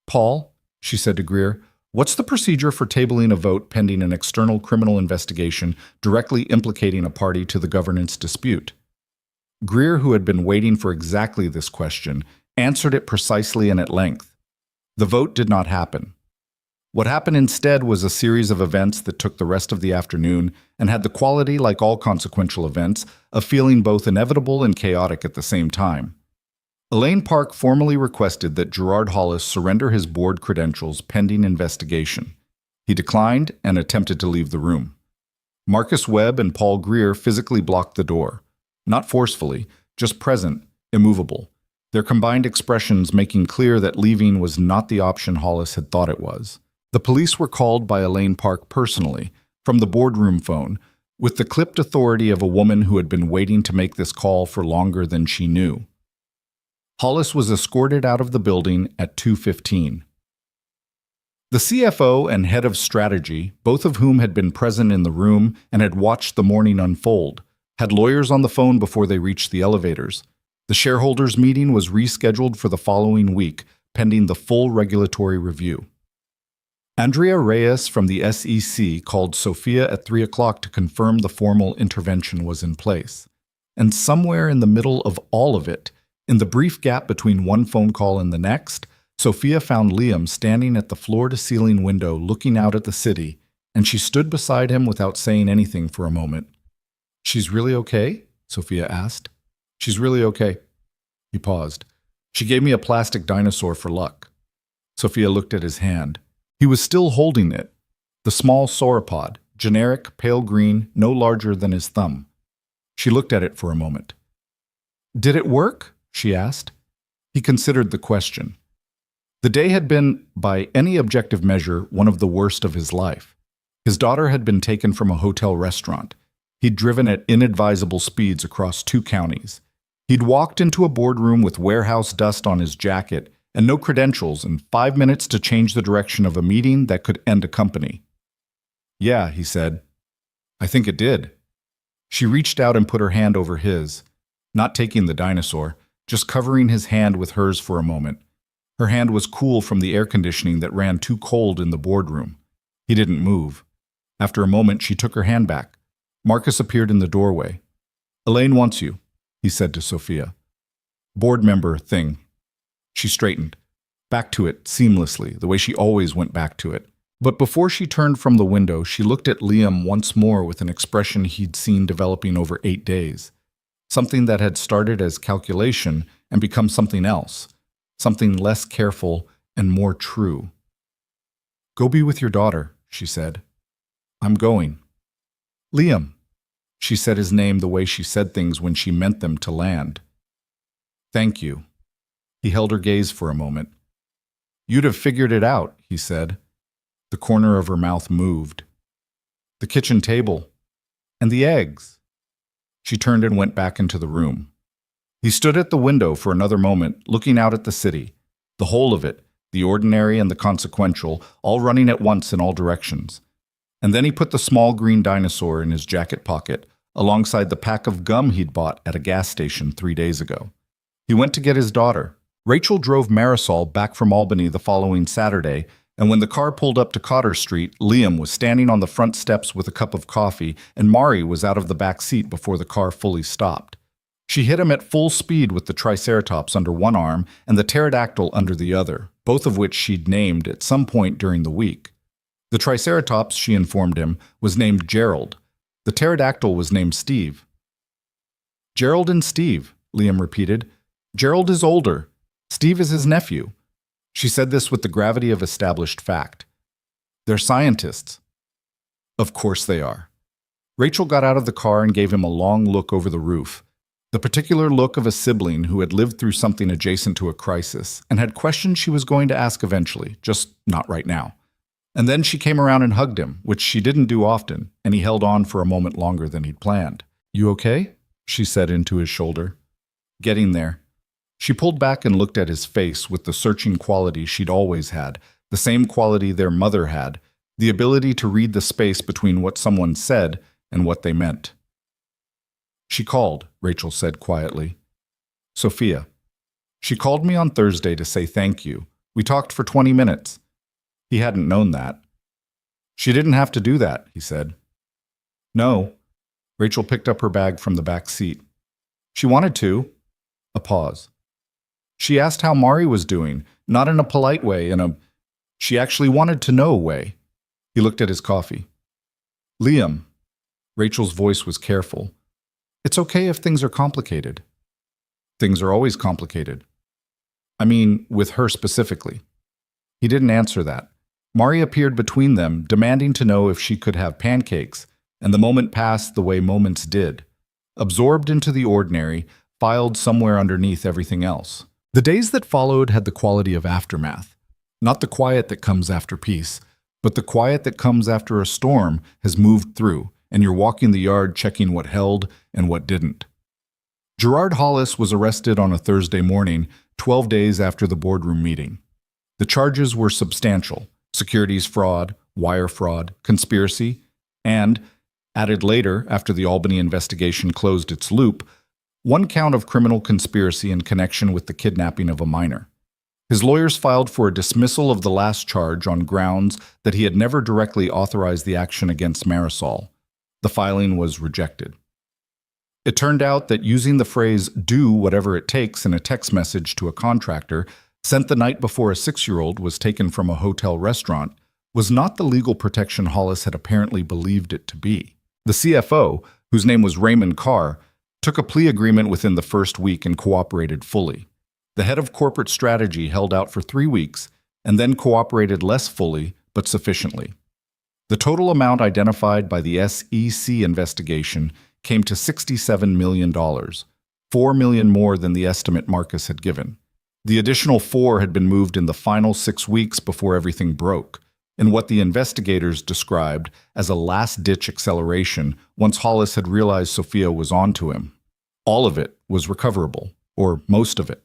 Paul, she said to Greer, what's the procedure for tabling a vote pending an external criminal investigation directly implicating a party to the governance dispute? Greer, who had been waiting for exactly this question, answered it precisely and at length. The vote did not happen. What happened instead was a series of events that took the rest of the afternoon and had the quality, like all consequential events, of feeling both inevitable and chaotic at the same time. Elaine Park formally requested that Gerard Hollis surrender his board credentials pending investigation. He declined and attempted to leave the room. Marcus Webb and Paul Greer physically blocked the door. Not forcefully, just present, immovable, their combined expressions making clear that leaving was not the option Hollis had thought it was. The police were called by Elaine Park personally, from the boardroom phone, with the clipped authority of a woman who had been waiting to make this call for longer than she knew. Hollis was escorted out of the building at 2:15. The CFO and head of strategy, both of whom had been present in the room and had watched the morning unfold, had lawyers on the phone before they reached the elevators. The shareholders' meeting was rescheduled for the following week, pending the full regulatory review. Andrea Reyes from the SEC called Sophia at 3 o'clock to confirm the formal intervention was in place. And somewhere in the middle of all of it, in the brief gap between one phone call and the next, Sophia found Liam standing at the floor-to-ceiling window looking out at the city, and she stood beside him without saying anything for a moment. She's really okay? Sophia asked. She's really okay. He paused. She gave me a plastic dinosaur for luck. Sophia looked at his hand. He was still holding it. The small sauropod, generic, pale green, no larger than his thumb. She looked at it for a moment. Did it work? She asked. He considered the question. The day had been, by any objective measure, one of the worst of his life. His daughter had been taken from a hotel restaurant. He'd driven at inadvisable speeds across 2 counties. He'd walked into a boardroom with warehouse dust on his jacket and no credentials and 5 minutes to change the direction of a meeting that could end a company. Yeah, he said. I think it did. She reached out and put her hand over his, not taking the dinosaur, just covering his hand with hers for a moment. Her hand was cool from the air conditioning that ran too cold in the boardroom. He didn't move. After a moment, she took her hand back. Marcus appeared in the doorway. Elaine wants you, he said to Sophia. Board member thing. She straightened. Back to it, seamlessly, the way she always went back to it. But before she turned from the window, she looked at Liam once more with an expression he'd seen developing over 8 days. Something that had started as calculation and become something else. Something less careful and more true. Go be with your daughter, she said. I'm going. Liam. She said his name the way she said things when she meant them to land. Thank you. He held her gaze for a moment. You'd have figured it out, he said. The corner of her mouth moved. The kitchen table. And the eggs. She turned and went back into the room. He stood at the window for another moment, looking out at the city. The whole of it, the ordinary and the consequential, all running at once in all directions. And then he put the small green dinosaur in his jacket pocket, alongside the pack of gum he'd bought at a gas station 3 days ago. He went to get his daughter. Rachel drove Marisol back from Albany the following Saturday, and when the car pulled up to Cotter Street, Liam was standing on the front steps with a cup of coffee, and Mari was out of the back seat before the car fully stopped. She hit him at full speed with the Triceratops under one arm and the pterodactyl under the other, both of which she'd named at some point during the week. The Triceratops, she informed him, was named Gerald. The pterodactyl was named Steve. Gerald and Steve, Liam repeated. Gerald is older. Steve is his nephew. She said this with the gravity of established fact. They're scientists. Of course they are. Rachel got out of the car and gave him a long look over the roof. The particular look of a sibling who had lived through something adjacent to a crisis and had questions she was going to ask eventually, just not right now. And then she came around and hugged him, which she didn't do often, and he held on for a moment longer than he'd planned. You okay? She said into his shoulder. Getting there. She pulled back and looked at his face with the searching quality she'd always had, the same quality their mother had, the ability to read the space between what someone said and what they meant. She called, Rachel said quietly. Sophia. She called me on Thursday to say thank you. We talked for 20 minutes. He hadn't known that. She didn't have to do that, he said. No. Rachel picked up her bag from the back seat. She wanted to. A pause. She asked how Mari was doing, not in a polite way, she actually wanted to know way. He looked at his coffee. Liam. Rachel's voice was careful. It's okay if things are complicated. Things are always complicated. I mean, with her specifically. He didn't answer that. Mari appeared between them, demanding to know if she could have pancakes, and the moment passed the way moments did, absorbed into the ordinary, filed somewhere underneath everything else. The days that followed had the quality of aftermath. Not the quiet that comes after peace, but the quiet that comes after a storm has moved through, and you're walking the yard checking what held and what didn't. Gerard Hollis was arrested on a Thursday morning, 12 days after the boardroom meeting. The charges were substantial: securities fraud, wire fraud, conspiracy, and, added later after the Albany investigation closed its loop, one count of criminal conspiracy in connection with the kidnapping of a minor. His lawyers filed for a dismissal of the last charge on grounds that he had never directly authorized the action against Marisol. The filing was rejected. It turned out that using the phrase "do whatever it takes" in a text message to a contractor sent the night before a 6-year-old was taken from a hotel restaurant was not the legal protection Hollis had apparently believed it to be. The CFO, whose name was Raymond Carr, took a plea agreement within the first week and cooperated fully. The head of corporate strategy held out for 3 weeks and then cooperated less fully but sufficiently. The total amount identified by the SEC investigation came to $67 million, $4 million more than the estimate Marcus had given. The additional 4 had been moved in the final 6 weeks before everything broke, in what the investigators described as a last-ditch acceleration once Hollis had realized Sophia was onto him. All of it was recoverable, or most of it.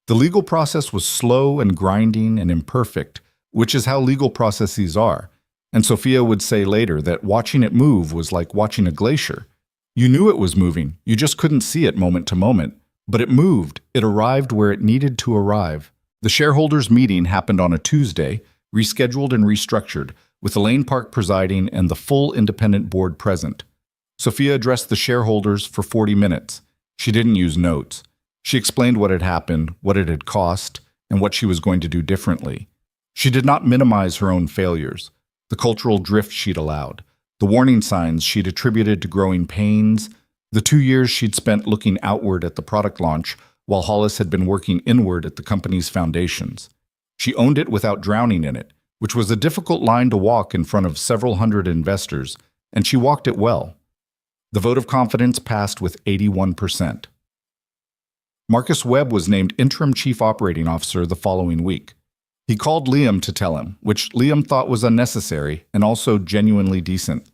The legal process was slow and grinding and imperfect, which is how legal processes are, and Sophia would say later that watching it move was like watching a glacier. You knew it was moving, you just couldn't see it moment to moment, but it moved, it arrived where it needed to arrive. The shareholders' meeting happened on a Tuesday, rescheduled and restructured, with Elaine Park presiding and the full independent board present. Sophia addressed the shareholders for 40 minutes. She didn't use notes. She explained what had happened, what it had cost, and what she was going to do differently. She did not minimize her own failures, the cultural drift she'd allowed, the warning signs she'd attributed to growing pains, the 2 years she'd spent looking outward at the product launch while Hollis had been working inward at the company's foundations. She owned it without drowning in it. which was a difficult line to walk in front of several hundred investors, and she walked it well. The vote of confidence passed with 81%. Marcus Webb was named interim chief operating officer the following week. He called Liam to tell him, which Liam thought was unnecessary and also genuinely decent.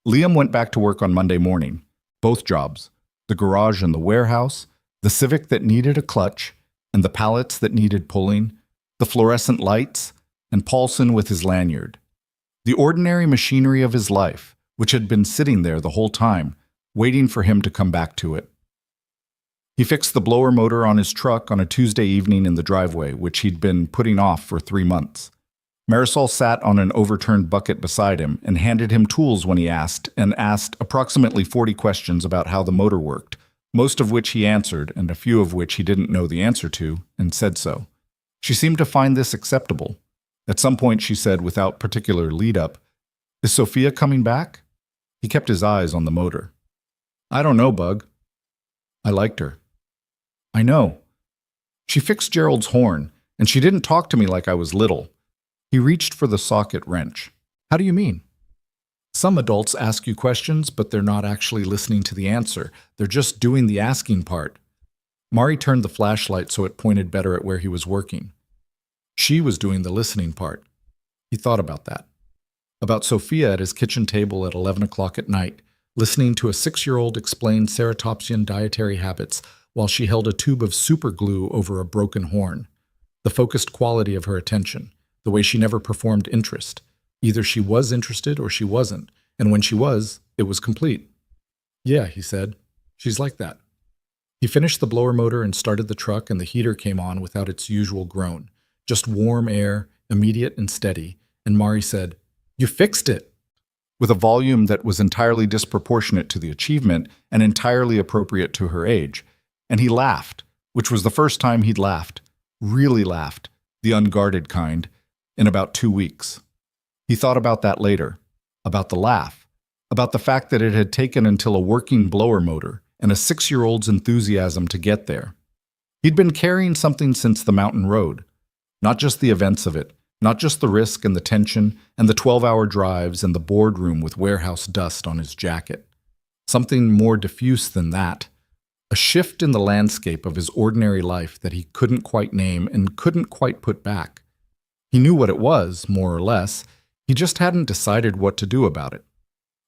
Liam went back to work on Monday morning. Both jobs, the garage and the warehouse, the Civic that needed a clutch, and the pallets that needed pulling, the fluorescent lights, and Paulson with his lanyard. The ordinary machinery of his life, which had been sitting there the whole time, waiting for him to come back to it. He fixed the blower motor on his truck on a Tuesday evening in the driveway, which he'd been putting off for 3 months. Marisol sat on an overturned bucket beside him and handed him tools when he asked approximately 40 questions about how the motor worked, most of which he answered and a few of which he didn't know the answer to, and said so. She seemed to find this acceptable. At some point she said, without particular lead-up, "Is Sophia coming back?" He kept his eyes on the motor. "I don't know, Bug. I liked her." "I know. She fixed Gerald's horn, and she didn't talk to me like I was little." He reached for the socket wrench. "How do you mean?" "Some adults ask you questions, but they're not actually listening to the answer. They're just doing the asking part." Mari turned the flashlight so it pointed better at where he was working. She was doing the listening part. He thought about that. About Sophia at his kitchen table at 11 o'clock at night, listening to a 6-year-old explain ceratopsian dietary habits while she held a tube of super glue over a broken horn. The focused quality of her attention, the way she never performed interest. Either she was interested or she wasn't, and when she was, it was complete. "Yeah," he said. "She's like that." He finished the blower motor and started the truck, and the heater came on without its usual groan. Just warm air, immediate and steady, and Mari said, "You fixed it!" with a volume that was entirely disproportionate to the achievement and entirely appropriate to her age. And he laughed, which was the first time he'd laughed, really laughed, the unguarded kind, in about 2 weeks. He thought about that later, about the laugh, about the fact that it had taken until a working blower motor and a 6-year-old's enthusiasm to get there. He'd been carrying something since the mountain road, not just the events of it, not just the risk and the tension and the 12-hour drives and the boardroom with warehouse dust on his jacket. Something more diffuse than that, a shift in the landscape of his ordinary life that he couldn't quite name and couldn't quite put back. He knew what it was, more or less. He just hadn't decided what to do about it.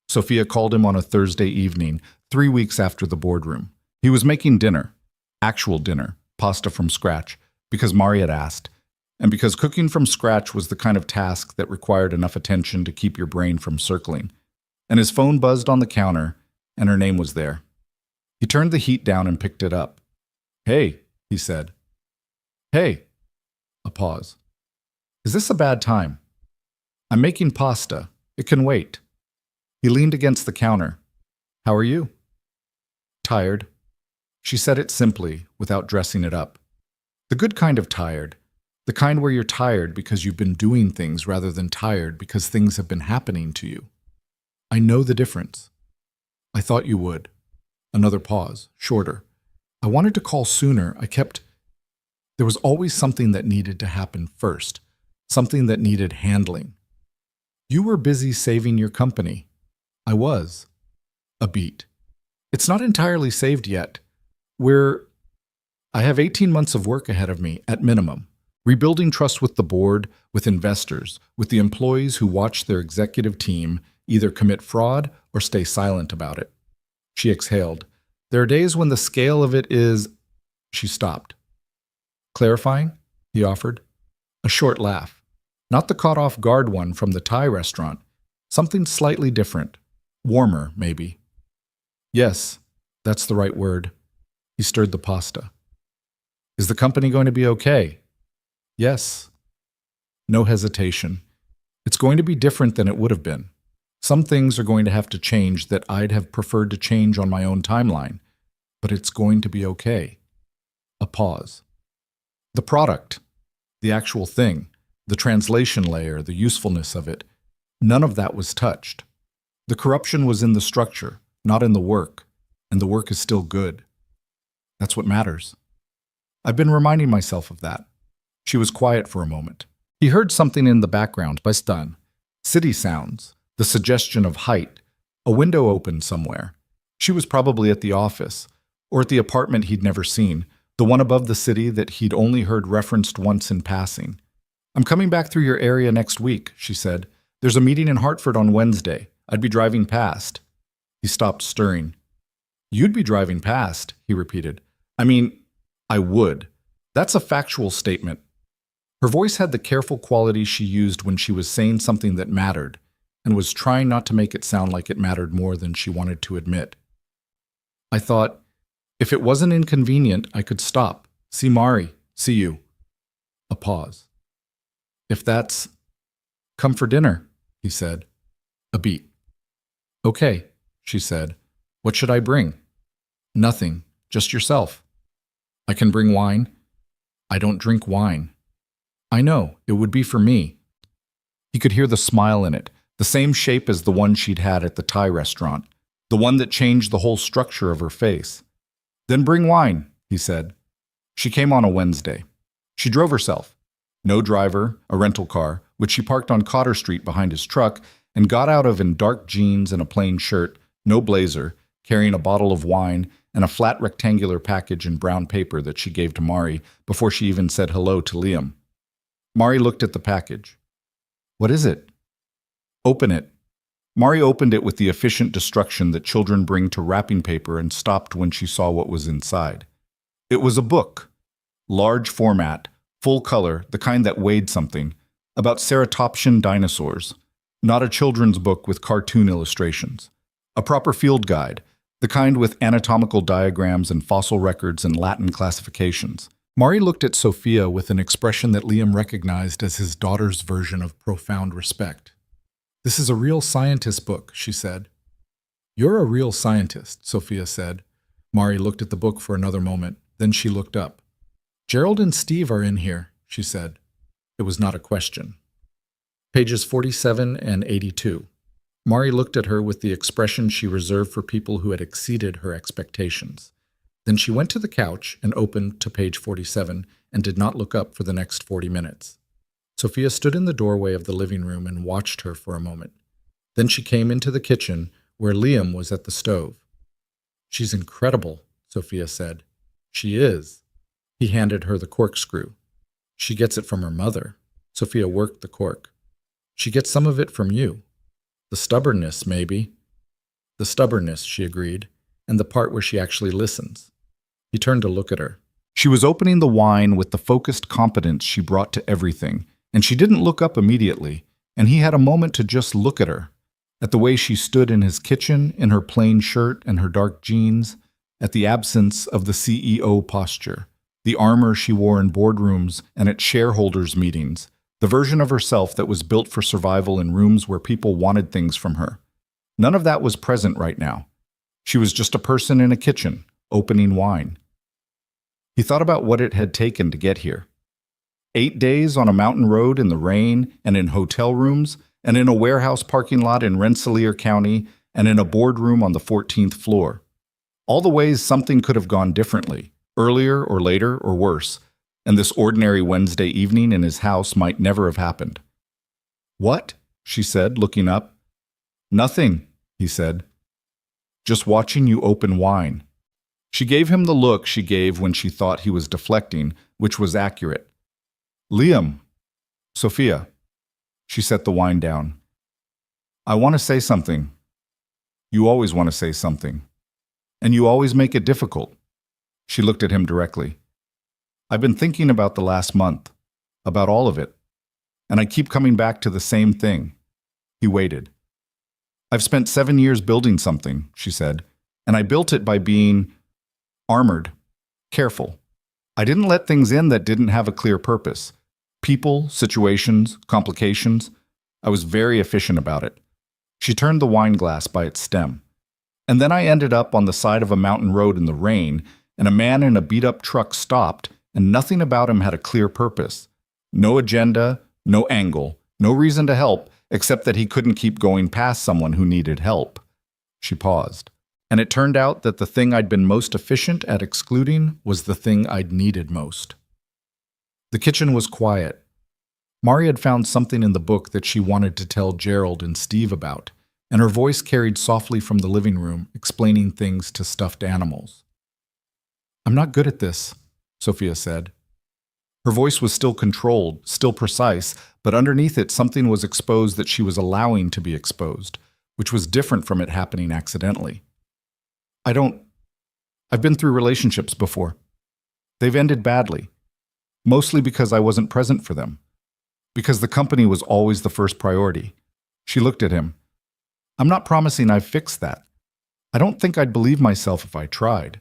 Sophia called him on a Thursday evening, 3 weeks after the boardroom. He was making dinner, actual dinner, pasta from scratch, because Mari had asked, and because cooking from scratch was the kind of task that required enough attention to keep your brain from circling. And his phone buzzed on the counter, and her name was there. He turned the heat down and picked it up. "Hey," he said. "Hey." A pause. "Is this a bad time?" "I'm making pasta. It can wait." He leaned against the counter. "How are you?" "Tired." She said it simply, without dressing it up. The good kind of tired. The kind where you're tired because you've been doing things rather than tired because things have been happening to you. "I know the difference." "I thought you would." Another pause, shorter. "I wanted to call sooner. There was always something that needed to happen first, something that needed handling." "You were busy saving your company." "I was." A beat. "It's not entirely saved yet. I have 18 months of work ahead of me, at minimum. Rebuilding trust with the board, with investors, with the employees who watch their executive team either commit fraud or stay silent about it." She exhaled. "There are days when the scale of it is—" She stopped. "Clarifying?" he offered. A short laugh. Not the caught-off-guard one from the Thai restaurant. Something slightly different. Warmer, maybe. "Yes, that's the right word." He stirred the pasta. "Is the company going to be okay?" "Yes." No hesitation. "It's going to be different than it would have been. Some things are going to have to change that I'd have preferred to change on my own timeline, but it's going to be okay." A pause. "The product, the actual thing, the translation layer, the usefulness of it, none of that was touched. The corruption was in the structure, not in the work, and the work is still good. That's what matters." "I've been reminding myself of that." She was quiet for a moment. He heard something in the background by stun. City sounds, the suggestion of height, a window opened somewhere. She was probably at the office, or at the apartment he'd never seen, the one above the city that he'd only heard referenced once in passing. "I'm coming back through your area next week," she said. "There's a meeting in Hartford on Wednesday. I'd be driving past." He stopped stirring. "You'd be driving past," he repeated. "I mean, I would. That's a factual statement." Her voice had the careful quality she used when she was saying something that mattered, and was trying not to make it sound like it mattered more than she wanted to admit. "I thought, if it wasn't inconvenient, I could stop. See Mari, see you." A pause. "If that's... come for dinner," he said. A beat. "Okay," she said. "What should I bring?" "Nothing, just yourself." "I can bring wine." "I don't drink wine." "I know, it would be for me." He could hear the smile in it, the same shape as the one she'd had at the Thai restaurant, the one that changed the whole structure of her face. "Then bring wine," he said. She came on a Wednesday. She drove herself. No driver, a rental car, which she parked on Cotter Street behind his truck, and got out of in dark jeans and a plain shirt, no blazer, carrying a bottle of wine and a flat rectangular package in brown paper that she gave to Mari before she even said hello to Liam. Mari looked at the package. "What is it?" "Open it." Mari opened it with the efficient destruction that children bring to wrapping paper and stopped when she saw what was inside. It was a book. Large format, full color, the kind that weighed something, about ceratopsian dinosaurs. Not a children's book with cartoon illustrations. A proper field guide, the kind with anatomical diagrams and fossil records and Latin classifications. Mari looked at Sophia with an expression that Liam recognized as his daughter's version of profound respect. "This is a real scientist book," she said. "You're a real scientist," Sophia said. Mari looked at the book for another moment, then she looked up. "Gerald and Steve are in here," she said. It was not a question. Pages 47 and 82. Mari looked at her with the expression she reserved for people who had exceeded her expectations. Then she went to the couch and opened to page 47 and did not look up for the next 40 minutes. Sophia stood in the doorway of the living room and watched her for a moment. Then she came into the kitchen, where Liam was at the stove. "She's incredible," Sophia said. "She is." He handed her the corkscrew. "She gets it from her mother." Sophia worked the cork. "She gets some of it from you." "The stubbornness, maybe." "The stubbornness," she agreed, "and the part where she actually listens." He turned to look at her. She was opening the wine with the focused competence she brought to everything, and she didn't look up immediately, and he had a moment to just look at her, at the way she stood in his kitchen in her plain shirt and her dark jeans, at the absence of the CEO posture, the armor she wore in boardrooms and at shareholders' meetings, the version of herself that was built for survival in rooms where people wanted things from her. None of that was present right now. She was just a person in a kitchen, opening wine. He thought about what it had taken to get here. 8 days on a mountain road in the rain, and in hotel rooms, and in a warehouse parking lot in Rensselaer County, and in a boardroom on the 14th floor. All the ways something could have gone differently, earlier or later or worse, and this ordinary Wednesday evening in his house might never have happened. "What?" she said, looking up. "Nothing," he said. "Just watching you open wine." She gave him the look she gave when she thought he was deflecting, which was accurate. "Liam." "Sophia." She set the wine down. "I want to say something." "You always want to say something. And you always make it difficult." She looked at him directly. "I've been thinking about the last month, about all of it, and I keep coming back to the same thing." He waited. "I've spent 7 years building something," she said, "and I built it by being armored, careful. I didn't let things in that didn't have a clear purpose. People, situations, complications. I was very efficient about it." She turned the wine glass by its stem. "And then I ended up on the side of a mountain road in the rain, and a man in a beat-up truck stopped, and nothing about him had a clear purpose. No agenda, no angle, no reason to help, except that he couldn't keep going past someone who needed help." She paused. "And it turned out that the thing I'd been most efficient at excluding was the thing I'd needed most." The kitchen was quiet. Mari had found something in the book that she wanted to tell Gerald and Steve about, and her voice carried softly from the living room, explaining things to stuffed animals. "I'm not good at this," Sophia said. Her voice was still controlled, still precise, but underneath it something was exposed that she was allowing to be exposed, which was different from it happening accidentally. I've been through relationships before. They've ended badly, mostly because I wasn't present for them, because the company was always the first priority." She looked at him. "I'm not promising I've fixed that. I don't think I'd believe myself if I tried."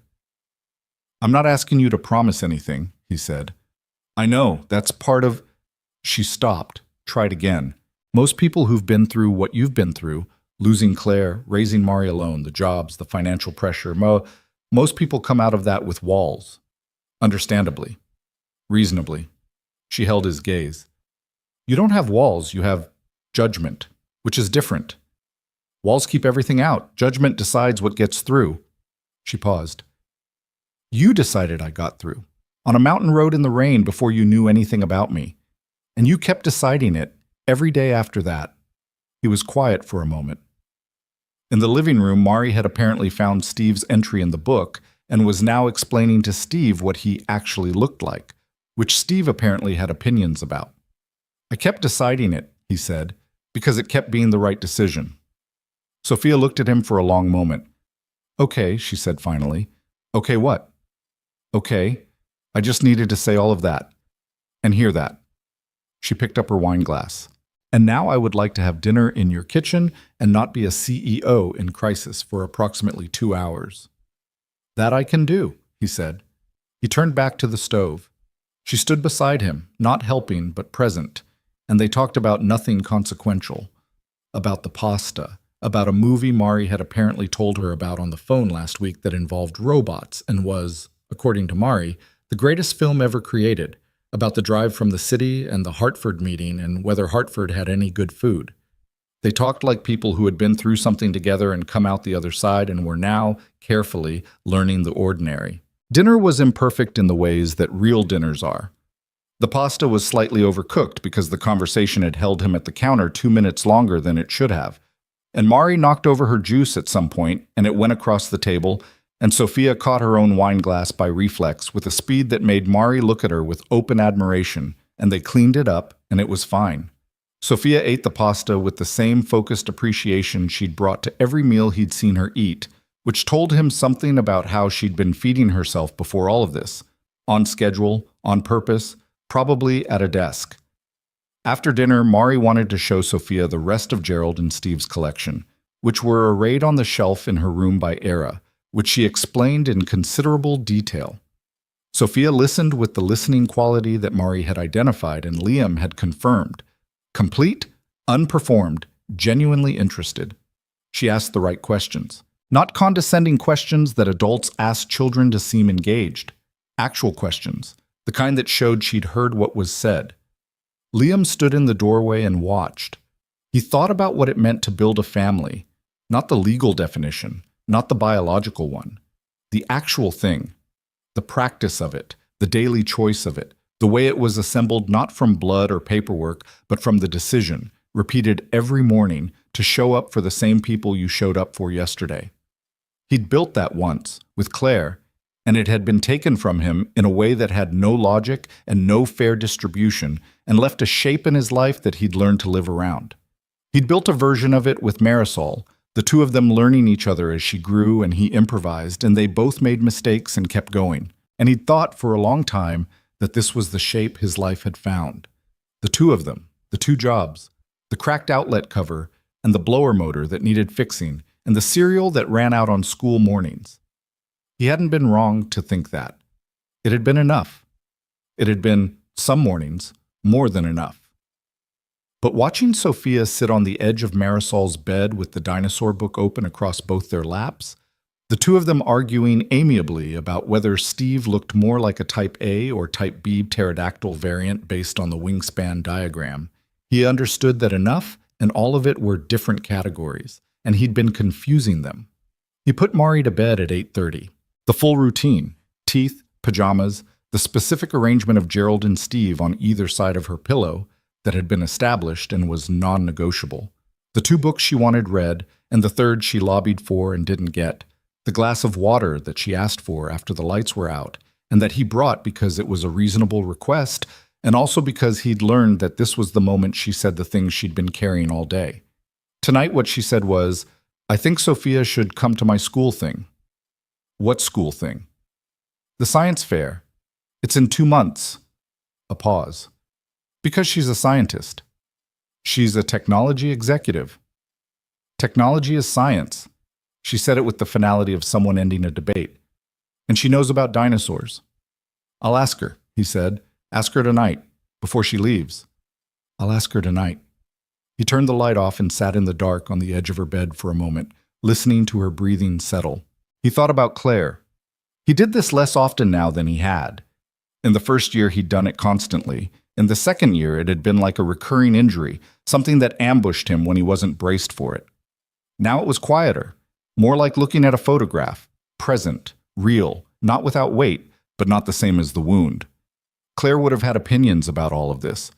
"I'm not asking you to promise anything," he said. "I know, that's part of—" She stopped, tried again. "Most people who've been through what you've been through, losing Claire, raising Mari alone, the jobs, the financial pressure, most people come out of that with walls. Understandably. Reasonably." She held his gaze. "You don't have walls, you have judgment, which is different. Walls keep everything out. Judgment decides what gets through." She paused. "You decided I got through, on a mountain road in the rain before you knew anything about me. And you kept deciding it every day after that." He was quiet for a moment. In the living room, Mari had apparently found Steve's entry in the book and was now explaining to Steve what he actually looked like, which Steve apparently had opinions about. "I kept deciding it," he said, "because it kept being the right decision." Sophia looked at him for a long moment. "Okay," she said finally. "Okay what?" "Okay, I just needed to say all of that. And hear that." She picked up her wine glass. "And now I would like to have dinner in your kitchen and not be a CEO in crisis for approximately 2 hours." "That I can do," he said. He turned back to the stove. She stood beside him, not helping but present, and they talked about nothing consequential. About the pasta, about a movie Mari had apparently told her about on the phone last week that involved robots and was, according to Mari, the greatest film ever created, about the drive from the city and the Hartford meeting and whether Hartford had any good food. They talked like people who had been through something together and come out the other side and were now, carefully, learning the ordinary. Dinner was imperfect in the ways that real dinners are. The pasta was slightly overcooked because the conversation had held him at the counter 2 minutes longer than it should have. And Mari knocked over her juice at some point, and it went across the table, and Sophia caught her own wine glass by reflex with a speed that made Mari look at her with open admiration, and they cleaned it up, and it was fine. Sophia ate the pasta with the same focused appreciation she'd brought to every meal he'd seen her eat, which told him something about how she'd been feeding herself before all of this, on schedule, on purpose, probably at a desk. After dinner, Mari wanted to show Sophia the rest of Gerald and Steve's collection, which were arrayed on the shelf in her room by era, which she explained in considerable detail. Sophia listened with the listening quality that Mari had identified and Liam had confirmed. Complete, unperformed, genuinely interested. She asked the right questions. Not condescending questions that adults ask children to seem engaged. Actual questions, the kind that showed she'd heard what was said. Liam stood in the doorway and watched. He thought about what it meant to build a family, not the legal definition, not the biological one, the actual thing, the practice of it, the daily choice of it, the way it was assembled not from blood or paperwork, but from the decision, repeated every morning, to show up for the same people you showed up for yesterday. He'd built that once, with Claire, and it had been taken from him in a way that had no logic and no fair distribution, and left a shape in his life that he'd learned to live around. He'd built a version of it with Marisol, the two of them learning each other as she grew and he improvised, and they both made mistakes and kept going. And he'd thought for a long time that this was the shape his life had found. The two of them, the two jobs, the cracked outlet cover, and the blower motor that needed fixing, and the cereal that ran out on school mornings. He hadn't been wrong to think that. It had been enough. It had been, some mornings, more than enough. But watching Sophia sit on the edge of Marisol's bed with the dinosaur book open across both their laps, the two of them arguing amiably about whether Steve looked more like a Type A or Type B pterodactyl variant based on the wingspan diagram, he understood that enough and all of it were different categories, and he'd been confusing them. He put Mari to bed at 8:30. The full routine, teeth, pajamas, the specific arrangement of Gerald and Steve on either side of her pillow, that had been established and was non-negotiable. The 2 books she wanted read, and the third she lobbied for and didn't get. The glass of water that she asked for after the lights were out, and that he brought because it was a reasonable request, and also because he'd learned that this was the moment she said the things she'd been carrying all day. Tonight what she said was, "I think Sophia should come to my school thing." "What school thing?" "The science fair. It's in 2 months." A pause. "Because she's a scientist." "She's a technology executive." "Technology is science." She said it with the finality of someone ending a debate. "And she knows about dinosaurs." "I'll ask her," he said. "Ask her tonight, before she leaves." "I'll ask her tonight." He turned the light off and sat in the dark on the edge of her bed for a moment, listening to her breathing settle. He thought about Claire. He did this less often now than he had. In the first year, he'd done it constantly. In the second year, it had been like a recurring injury, something that ambushed him when he wasn't braced for it. Now it was quieter, more like looking at a photograph, present, real, not without weight, but not the same as the wound. Claire would have had opinions about all of this.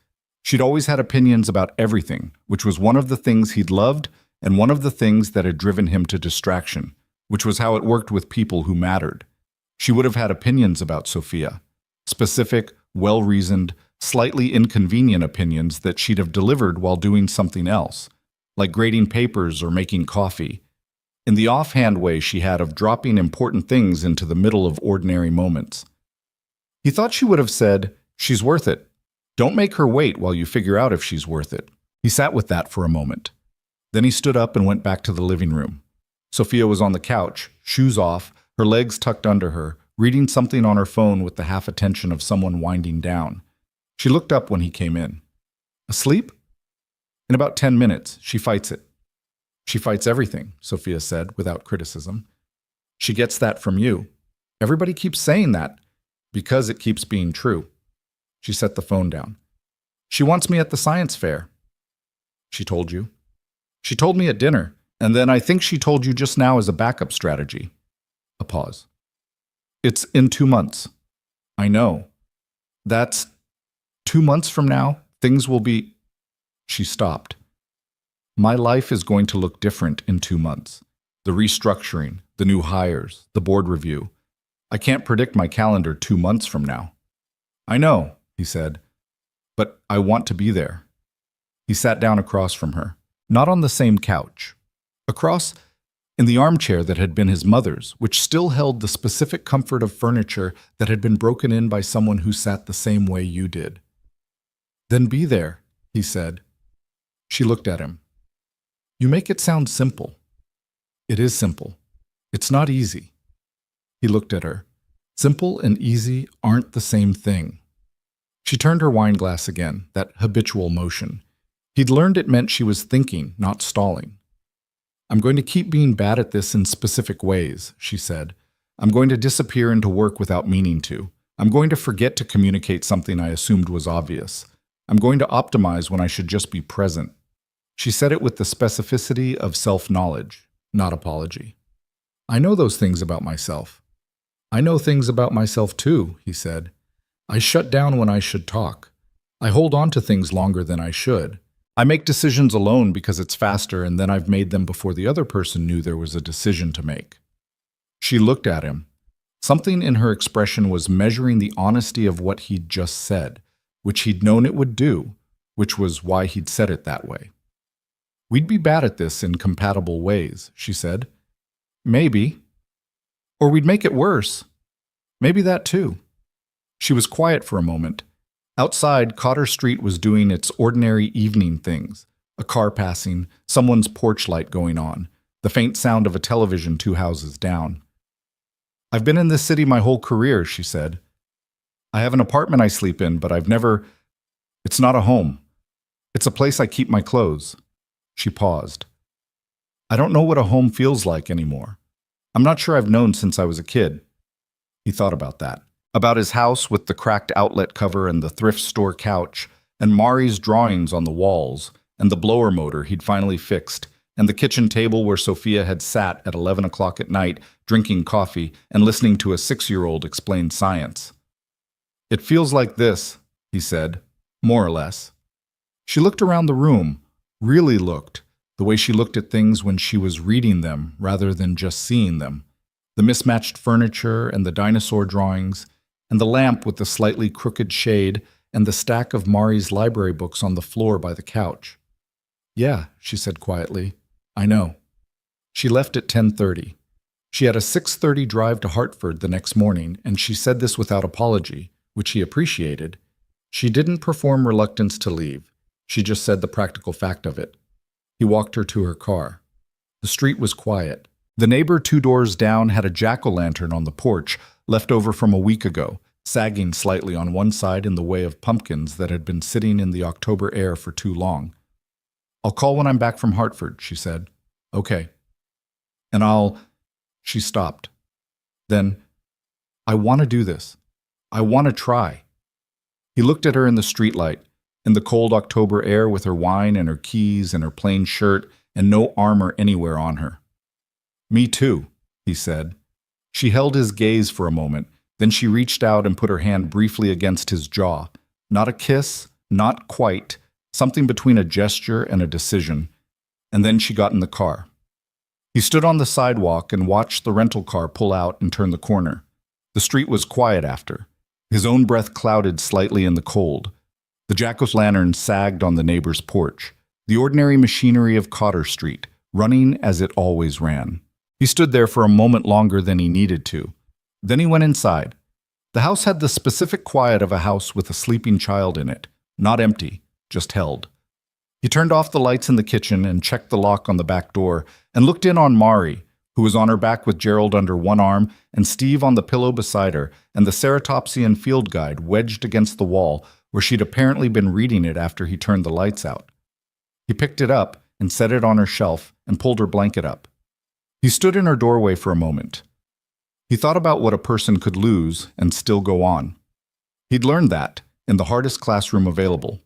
She'd always had opinions about everything, which was one of the things he'd loved and one of the things that had driven him to distraction, which was how it worked with people who mattered. She would have had opinions about Sophia, specific, well-reasoned, slightly inconvenient opinions that she'd have delivered while doing something else, like grading papers or making coffee, in the offhand way she had of dropping important things into the middle of ordinary moments. He thought she would have said, "She's worth it. Don't make her wait while you figure out if she's worth it." He sat with that for a moment. Then he stood up and went back to the living room. Sophia was on the couch, shoes off, her legs tucked under her, reading something on her phone with the half attention of someone winding down. She looked up when he came in. "Asleep?" "In about 10 minutes. She fights it." "She fights everything," Sophia said, without criticism. "She gets that from you. Everybody keeps saying that, because it keeps being true." She set the phone down. "She wants me at the science fair." "She told you?" "She told me at dinner, and then I think she told you just now as a backup strategy." A pause. "It's in 2 months." "I know. That's 2 months from now, things will be—" She stopped. "My life is going to look different in 2 months. The restructuring, the new hires, the board review. I can't predict my calendar 2 months from now." "I know," he said, "but I want to be there." He sat down across from her, not on the same couch. Across, in the armchair that had been his mother's, which still held the specific comfort of furniture that had been broken in by someone who sat the same way you did. "Then be there," he said. She looked at him. "You make it sound simple." "It is simple. It's not easy." He looked at her. Simple and easy aren't the same thing. She turned her wine glass again, that habitual motion. He'd learned it meant she was thinking, not stalling. "I'm going to keep being bad at this in specific ways," she said. "I'm going to disappear into work without meaning to. I'm going to forget to communicate something I assumed was obvious. I'm going to optimize when I should just be present." She said it with the specificity of self-knowledge, not apology. "I know those things about myself." "I know things about myself too," he said. "I shut down when I should talk. I hold on to things longer than I should. I make decisions alone because it's faster, and then I've made them before the other person knew there was a decision to make." She looked at him. Something in her expression was measuring the honesty of what he'd just said, which he'd known it would do, which was why he'd said it that way. "We'd be bad at this in compatible ways," she said. "Maybe. Or we'd make it worse. Maybe that too." She was quiet for a moment. Outside, Cotter Street was doing its ordinary evening things. A car passing, someone's porch light going on, the faint sound of a television 2 houses down. "I've been in this city my whole career," she said. "I have an apartment I sleep in, but it's not a home. It's a place I keep my clothes." She paused. "I don't know what a home feels like anymore. I'm not sure I've known since I was a kid." He thought about that. About his house with the cracked outlet cover and the thrift store couch, and Mari's drawings on the walls, and the blower motor he'd finally fixed, and the kitchen table where Sophia had sat at 11 o'clock at night, drinking coffee and listening to a 6-year-old explain science. "It feels like this," he said, "more or less." She looked around the room, really looked, the way she looked at things when she was reading them rather than just seeing them. The mismatched furniture and the dinosaur drawings, and the lamp with the slightly crooked shade, and the stack of Mari's library books on the floor by the couch. "Yeah," she said quietly. "I know." She left at 10:30. She had a 6:30 drive to Hartford the next morning, and she said this without apology, which he appreciated. She didn't perform reluctance to leave. She just said the practical fact of it. He walked her to her car. The street was quiet. The neighbor 2 doors down had a jack-o'-lantern on the porch, left over from a week ago, sagging slightly on one side in the way of pumpkins that had been sitting in the October air for too long. "I'll call when I'm back from Hartford," she said. "Okay." "And She stopped. Then, "I want to do this. I want to try." He looked at her in the streetlight, in the cold October air with her wine and her keys and her plain shirt and no armor anywhere on her. "Me too," he said. She held his gaze for a moment, then she reached out and put her hand briefly against his jaw. Not a kiss, not quite, something between a gesture and a decision. And then she got in the car. He stood on the sidewalk and watched the rental car pull out and turn the corner. The street was quiet after. His own breath clouded slightly in the cold. The jack-o'-lantern sagged on the neighbor's porch, the ordinary machinery of Cotter Street, running as it always ran. He stood there for a moment longer than he needed to. Then he went inside. The house had the specific quiet of a house with a sleeping child in it, not empty, just held. He turned off the lights in the kitchen and checked the lock on the back door and looked in on Mari, who was on her back with Gerald under one arm and Steve on the pillow beside her, and the Ceratopsian field guide wedged against the wall where she'd apparently been reading it after he turned the lights out. He picked it up and set it on her shelf and pulled her blanket up. He stood in her doorway for a moment. He thought about what a person could lose and still go on. He'd learned that in the hardest classroom available.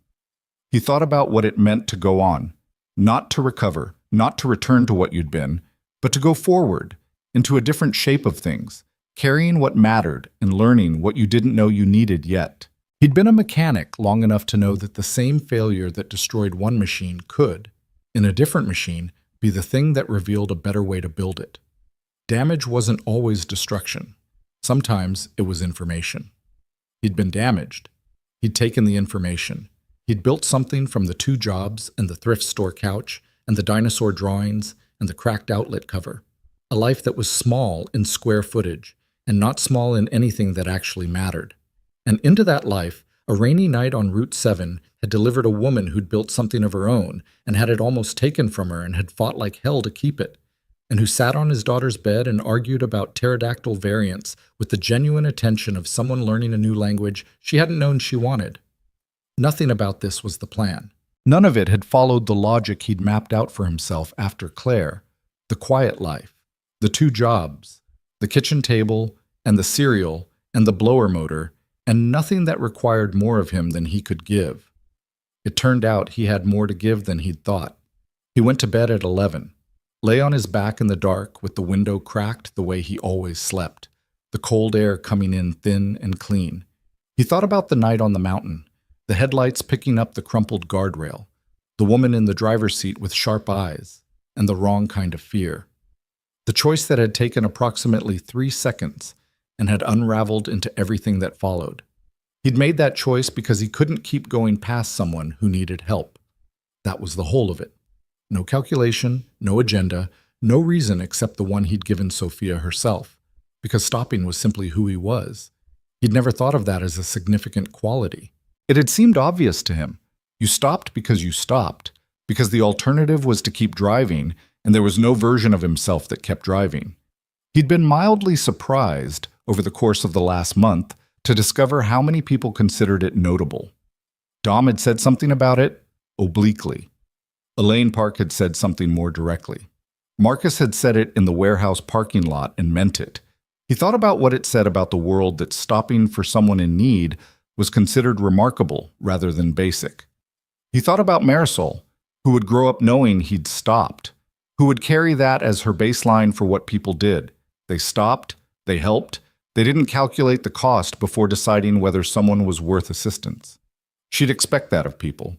He thought about what it meant to go on, not to recover, not to return to what you'd been, but to go forward, into a different shape of things, carrying what mattered and learning what you didn't know you needed yet. He'd been a mechanic long enough to know that the same failure that destroyed one machine could, in a different machine, be the thing that revealed a better way to build it. Damage wasn't always destruction. Sometimes it was information. He'd been damaged. He'd taken the information. He'd built something from the 2 jobs and the thrift store couch and the dinosaur drawings and the cracked outlet cover. A life that was small in square footage and not small in anything that actually mattered. And into that life, a rainy night on Route 7 had delivered a woman who'd built something of her own and had it almost taken from her and had fought like hell to keep it, and who sat on his daughter's bed and argued about pterodactyl variants with the genuine attention of someone learning a new language she hadn't known she wanted. Nothing about this was the plan. None of it had followed the logic he'd mapped out for himself after Claire, the quiet life, the 2 jobs, the kitchen table, and the cereal, and the blower motor, and nothing that required more of him than he could give. It turned out he had more to give than he'd thought. He went to bed at 11, lay on his back in the dark with the window cracked the way he always slept, the cold air coming in thin and clean. He thought about the night on the mountain, the headlights picking up the crumpled guardrail, the woman in the driver's seat with sharp eyes, and the wrong kind of fear. The choice that had taken approximately 3 seconds and had unraveled into everything that followed. He'd made that choice because he couldn't keep going past someone who needed help. That was the whole of it. No calculation, no agenda, no reason except the one he'd given Sophia herself, because stopping was simply who he was. He'd never thought of that as a significant quality. It had seemed obvious to him. You stopped because you stopped, because the alternative was to keep driving, and there was no version of himself that kept driving. He'd been mildly surprised, over the course of the last month, to discover how many people considered it notable. Dom had said something about it, obliquely. Elaine Park had said something more directly. Marcus had said it in the warehouse parking lot and meant it. He thought about what it said about the world that stopping for someone in need was considered remarkable rather than basic. He thought about Marisol, who would grow up knowing he'd stopped, who would carry that as her baseline for what people did. They stopped, they helped, they didn't calculate the cost before deciding whether someone was worth assistance. She'd expect that of people.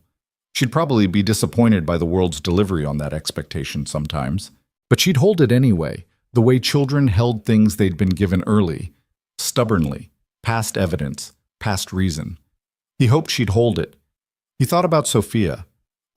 She'd probably be disappointed by the world's delivery on that expectation sometimes. But she'd hold it anyway, the way children held things they'd been given early, stubbornly, past evidence, past reason. He hoped she'd hold it. He thought about Sophia,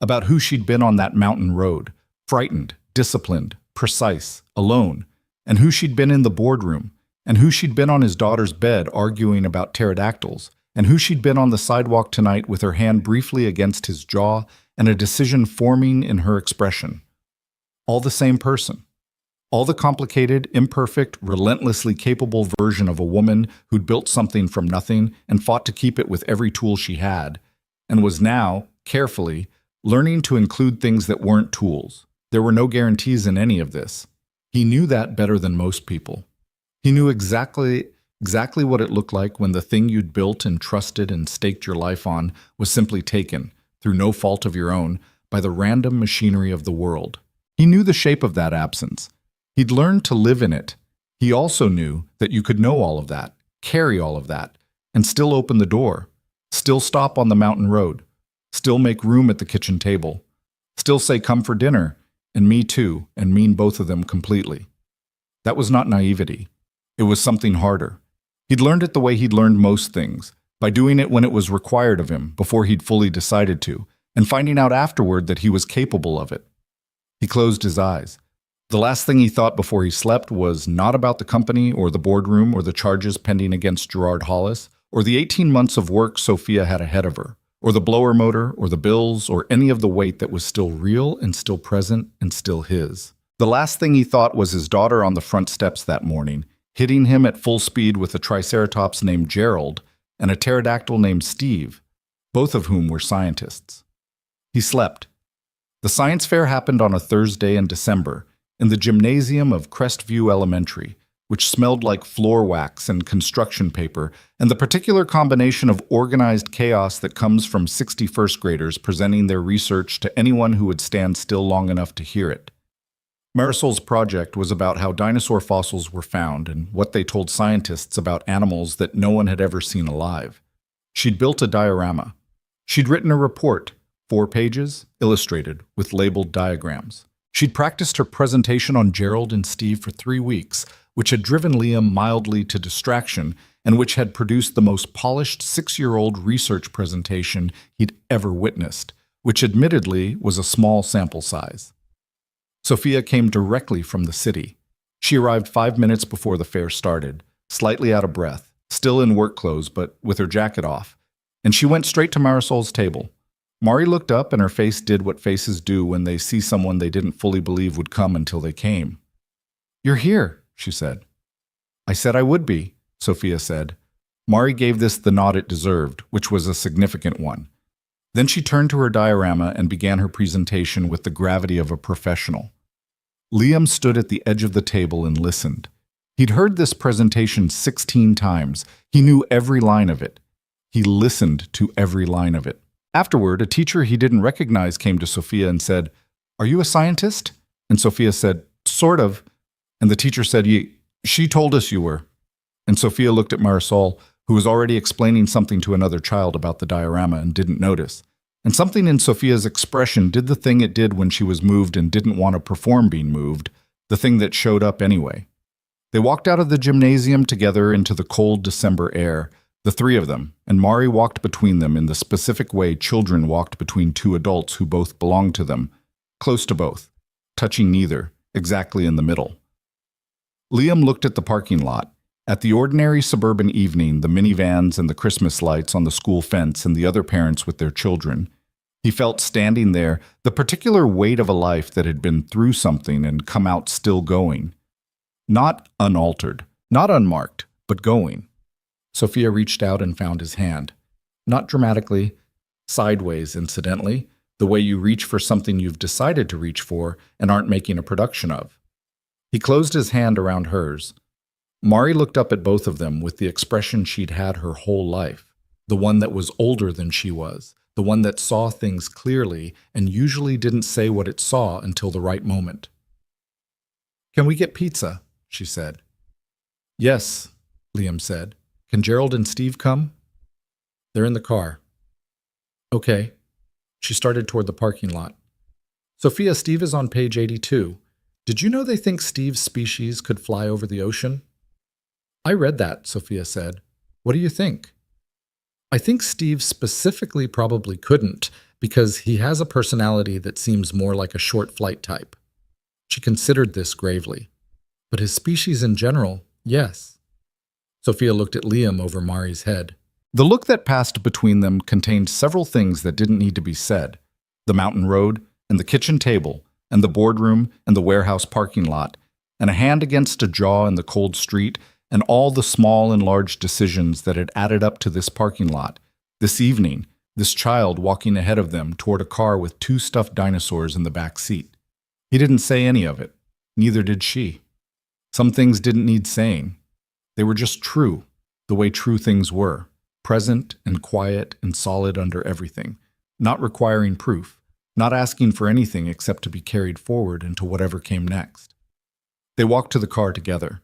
about who she'd been on that mountain road, frightened, disciplined, precise, alone, and who she'd been in the boardroom, and who she'd been on his daughter's bed arguing about pterodactyls, and who she'd been on the sidewalk tonight with her hand briefly against his jaw and a decision forming in her expression. All the same person. All the complicated, imperfect, relentlessly capable version of a woman who'd built something from nothing and fought to keep it with every tool she had, and was now, carefully, learning to include things that weren't tools. There were no guarantees in any of this. He knew that better than most people. He knew exactly what it looked like when the thing you'd built and trusted and staked your life on was simply taken, through no fault of your own, by the random machinery of the world. He knew the shape of that absence. He'd learned to live in it. He also knew that you could know all of that, carry all of that, and still open the door, still stop on the mountain road, still make room at the kitchen table, still say come for dinner, and me too, and mean both of them completely. That was not naivety. It was something harder. He'd learned it the way he'd learned most things, by doing it when it was required of him, before he'd fully decided to, and finding out afterward that he was capable of it. He closed his eyes. The last thing he thought before he slept was not about the company or the boardroom or the charges pending against Gerard Hollis, or the 18 months of work Sophia had ahead of her, or the blower motor, or the bills, or any of the weight that was still real and still present and still his. The last thing he thought was his daughter on the front steps that morning, hitting him at full speed with a triceratops named Gerald and a pterodactyl named Steve, both of whom were scientists. He slept. The science fair happened on a Thursday in December in the gymnasium of Crestview Elementary, which smelled like floor wax and construction paper and the particular combination of organized chaos that comes from 61st graders presenting their research to anyone who would stand still long enough to hear it. Marisol's project was about how dinosaur fossils were found and what they told scientists about animals that no one had ever seen alive. She'd built a diorama. She'd written a report, 4 pages, illustrated, with labeled diagrams. She'd practiced her presentation on Gerald and Steve for 3 weeks, which had driven Liam mildly to distraction and which had produced the most polished 6-year-old research presentation he'd ever witnessed, which admittedly was a small sample size. Sophia came directly from the city. She arrived 5 minutes before the fair started, slightly out of breath, still in work clothes but with her jacket off, and she went straight to Marisol's table. Mari looked up and her face did what faces do when they see someone they didn't fully believe would come until they came. "You're here," she said. "I said I would be," Sophia said. Mari gave this the nod it deserved, which was a significant one. Then she turned to her diorama and began her presentation with the gravity of a professional. Liam stood at the edge of the table and listened. He'd heard this presentation 16 times. He knew every line of it. He listened to every line of it. Afterward, a teacher he didn't recognize came to Sophia and said, "Are you a scientist?" And Sophia said, "Sort of." And the teacher said, She told us you were." And Sophia looked at Marisol, who was already explaining something to another child about the diorama and didn't notice. And something in Sophia's expression did the thing it did when she was moved and didn't want to perform being moved, the thing that showed up anyway. They walked out of the gymnasium together into the cold December air, the 3 of them, and Mari walked between them in the specific way children walked between 2 adults who both belonged to them, close to both, touching neither, exactly in the middle. Liam looked at the parking lot, at the ordinary suburban evening, the minivans and the Christmas lights on the school fence and the other parents with their children. He felt standing there the particular weight of a life that had been through something and come out still going. Not unaltered, not unmarked, but going. Sophia reached out and found his hand. Not dramatically, sideways, incidentally, the way you reach for something you've decided to reach for and aren't making a production of. He closed his hand around hers. Mari looked up at both of them with the expression she'd had her whole life, the one that was older than she was, the one that saw things clearly and usually didn't say what it saw until the right moment. "Can we get pizza?" she said. "Yes," Liam said. "Can Gerald and Steve come?" "They're in the car." "Okay." She started toward the parking lot. Sophia, Steve is on page 82. Did you know they think Steve's species could fly over the ocean? I read that, Sophia said. What do you think? I think Steve specifically probably couldn't, because he has a personality that seems more like a short flight type. She considered this gravely. But his species in general, yes. Sophia looked at Liam over Mari's head. The look that passed between them contained several things that didn't need to be said. The mountain road, and the kitchen table, and the boardroom, and the warehouse parking lot, and a hand against a jaw in the cold street, and all the small and large decisions that had added up to this parking lot, this evening, this child walking ahead of them toward a car with 2 stuffed dinosaurs in the back seat. He didn't say any of it. Neither did she. Some things didn't need saying. They were just true, the way true things were, present and quiet and solid under everything, not requiring proof, not asking for anything except to be carried forward into whatever came next. They walked to the car together.